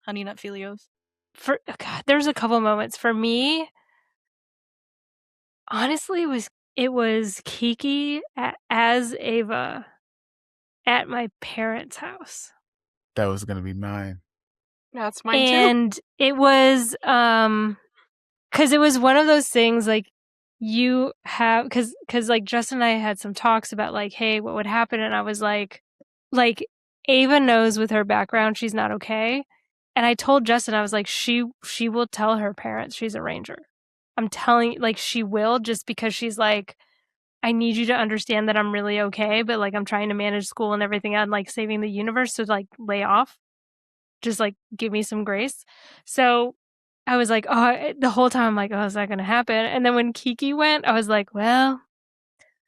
honey nut filios. God, there's a couple moments for me. Honestly, it was Kiki as Ava at my parents' house. That was gonna be mine. That's mine too. And it was because it was one of those things like you have because like Justin and I had some talks about like, hey, what would happen? And I was like Ava knows with her background she's not okay. And I told Justin, I was like, she will tell her parents she's a ranger. I'm telling, like, she will, just because she's like, I need you to understand that I'm really okay, but like I'm trying to manage school and everything and like saving the universe, so like lay off. Just like give me some grace. So I was like, oh, the whole time I'm like, oh, is that gonna happen? And then when Kiki went, I was like, well,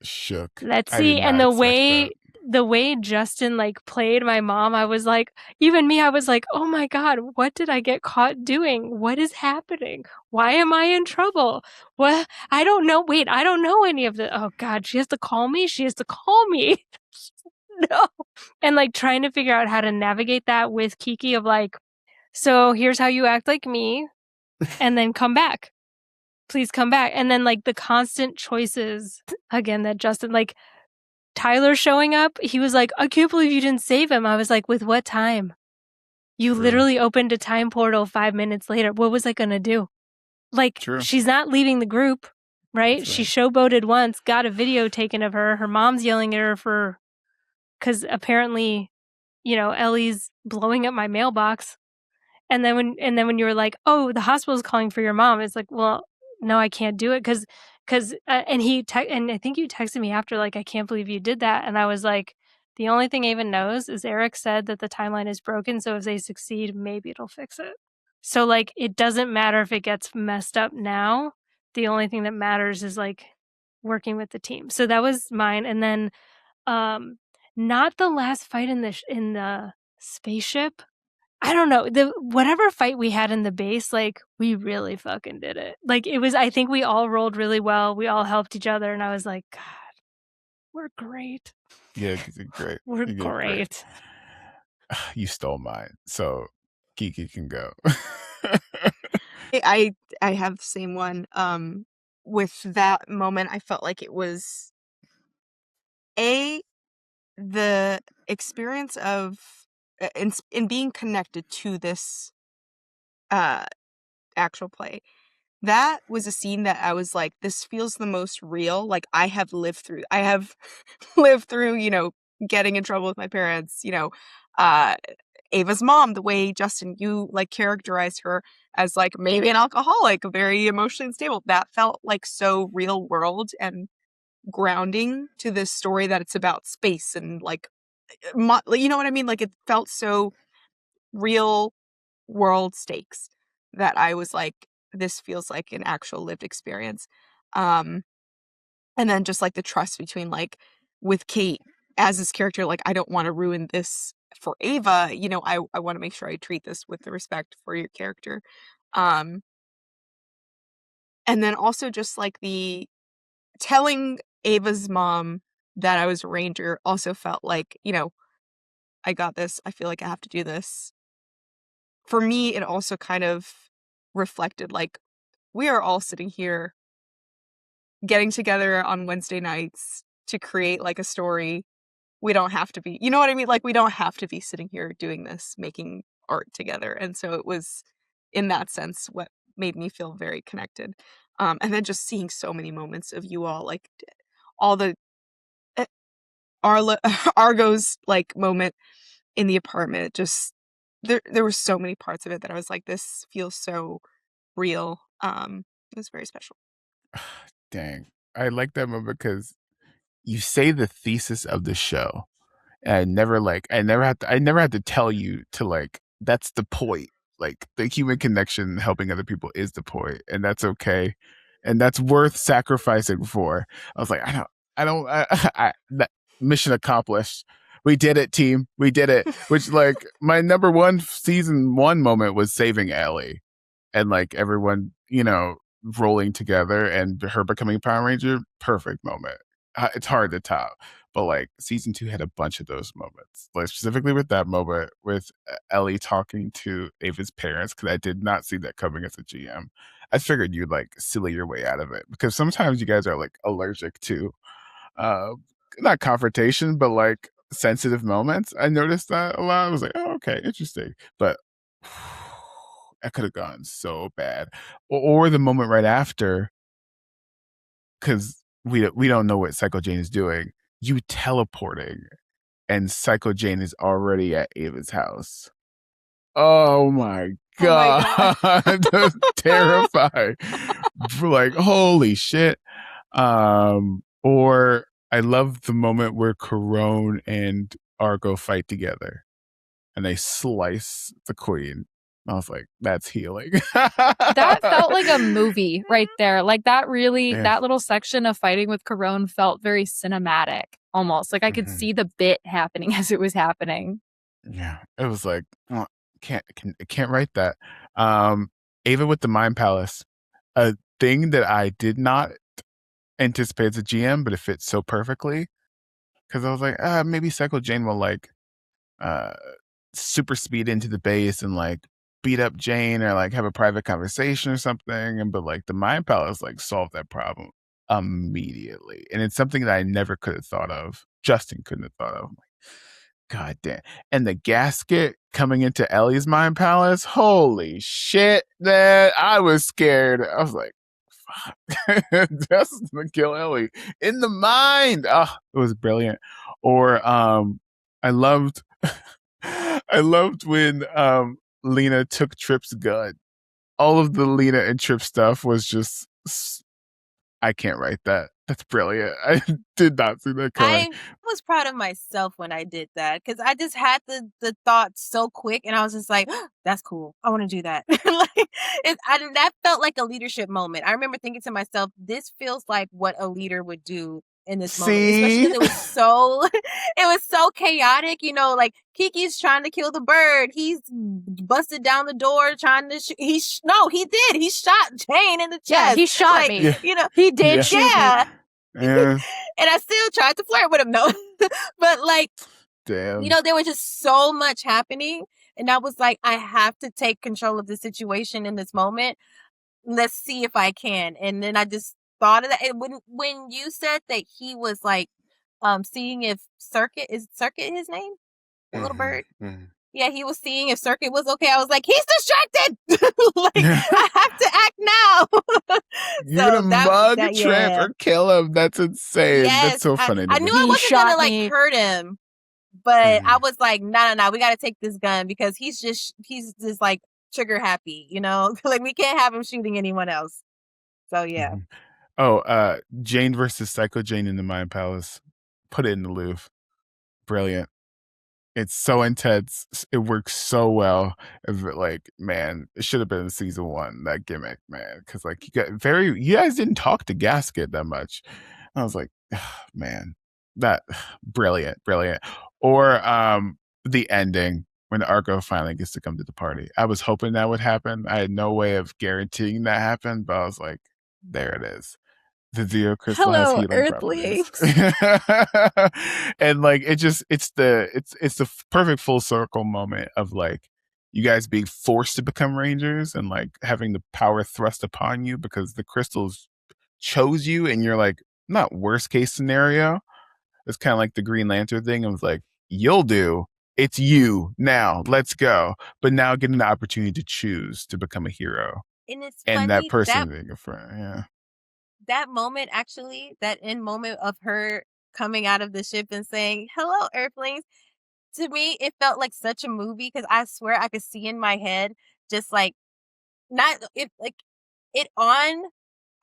Shook. let's I did see. And not expect that. the way Justin like played my mom, I was like, even me, I was like, oh my God, what did I get caught doing? What is happening? Why am I in trouble? What? I don't know. Wait, I don't know any of the. Oh God, she has to call me. She has to call me. No. And like trying to figure out how to navigate that with Kiki of like, so here's how you act like me, and then come back. Please come back. And then like the constant choices again that Justin, like Tyler showing up, he was like, I can't believe you didn't save him. I was like, with what time? You True. literally opened a time portal 5 minutes later. What was I going to do? Like, True. she's not leaving the group, right? That's She right. showboated once, got a video taken of her. Her mom's yelling at her because apparently, Ellie's blowing up my mailbox. And then when you were like, oh, the hospital's calling for your mom, it's like, well, no, I can't do it because and and I think you texted me after like, I can't believe you did that, and I was like, the only thing Ava knows is Eric said that the timeline is broken, so if they succeed, maybe it'll fix it. So like, it doesn't matter if it gets messed up now. The only thing that matters is like working with the team. So that was mine, and then not the last fight in the spaceship. I don't know. Whatever fight we had in the base, like, we really fucking did it. Like, it was, I think we all rolled really well. We all helped each other, and I was like, God, we're great. Yeah, you did great. We're You did great. You stole mine, so Kiki can go. I have the same one. With that moment, I felt like it was the experience of in being connected to this actual play. That was a scene that I was like, this feels the most real. Like I have lived through getting in trouble with my parents, Ava's mom, the way Justin, you like characterized her as like maybe an alcoholic, very emotionally unstable. That felt like so real world and grounding to this story that it's about space and like, you know what I mean? Like it felt so real world stakes that I was like, this feels like an actual lived experience. And then just like the trust between like with Kate as this character, like I don't want to ruin this for Ava, you know, I want to make sure I treat this with the respect for your character. And then also just like the telling Ava's mom that I was a ranger also felt like, you know, I got this. I feel like I have to do this. For me, it also kind of reflected like we are all sitting here getting together on Wednesday nights to create like a story. We don't have to be, you know what I mean? Like we don't have to be sitting here doing this, making art together. And so it was in that sense what made me feel very connected. And then just seeing so many moments of you all, like all the Argo's like moment in the apartment, just there were so many parts of it that I was like, this feels so real. It was very special. Dang. I like that moment because you say the thesis of the show. And I never had to tell you to like, that's the point. Like the human connection helping other people is the point, and that's okay. And that's worth sacrificing for. I was like, that mission accomplished. We did it, team. We did it. Which like my number one season 1 moment was saving Ellie and like everyone, you know, rolling together and her becoming Power Ranger. Perfect moment. It's hard to top, but like season 2 had a bunch of those moments, like specifically with that moment with Ellie talking to Ava's parents, because I did not see that coming as a GM. I figured you'd like silly your way out of it because sometimes you guys are like allergic to uh not confrontation but like sensitive moments. I noticed that a lot. I was like, oh, okay, interesting. But that could have gone so bad. Or the moment right after, because we don't know what Psycho Jane is doing. You teleporting, and Psycho Jane is already at Ava's house. Oh my Oh my god, that's terrifying! Like holy shit. Or I love the moment where Corone and Argo fight together, and they slice the queen. I was like, that's healing. That felt like a movie right there. Like that really, Yeah. that little section of fighting with Corone felt very cinematic almost. Like I could Mhm. see the bit happening as it was happening. Yeah, it was like, oh, can't write that. Ava with the Mind Palace, a thing that I did not anticipate as a GM, but it fits so perfectly. Because I was like, maybe Psycho Jane will like uh super speed into the base and like beat up Jane or like have a private conversation or something. And but like the Mind Palace like solved that problem immediately. And it's something that I never could have thought of. Justin couldn't have thought of. God damn. And the gasket coming into Ellie's Mind Palace. Holy shit, man. I was scared. I was like, fuck. Justin's gonna kill Ellie in the mind. Oh, it was brilliant. Or I loved I loved when Lena took Trip's gun. All of the Lena and Trip stuff was just I can't write that. That's brilliant. I did not see that coming. I was proud of myself when I did that because I just had the thought so quick, and I was just like, "That's cool. I want to do that." Like, that felt like a leadership moment. I remember thinking to myself, "This feels like what a leader would do in this moment," especially because it was so chaotic. You know, like Kiki's trying to kill the bird. He's busted down the door trying to. No, he did. He shot Jane in the chest. Yeah, he shot like, me. Yeah. You know, He did shoot me. yeah. Yeah. And I still tried to flirt with him, no. But like, Damn. you know, there was just so much happening. And I was like, I have to take control of the situation in this moment. Let's see if I can. And then I just thought of that. And when you said that he was like seeing if is Circuit his name? The little bird? Mm-hmm. Yeah, he was seeing if Circuit was okay. I was like, he's distracted. Like, I have to act now. Give it a mug that- trap yeah. or kill him. That's insane. That's so funny. I to knew me. I He wasn't shot gonna like me. hurt him, but Mhm. I was like, no, we gotta take this gun because he's just like trigger happy, you know? Like we can't have him shooting anyone else. So yeah. Mhm. Oh, Jane versus Psycho Jane in the Mind Palace. Put it in the Louvre. Brilliant. It's so intense. It works so well. Like, man, it should have been in season 1, that gimmick, man. Because like you guys didn't talk to Gasket that much. I was like, man, that brilliant. Or the ending when Argo finally gets to come to the party. I was hoping that would happen. I had no way of guaranteeing that happened, but I was like, there it is. The Zeo Crystal has Hello, healing properties. Earthlings. And like it's the perfect full circle moment of like you guys being forced to become rangers and like having the power thrust upon you because the crystals chose you, and you're like, not worst case scenario. It's kind of like the Green Lantern thing. It was like, you'll do. It's you now. Let's go. But now getting the opportunity to choose to become a hero, And it's and that funny person being a friend. Yeah. that moment, actually, that end moment of her coming out of the ship and saying, "Hello, Earthlings." To me, it felt like such a movie because I swear I could see in my head just like not it like it on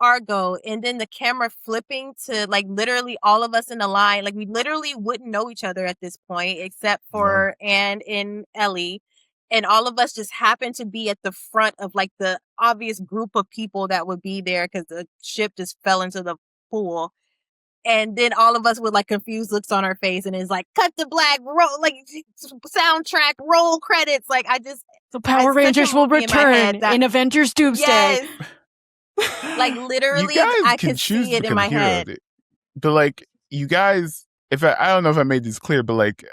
Argo and then the camera flipping to like literally all of us in the line. Like we literally wouldn't know each other at this point except for Anne and Ellie. And all of us just happened to be at the front of like the obvious group of people that would be there because the ship just fell into the pool. And then all of us with like confused looks on our face and it's like cut the black roll like soundtrack roll credits. Like I just The Power Rangers will return in Avengers Doomsday. Yes. Like You literally guys I can could choose see to it in become my heroes, head. but like you guys, if I don't know if I made this clear, but like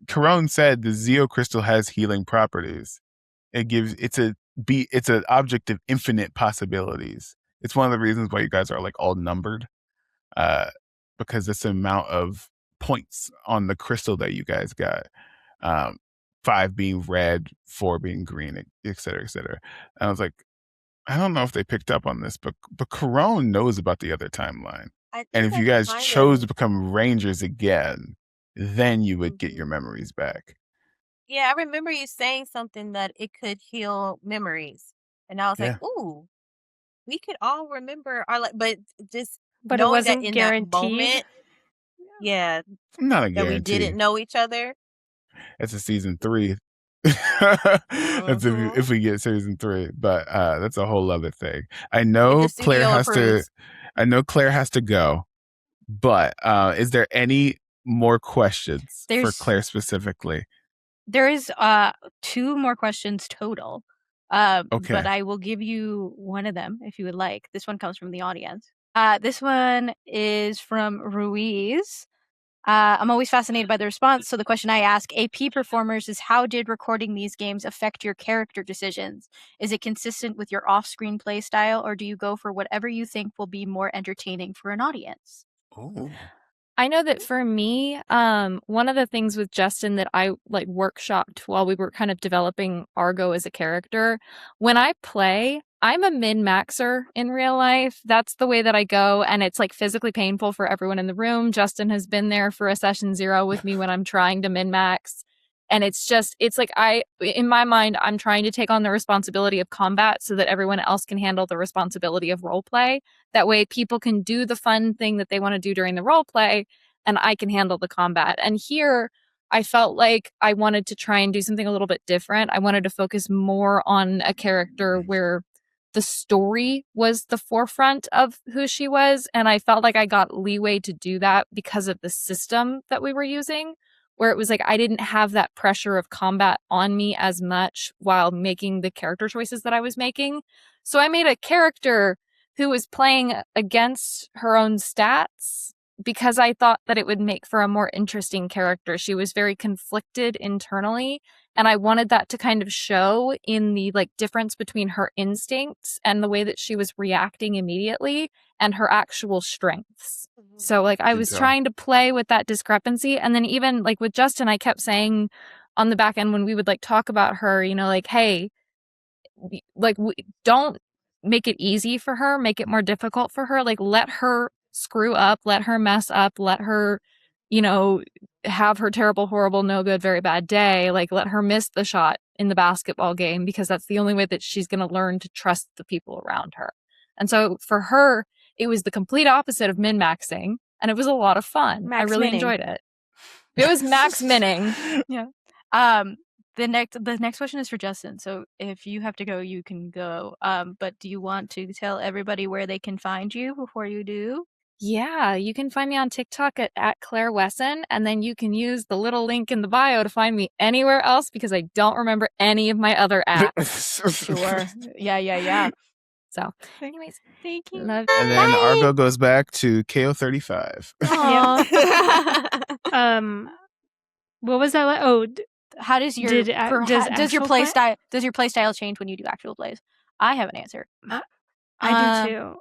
Corone said the Zeo Crystal has healing properties. It's an object of infinite possibilities. It's one of the reasons why you guys are like all numbered, because it's the amount of points on the crystal that you guys got. 5 being red, 4 being green, et cetera, et cetera. And I was like, I don't know if they picked up on this, but Corone knows about the other timeline. And if you guys chose to become Rangers again, then you would get your memories back. Yeah, I remember you saying something that it could heal memories. And I was like, ooh, we could all remember our but just But it knowing wasn't that in guaranteed. that moment, yeah, not a that we guarantee. didn't know each other. It's a season 3. That's if we get season 3, but that's a whole other thing. I know Claire has to go, but is there any more questions for Claire specifically? There is 2 more questions total. Okay. But I will give you one of them if you would like. This one comes from the audience. This one is from Ruiz. I'm always fascinated by the response. So the question I ask AP performers is, how did recording these games affect your character decisions? Is it consistent with your off-screen play style, or do you go for whatever you think will be more entertaining for an audience? Oh. I know that for me, one of the things with Justin that I like workshopped while we were kind of developing Argo as a character, when I play, I'm a min-maxer in real life. That's the way that I go, and it's like physically painful for everyone in the room. Justin has been there for a session 0 with me when I'm trying to min-max. And it's like in my mind, I'm trying to take on the responsibility of combat so that everyone else can handle the responsibility of role play. That way people can do the fun thing that they want to do during the role play and I can handle the combat. And here I felt like I wanted to try and do something a little bit different. I wanted to focus more on a character where the story was the forefront of who she was. And I felt like I got leeway to do that because of the system that we were using, where it was like I didn't have that pressure of combat on me as much while making the character choices that I was making. So I made a character who was playing against her own stats because I thought that it would make for a more interesting character. She was very conflicted internally, and I wanted that to kind of show in the like difference between her instincts and the way that she was reacting immediately and her actual strengths. So like I was trying to play with that discrepancy. And then even like with Justin, I kept saying on the back end when we would like talk about her, you know, like, hey, like don't make it easy for her, make it more difficult for her. Like let her screw up, let her mess up, let her, you know, have her terrible, horrible, no good, very bad day. Like let her miss the shot in the basketball game because that's the only way that she's going to learn to trust the people around her. And so for her, it was the complete opposite of min-maxing, and it was a lot of fun. I really enjoyed it. It was max minning. Yeah. The next question is for Justin. So if you have to go, you can go. But do you want to tell everybody where they can find you before you do? Yeah, you can find me on TikTok at Claire Wesson, and then you can use the little link in the bio to find me anywhere else because I don't remember any of my other apps. Sure. Yeah. So, anyways, Thank you. love. And then Bye! Argo goes back to KO35. Aw. What was that? Oh, How does your Did, does does your actual play play- style change when you do actual plays? I have an answer. I do too.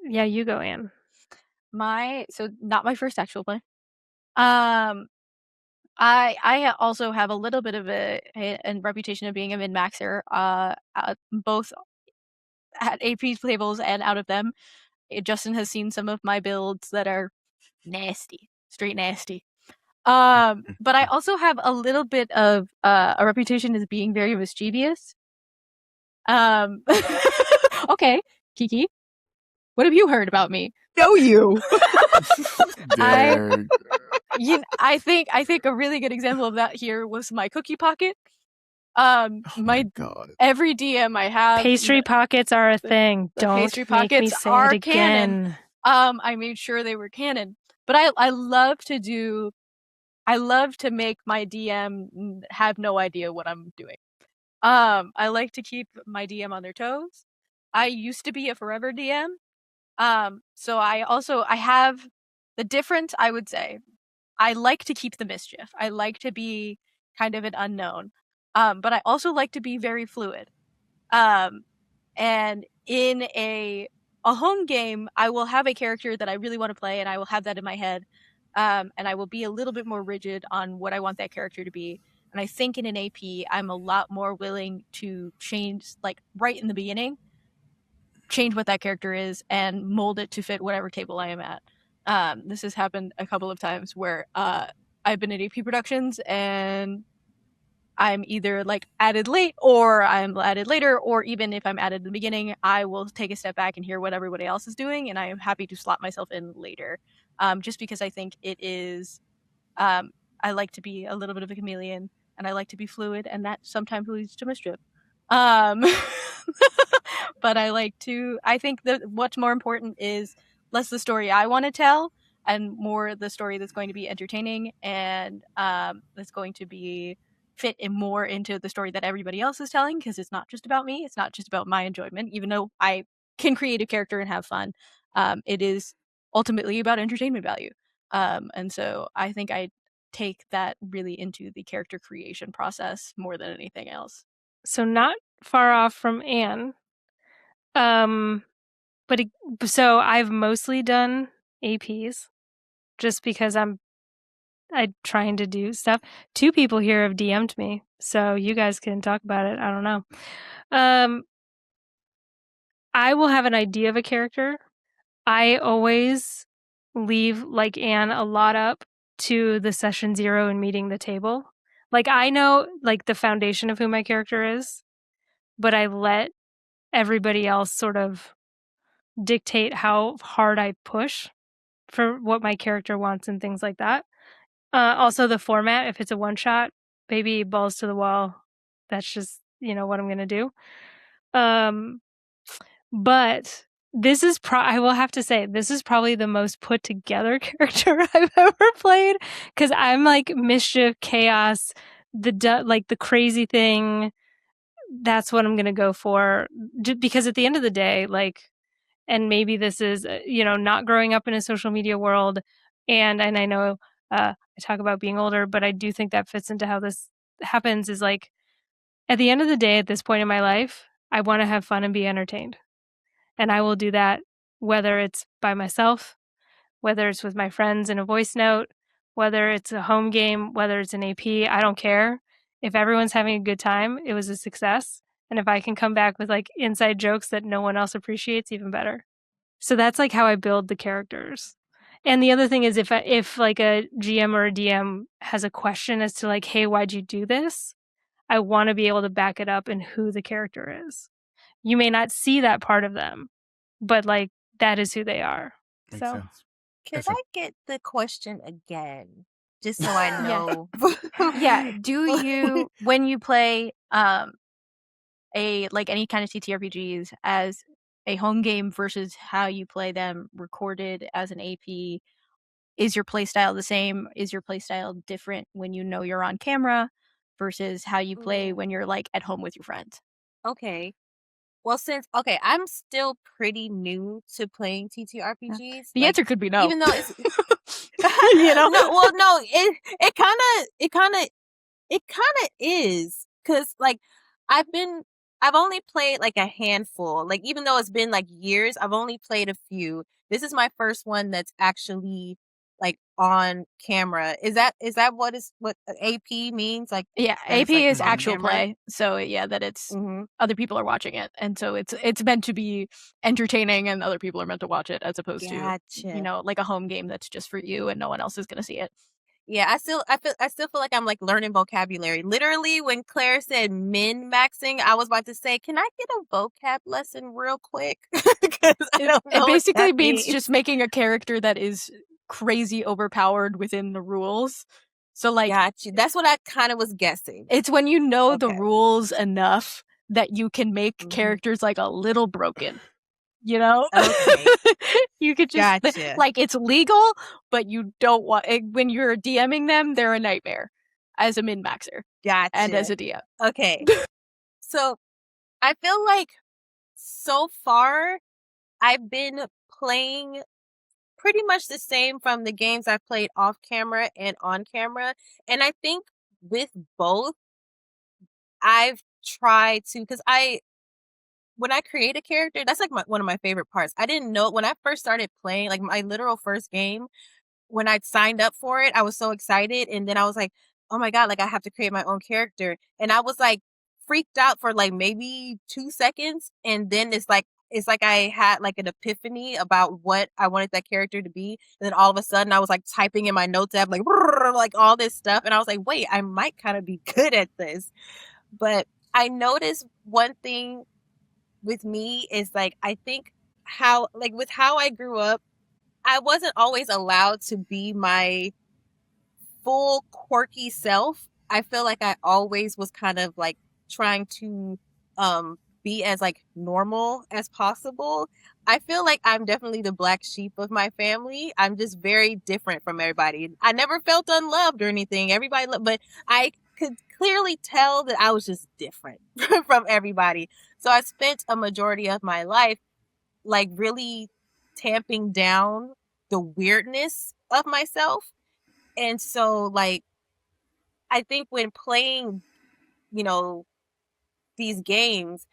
You go, Anne. Not my first actual play. I also have a little bit of a reputation of being a min-maxer, both at AP tables and out of them. Justin has seen some of my builds that are nasty, straight nasty. But I also have a little bit of a reputation as being very mischievous. Okay, Kiki, what have you heard about me? Know you. Dang. I think a really good example of that here was my cookie pocket. Oh my God. Every DM I have, Pastry pockets are a thing. the Don't pastry make me pockets say are it canon. again. I made sure they were canon. But I love to make my DM have no idea what I'm doing. I like to keep my DM on their toes. I used to be a forever DM. So I have the difference, I would say. I like to keep the mischief. I like to be kind of an unknown. But I also like to be very fluid. And in a home game, I will have a character that I really want to play, and I will have that in my head. And I will be a little bit more rigid on what I want that character to be. And I think in an AP, I'm a lot more willing to change, like right in the beginning, change what that character is and mold it to fit whatever table I am at. This has happened a couple of times where I've been at AP Productions and I'm either like added late or I'm added later, or even if I'm added in the beginning, I will take a step back and hear what everybody else is doing, and I am happy to slot myself in later. Just because I think it is, I like to be a little bit of a chameleon, and I like to be fluid, and that sometimes leads to mischief. But I think that what's more important is less the story I want to tell and more the story that's going to be entertaining and that's going to be fit in more into the story that everybody else is telling, because it's not just about me. It's not just about my enjoyment, even though I can create a character and have fun. It is ultimately about entertainment value. And so I think I take that really into the character creation process more than anything else. So not far off from Anne. So I've mostly done APs just because I'm trying to do stuff. 2 people here have DM'd me, so you guys can talk about it. I don't know. I will have an idea of a character. I always leave, like Anne, a lot up to the session 0 and meeting the table. Like, I know, like, the foundation of who my character is, but I let everybody else sort of dictate how hard I push for what my character wants and things like that. Also, the format, if it's a one-shot, baby, balls to the wall. That's just, what I'm going to do. But this is I will have to say, this is probably the most put together character I've ever played, because I'm like mischief, chaos, the crazy thing. That's what I'm going to go for, because at the end of the day, and maybe this is, not growing up in a social media world, and I know I talk about being older, but I do think that fits into how this happens, is like, at the end of the day, at this point in my life, I want to have fun and be entertained. And I will do that whether it's by myself, whether it's with my friends in a voice note, whether it's a home game, whether it's an AP, I don't care. If everyone's having a good time, it was a success. And if I can come back with like inside jokes that no one else appreciates, even better. So that's like how I build the characters. And the other thing is, if like a GM or a DM has a question as to like, hey, why'd you do this? I want to be able to back it up in who the character is. You may not see that part of them, but like that is who they are. Makes So sense. Could I get the question again? Just so I know. Yeah. Do you, when you play any kind of TTRPGs, as a home game versus how you play them recorded as an AP? Is your playstyle the same? Is your playstyle different when you know you're on camera versus how you play when you're like at home with your friends? Okay. Well, I'm still pretty new to playing TTRPGs. The Like, answer could be no. even though it's You know? no, it kind of is, because like I've only played like a handful. Like, even though it's been like years, I've only played a few. This is my first one that's actually like on camera. Is that what AP means? Like, Yeah, that it's, AP like, is on actual camera? play. So yeah, that it's Mhm. other people are watching it, and so it's meant to be entertaining, and other people are meant to watch it, as opposed to Gotcha. like a home game that's just for you and no one else is gonna see it. Yeah, I still feel like I'm like learning vocabulary. Literally, when Claire said min maxing, I was about to say, "Can I get a vocab lesson real quick?" Because I don't know It what basically that means means. just making a character that is crazy overpowered within the rules. So like Got you. That's what I kind of was guessing. it's when you know the Okay. rules enough that you can make Mhm. characters like a little broken. You know? Okay. You could just Gotcha. like, it's legal, but you don't want when you're DMing them, they're a nightmare as a min-maxer and as Gotcha. a DM. Okay. So I feel like so far I've been playing pretty much the same from the games I've played off camera and on camera. And I think with both, I've tried to, because when I create a character, that's like one of my favorite parts. I didn't know when I first started playing, like my literal first game, when I signed up for it, I was so excited. And then I was like, oh my God, like I have to create my own character. And I was like freaked out for like maybe 2 seconds. And then it's like I had like an epiphany about what I wanted that character to be. And then all of a sudden I was like typing in my notes app, like all this stuff. And I was like, wait, I might kind of be good at this. But I noticed one thing with me is like, I think with how I grew up, I wasn't always allowed to be my full quirky self. I feel like I always was kind of like trying to be as like normal as possible. I feel like I'm definitely the black sheep of my family. I'm just very different from everybody. I never felt unloved or anything. But I could clearly tell that I was just different from everybody. So I spent a majority of my life like really tamping down the weirdness of myself. And so like I think when playing, you know, these games,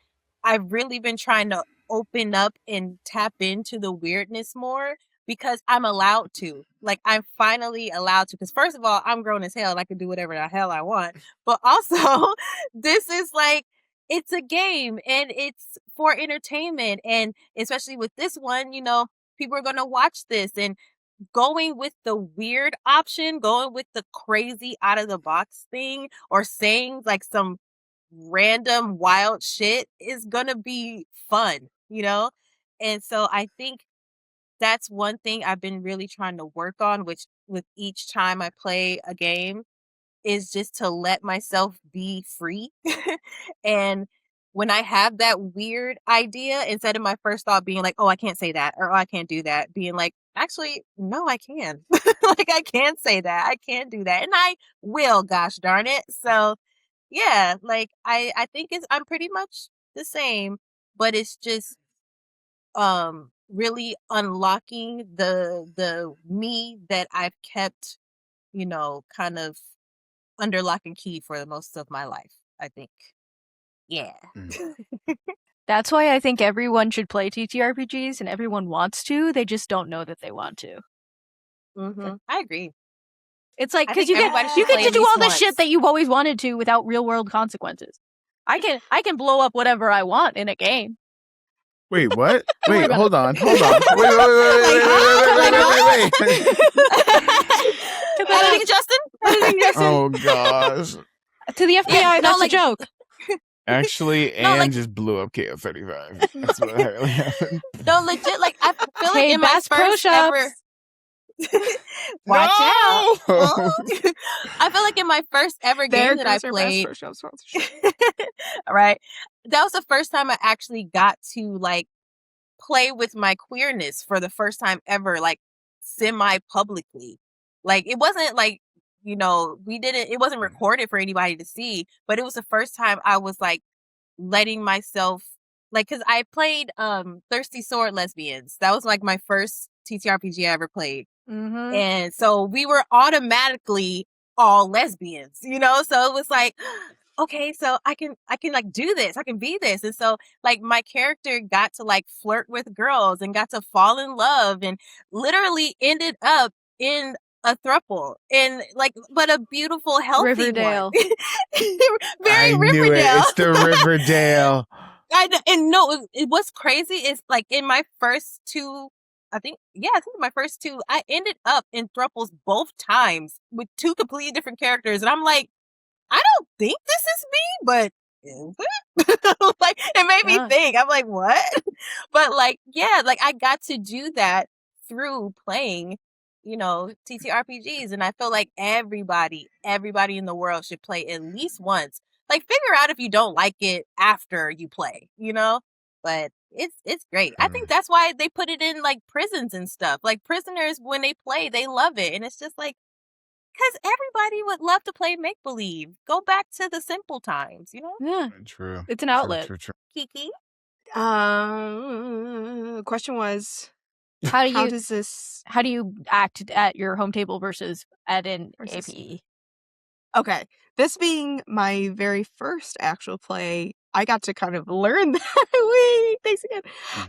I've really been trying to open up and tap into the weirdness more because I'm allowed to. Like, I'm finally allowed to. Because, first of all, I'm grown as hell and I can do whatever the hell I want. But also, this is like, it's a game and it's for entertainment. And especially with this one, people are going to watch this. And going with the weird option, going with the crazy out of the box thing, or saying like some random wild shit is gonna be fun. And so I think that's one thing I've been really trying to work on, which with each time I play a game, is just to let myself be free. And when I have that weird idea, instead of my first thought being like, oh, I can't say that, or oh, I can't do that, being like, actually, no, I can. Like, I can say that. I can do that. And I will, gosh darn it. So, yeah, like, I think I'm pretty much the same, but it's just really unlocking the me that I've kept, kind of under lock and key for the most of my life, I think. Yeah. That's why I think everyone should play TTRPGs, and everyone wants to. They just don't know that they want to. I agree. It's like, I because think you everybody get should play to at do all least the shit once. that you've always wanted to without real world consequences. I can blow up whatever I want in a game. Wait, what? Don't worry Wait, about hold it. on. Wait. Editing Justin? Oh gosh. To the FBI, Yeah, no, that's like- a joke. Actually, No, Anne like- just blew up KO35. That's what really happened. No, legit, like, I feel like Hey, in my Bass Pro first Shops. ever... Watch out. No! I feel like in my first ever game that I played, right? That was the first time I actually got to like play with my queerness for the first time ever, like semi-publicly. Like it wasn't like, you know, it wasn't recorded for anybody to see, but it was the first time I was like letting myself, like, cause I played Thirsty Sword Lesbians. That was like my first TTRPG I ever played. Mm-hmm. And so we were automatically all lesbians, you know? So it was like, okay, so I can like do this. I can be this. And so like my character got to like flirt with girls and got to fall in love and literally ended up in a thruple and like, but a beautiful, healthy Riverdale. one. Very I knew Riverdale. it. It's the Riverdale. And no, what's crazy is like in my first two, I think my first two, I ended up in thruples both times with two completely different characters. And I'm like, I don't think this is me, but is it? Like, it made me think. I'm like, what? But like, yeah, like I got to do that through playing, you know, TTRPGs. And I feel like everybody in the world should play at least once. Like, figure out if you don't like it after you play, you know? But it's great. I think that's why they put it in like prisons and stuff. Like prisoners, when they play, they love it. And it's just like, because everybody would love to play make-believe. Go back to the simple times, you know? Yeah. True. It's an outlet. True. Kiki? Question was, How do how you does this... how do you act at your home table versus at an Versus- APE? Okay, this being my very first actual play, I got to kind of learn that. Wait, thanks again.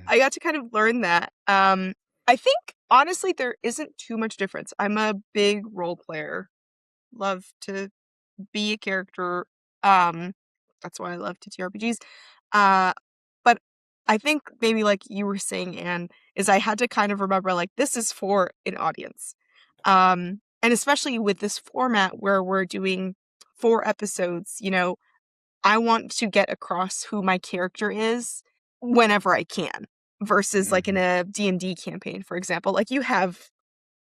I got to kind of learn that. I think, honestly, there isn't too much difference. I'm a big role player. Love to be a character. That's why I love TTRPGs. But I think maybe like you were saying, Anne, is I had to kind of remember like this is for an audience. And especially with this format where we're doing 4 episodes, you know, I want to get across who my character is whenever I can versus like in a D&D campaign, for example. Like you have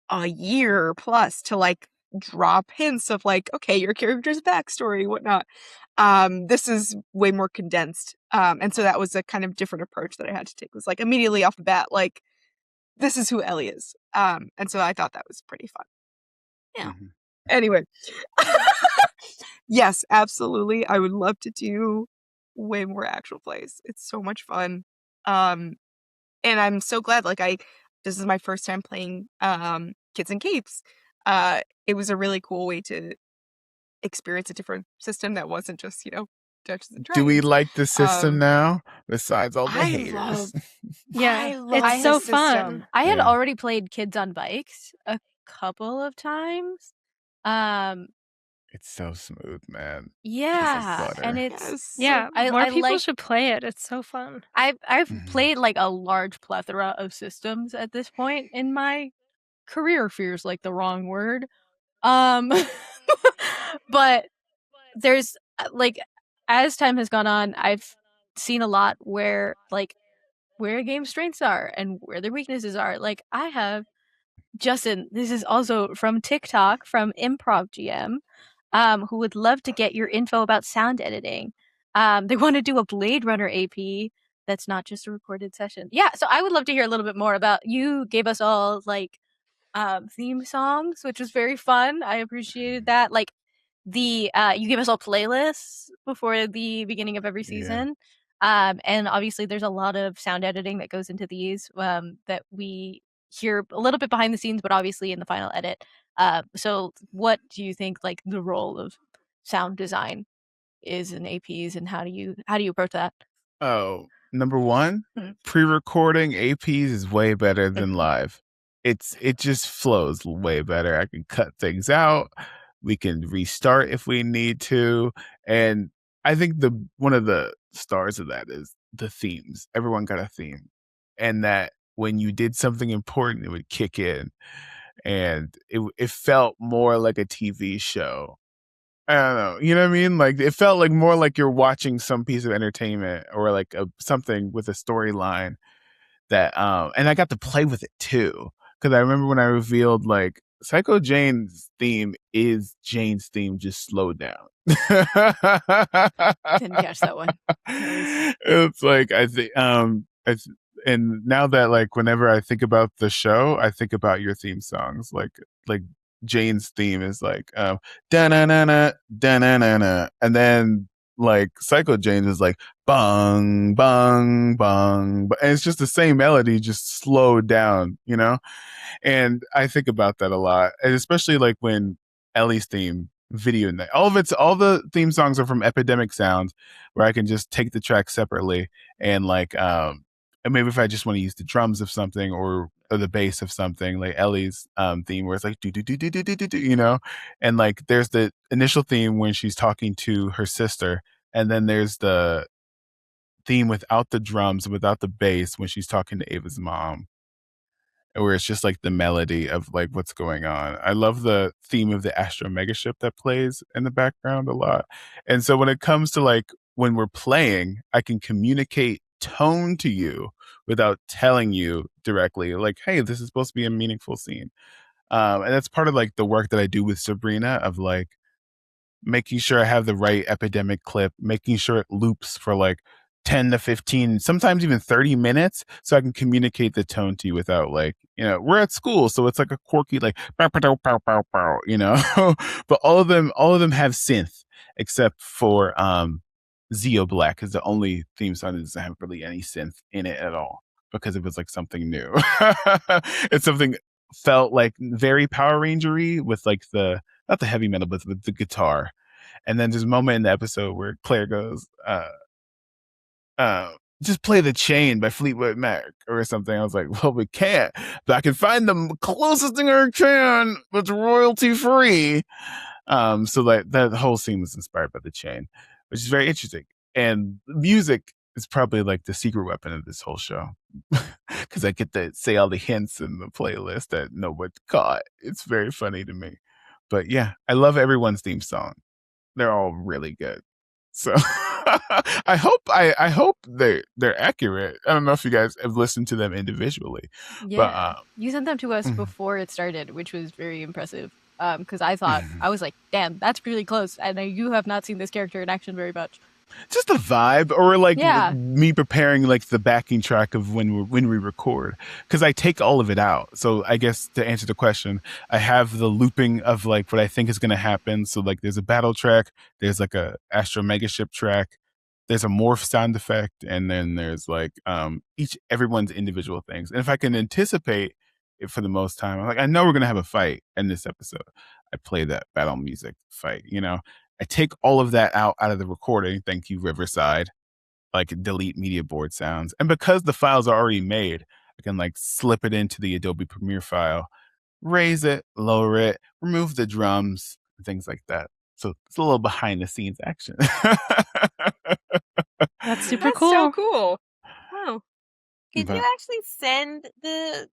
a year plus to like drop hints of like, okay, your character's backstory, whatnot. This is way more condensed. And so that was a kind of different approach that I had to take, was like immediately off the bat, like, this is who Ellie is. And so I thought that was pretty fun. Yeah. Anyway. Yes, absolutely. I would love to do way more actual plays. It's so much fun. And I'm so glad, like this is my first time playing Kids and Capes. It was a really cool way to experience a different system that wasn't just, you know, Dungeons and Dragons. Do we like the system now? Besides all the I haters. love Yeah, love it's so the system. fun. I had Yeah. already played Kids on Bikes a couple of times. It's so smooth, man. Yeah, butter. and it's Yes. Yeah, I more people like- should play it. It's so fun. I've Mhm. played like a large plethora of systems at this point in my career. Feels like the wrong word. But there's like, as time has gone on, I've seen a lot where like where a game's strengths are and where their weaknesses are. Like I have Justin, this is also from TikTok from Improv GM, who would love to get your info about sound editing. They want to do a Blade Runner AP that's not just a recorded session. Yeah, so I would love to hear a little bit more about, you gave us all like theme songs, which was very fun. I appreciated that. Like the you gave us all playlists before the beginning of every season. And obviously there's a lot of sound editing that goes into these that we hear a little bit behind the scenes, but obviously in the final edit. So what do you think like the role of sound design is in APs, and how do you approach that? Oh, number one, Mhm. pre-recording APs is way better than live. It just flows way better. I can cut things out. We can restart if we need to. And I think one of the stars of that is the themes. Everyone got a theme. And that when you did something important, it would kick in. And it felt more like a TV show. I don't know. You know what I mean? Like it felt like more like you're watching some piece of entertainment or like something with a storyline that and I got to play with it too. Because I remember when I revealed like Psycho Jane's theme is Jane's theme just slowed down. Didn't catch that one. It's like I think and now that like whenever I think about the show, I think about your theme songs. Like Jane's theme is like da na na na da na na na, and then like Psycho Jane's is like bung bung bung, and it's just the same melody, just slowed down, you know. And I think about that a lot, and especially like when Ellie's theme video night. All the theme songs are from Epidemic Sound, where I can just take the track separately and like and maybe if I just want to use the drums of something or the bass of something, like Ellie's theme where it's like do do do do do do do, you know, and like there's the initial theme when she's talking to her sister, and then there's the theme without the drums, without the bass when she's talking to Ava's mom, where it's just like the melody of like what's going on. I love the theme of the Astro Megaship that plays in the background a lot. And so when it comes to like when we're playing, I can communicate tone to you without telling you directly, like, hey, this is supposed to be a meaningful scene. And that's part of like the work that I do with Sabrina of like making sure I have the right epidemic clip, making sure it loops for like 10 to 15, sometimes even 30 minutes, so I can communicate the tone to you without like, you know, we're at school, so it's like a quirky like pow, pow, pow, pow, pow, you know. But all of them have synth except for Zeo Black is the only theme song that doesn't have really any synth in it at all because it was like something new. It's something felt like very Power Ranger-y with like the not the heavy metal, but with the guitar. And then there's a moment in the episode where Claire goes, just play The Chain by Fleetwood Mac or something. I was like, well, we can't, but I can find the closest thing I can that's royalty free. So like that whole scene was inspired by The Chain, which is very interesting. And music is probably like the secret weapon of this whole show because I get to say all the hints in the playlist that no one caught. It's very funny to me. But yeah, I love everyone's theme song. They're all really good. So I hope they're accurate. I don't know if you guys have listened to them individually. Yeah, But you sent them to us before it started, which was very impressive. Because I thought I was like, damn, that's really close. And you have not seen this character in action very much. just the vibe, or like Yeah. me preparing like the backing track of when we record, because I take all of it out. So I guess to answer the question, I have the looping of like what I think is going to happen. So like there's a battle track, there's like a Astro Megaship track, there's a morph sound effect, and then there's like everyone's individual things. And if I can anticipate it for the most time, I'm like, I know we're gonna have a fight in this episode. I play that battle music fight, you know. I take all of that out of the recording. Thank you, Riverside. Like delete media board sounds. And because the files are already made, I can like slip it into the Adobe Premiere file, raise it, lower it, remove the drums, things like that. So it's a little behind the scenes action. That's super That's cool. so cool. Wow. Could But- you actually send the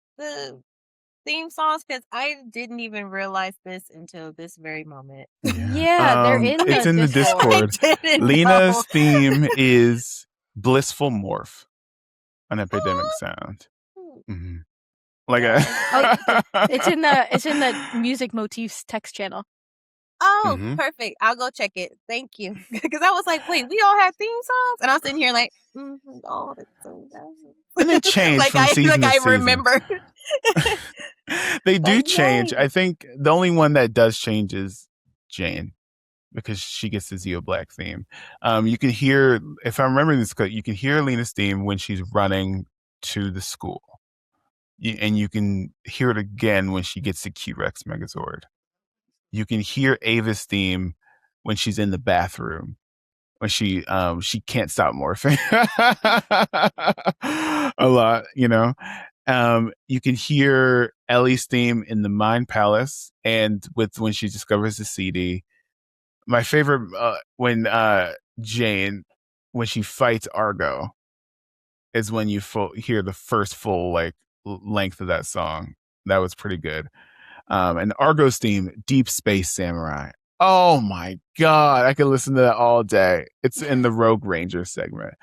theme songs? Because I didn't even realize this until this very moment. Yeah, they're in it's in the Discord. I didn't Lena's know. theme is Blissful Morph on Epidemic Sound. Mm-hmm. Like It's in the music motifs text channel. Oh, Mhm. perfect. I'll go check it. Thank you. Because I was like, wait, we all have theme songs? And I was sitting here like, oh, that's so nice. And they change like from season to I season. remember. They do Like, change. yay. I think the only one that does change is Jane, because she gets the Zeo Black theme. You can hear, if I remember this correctly, you can hear Lena's theme when she's running to the school. And you can hear it again when she gets the Q-Rex Megazord. You can hear Ava's theme when she's in the bathroom, when she can't stop morphing a lot, you know. You can hear Ellie's theme in the Mind Palace and when she discovers the CD. My favorite when Jane, when she fights Argo, is when you hear the first full like length of that song. That was pretty good. And Argo's theme, Deep Space Samurai. Oh my God, I could listen to that all day. It's in the Rogue Ranger segment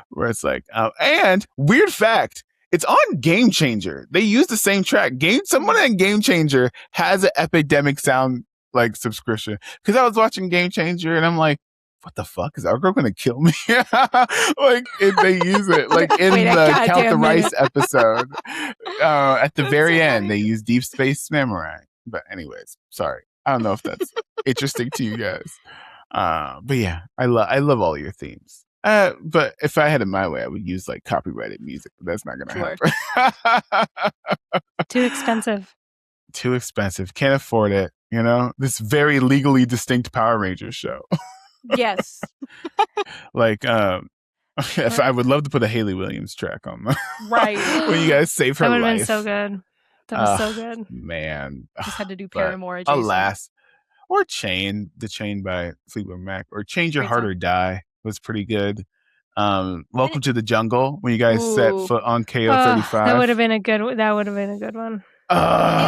where it's like, and weird fact, it's on Game Changer. They use the same track. Someone in Game Changer has an Epidemic Sound like subscription, because I was watching Game Changer and I'm like, what the fuck? Is our girl gonna kill me? Like they use it like in Wait a the Count the goddamn minute. Rice episode. At the very end, they use Deep Space Samurai. But anyways, sorry. I don't know if that's interesting to you guys. But yeah, I love all your themes. But if I had it my way, I would use like copyrighted music, but that's not gonna happen. Too expensive. Too expensive. Can't afford it. You know, this very legally distinct Power Rangers show. Yes. Like, if I would love to put a Haley Williams track on the Right. when you guys save her That would have life. been so good. That was so good. Man, Just had to do But Paramore adjacent. alas, or the Chain by Fleetwood Mac, or Change Your Great Heart song. or Die was pretty good. Welcome to the Jungle when you guys set Ooh. foot on KO35. That would have been a good one. Just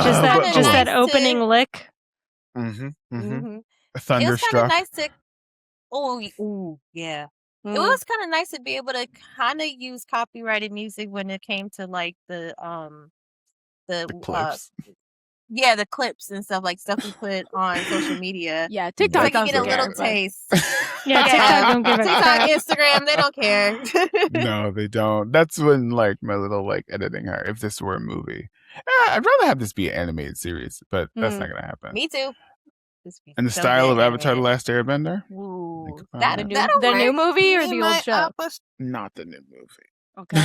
Just that kinda that nice opening lick. Mm-hmm. Mhm. It was kind of Thunderstruck. nice to. Ooh, yeah. It was kind of nice to be able to kind of use copyrighted music when it came to like the clips. yeah, the clips and stuff like stuff we put on social media. Yeah, So TikTok you get a doesn't little care, but- taste. Yeah, TikTok don't give a TikTok, crap. Instagram, they don't care. No, they don't. That's when like my little like editing her. If this were a movie, I'd rather have this be an animated series, but that's not gonna happen. Me too. And the style of Avatar: The Last Airbender. Ooh. Think about That- it. that'll The new work. movie or Me the and old my show? Appa- Not the new movie. Okay.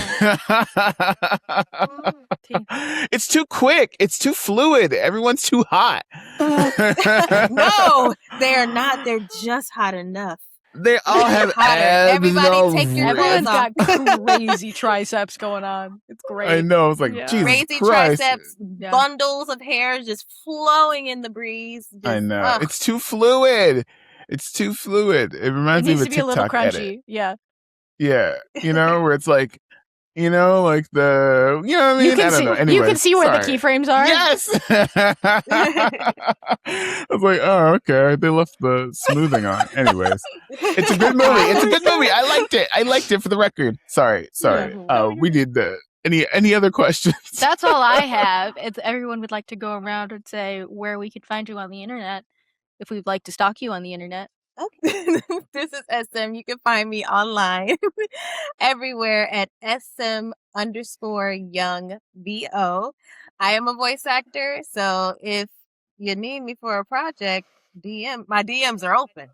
It's too quick. It's too fluid. Everyone's too hot. No, they're not. They're just hot enough. They all have Hotter. abs. Everybody and all take your ripped. Everyone's clothes got crazy triceps going on. It's great. I know. It's like Yeah. Jesus Crazy Christ. triceps, Yeah. bundles of hair just flowing in the breeze. Just, I know. ugh. It's too fluid. It's too fluid. It It reminds me needs of to a be a little TikTok crunchy. edit. Yeah. Yeah, you know, where it's like, you know, like the, you know what I mean? You can I don't see know. you Anyways, can see where the sorry. keyframes are. Yes. I was like, oh, okay. They left the smoothing on. Anyways, it's a good movie. It's a good movie. I liked it for the record. Sorry. Yeah. We need the any other questions? That's all I have. If everyone would like to go around and say where we could find you on the internet, if we'd like to stalk you on the internet. Okay. This is SM. You can find me online everywhere at SM_young VO. I am a voice actor, so if you need me for a project, my DMs are open.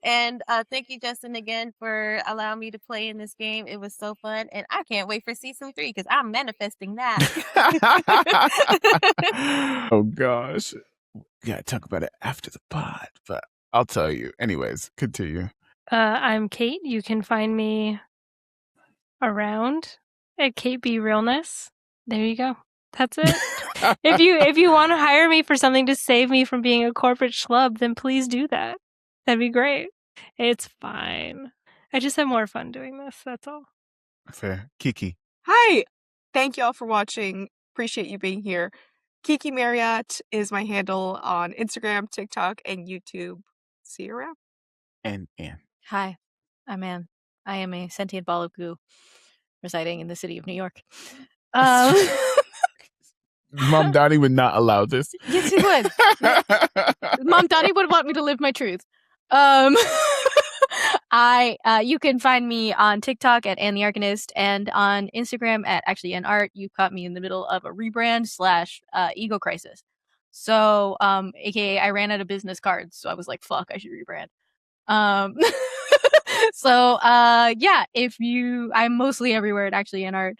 And thank you, Justin, again for allowing me to play in this game. It was so fun, and I can't wait for season 3 because I'm manifesting that. Oh gosh, gotta talk about it after the pod, but I'll tell you. Anyways, continue. I'm Kate. You can find me around at Kate B Realness. There you go. That's it. If you want to hire me for something to save me from being a corporate schlub, then please do that. That'd be great. It's fine. I just have more fun doing this. That's all. Fair. Kiki. Hi. Thank you all for watching. Appreciate you being here. Kiki Marriott is my handle on Instagram, TikTok, and YouTube. See you around. And Anne. Hi, I'm Anne. I am a sentient ball of goo residing in the city of New York. Mom Donnie would not allow this. Yes, he would. Mom Donnie would want me to live my truth. You can find me on TikTok at Anne the Arcanist and on Instagram at actually Anne Art. You caught me in the middle of a rebrand / ego crisis. So, aka I ran out of business cards, so I was like, fuck, I should rebrand. Yeah, I'm mostly everywhere at actually Anne Art,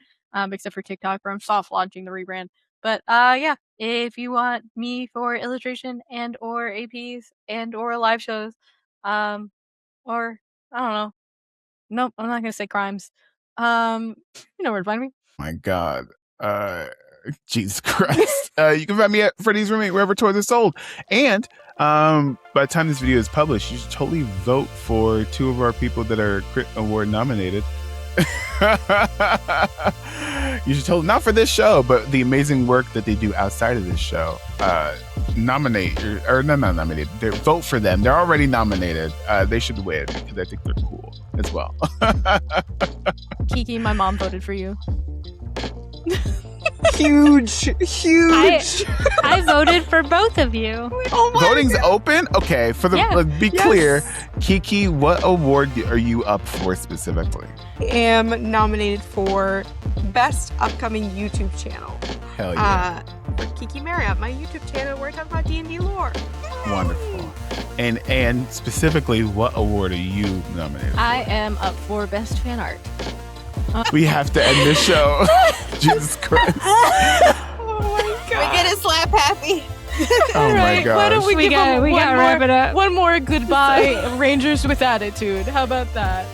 except for TikTok where I'm soft launching the rebrand. But yeah, if you want me for illustration and or APs and or live shows, or I don't know. Nope, I'm not gonna say crimes. You know where to find me. My God. Jesus Christ. You can find me at Freddy's Roommate wherever toys are sold. And by the time this video is published, you should totally vote for 2 of our people that are Crit Award nominated. You should totally, not for this show, but the amazing work that they do outside of this show. Nominate or not nominated. Vote for them. They're already nominated. They should win because I think they're cool as well. Kiki, my mom voted for you. Huge. I voted for both of you. Oh my Voting's God. open? Okay, for the Yeah. be Yes. clear, Kiki, what award are you up for specifically? I am nominated for Best Upcoming YouTube Channel. Hell yeah. For Kiki Marriott, my YouTube channel where I talk about D&D lore. Wonderful. And specifically, what award are you nominated for? I am up for best fan art. We have to end this show. Jesus Christ. Oh my We God. get it slap happy. Oh my Alright, why don't gosh. we We give got them we got to wrap it up. one more goodbye Rangers with attitude. How about that?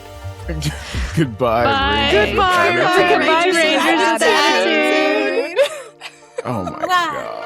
Goodbye. Bye. Rangers. Goodbye, Attitude. Goodbye, Rangers Rangers. with It's attitude. attitude. Oh my God.